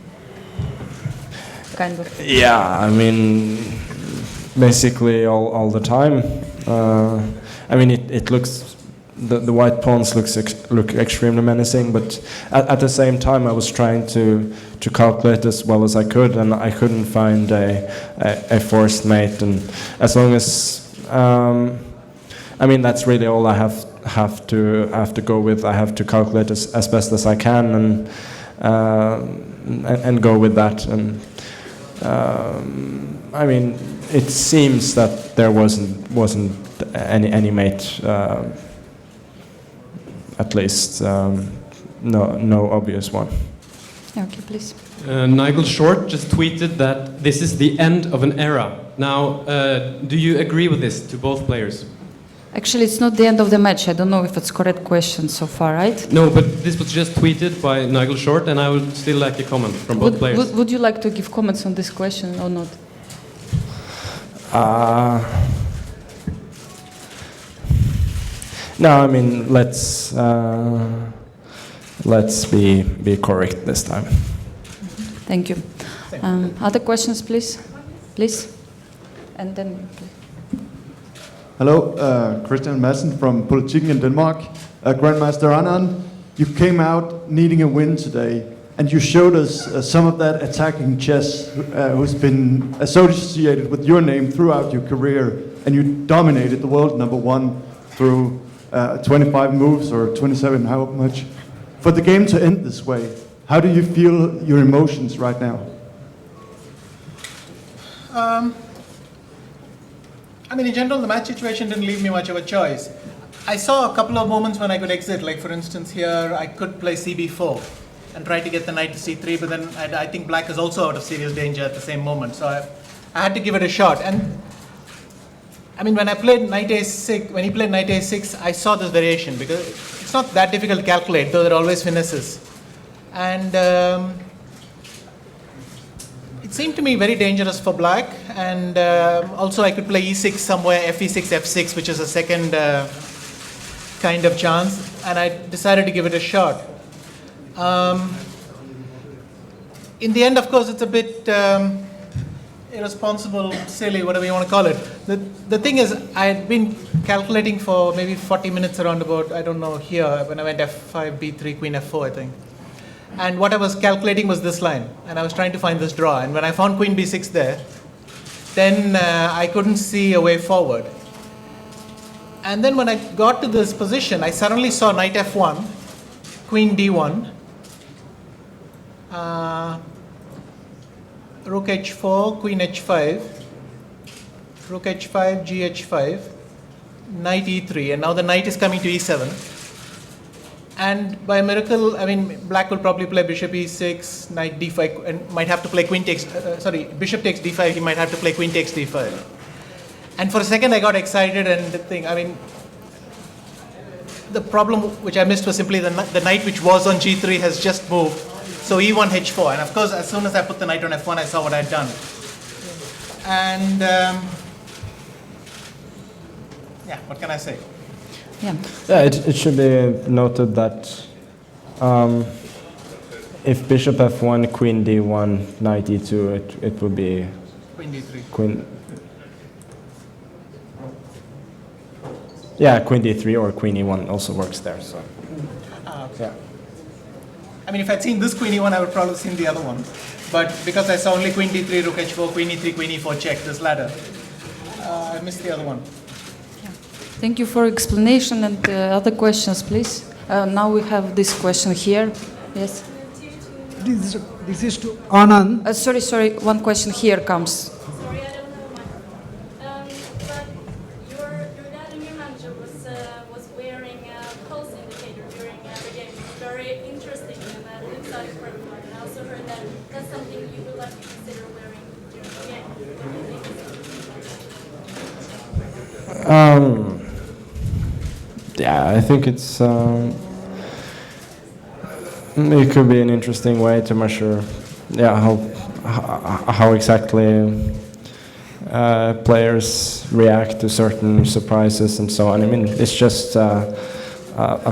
Kind of. Yeah, I mean, basically all the time. It looks. The white pawns look extremely menacing, but at the same time I was trying to calculate as well as I could, and I couldn't find a forced mate. And as long as that's really all I have to go with. I have to calculate as best as I can and go with that. And it seems that there wasn't any mate. At least no obvious one. Okay, please. Nigel Short just tweeted that this is the end of an era. Now, do you agree with this to both players? Actually, it's not the end of the match. I don't know if it's correct question so far, right? No, but this was just tweeted by Nigel Short, and I would still like a comment from both players. Would you like to give comments on this question or not? No, let's be correct this time. Thank you. Other questions, please? Please? And then... Hello, Christian Madsen from Politiken in Denmark. Grandmaster Anand, you came out needing a win today, and you showed us some of that attacking chess who's been associated with your name throughout your career, and you dominated the world #1 through 25 moves or 27, how much. For the game to end this way, how do you feel your emotions right now? In general, the match situation didn't leave me much of a choice. I saw a couple of moments when I could exit, like for instance here, I could play CB4 and try to get the knight to C3, but then I think black is also out of serious danger at the same moment, so I had to give it a shot. And when I played knight A6, when he played knight A6, I saw this variation because it's not that difficult to calculate, though there are always finesses. And it seemed to me very dangerous for black, and also I could play E6 somewhere, FE6, F6, which is a second kind of chance, and I decided to give it a shot. In the end, of course, it's a bit irresponsible, silly, whatever you want to call it. The thing is, I had been calculating for maybe 40 minutes around about, I don't know, here, when I went F5, B3, Queen F4, I think. And what I was calculating was this line, and I was trying to find this draw. And when I found Queen B6 there, then I couldn't see a way forward. And then when I got to this position, I suddenly saw knight F1, Queen D1, Rook H4, Queen H5, Rook H5, G H5, Knight E3, and now the knight is coming to E7. And by miracle, I mean, black will probably play bishop e6, knight d5, and might have to play queen takes, bishop takes d5, he might have to play queen takes d5. And for a second I got excited and the problem which I missed was simply the knight which was on g3 has just moved. So e1, h4, and of course as soon as I put the knight on f1 I saw what I'd done. And yeah, what can I say? Yeah, it should be noted that if bishop f1, queen d1, knight e2, it would be queen d3. Queen d3 or queen e1 also works there. So, Okay. yeah. I mean, if I'd seen this queen e1, I would probably have seen the other one. But because I saw only queen d3, rook h4, queen e3, queen e4 check, this ladder, I missed the other one. Thank you for explanation and other questions, please. Now we have this question here. Yes. This is to Anand. Sorry. One question here comes. Sorry, I don't know mine. But your dad and your manager was wearing a pulse indicator during the game. Very interesting and exciting for everyone. And I also heard that that's something you would like to consider wearing during the game. What do you think? Yeah, I think it's it could be an interesting way to measure, how exactly players react to certain surprises and so on. I mean, it's just a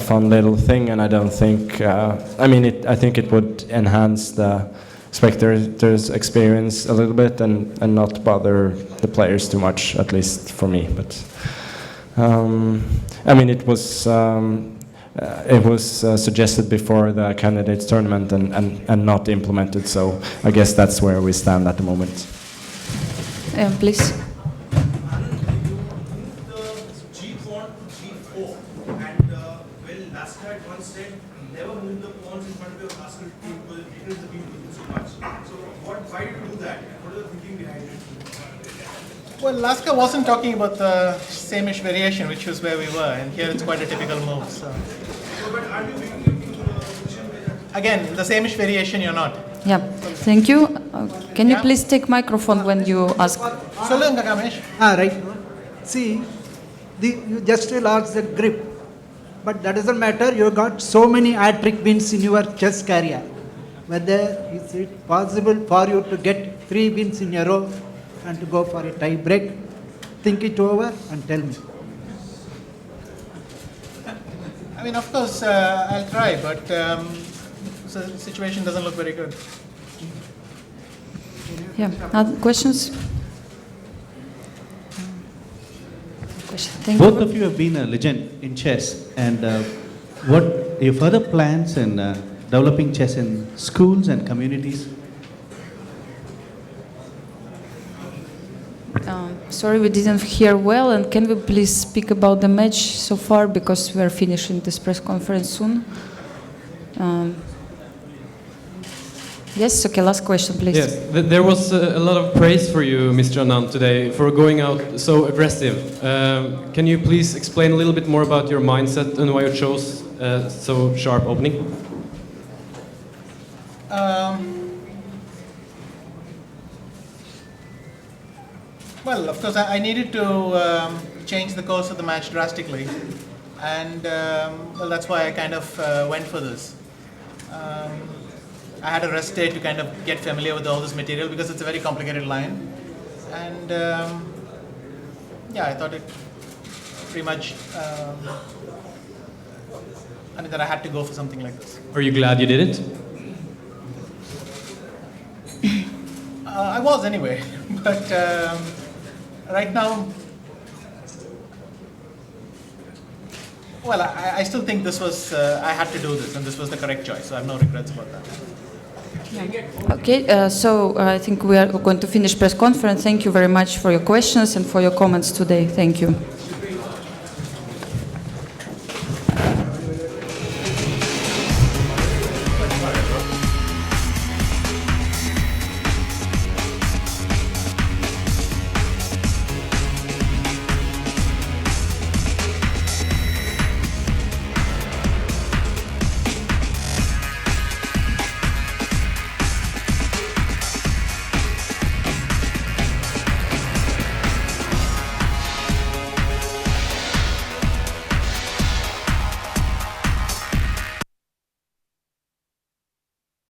fun little thing, and I don't think. I think it would enhance the spectators' experience a little bit and not bother the players too much, at least for me. But. It was suggested before the candidates tournament and not implemented, so I guess that's where we stand at the moment. Please. G pawn G4 and last night once said never move the pawns in front of your castle team because it weakens the beam so much. So why did you do that? What is the thinking behind it? Well, Laska wasn't talking about the same-ish variation, which was where we were, and here it's quite a typical move. So. Again, the same-ish variation, you're not. Yeah, thank you. Can you please take microphone when you ask? Right. See, you just lost the grip, but that doesn't matter. You got so many hat-trick wins in your chess career. Whether is it possible for you to get 3 wins in a row and to go for a tie break? Think it over and tell me. I mean, of course, I'll try, but the situation doesn't look very good. Yeah, other questions? Both of you have been a legend in chess, and what are your further plans in developing chess in schools and communities? Sorry, we didn't hear well, and can we please speak about the match so far, because we are finishing this press conference soon. Yes, okay, last question, please. Yes, there was a lot of praise for you, Mr. Anand, today, for going out so aggressive. Can you please explain a little bit more about your mindset and why you chose so sharp opening? Well, of course, I needed to change the course of the match drastically, and well, that's why I kind of went for this. I had a rest day to kind of get familiar with all this material because it's a very complicated line, and yeah, I thought it pretty much. I mean, that I had to go for something like this. Are you glad you did it? I was anyway, but right now, well, I still think this was, I had to do this and this was the correct choice, so I have no regrets about that. Okay, so I think we are going to finish press conference. Thank you very much for your questions and for your comments today. Thank you.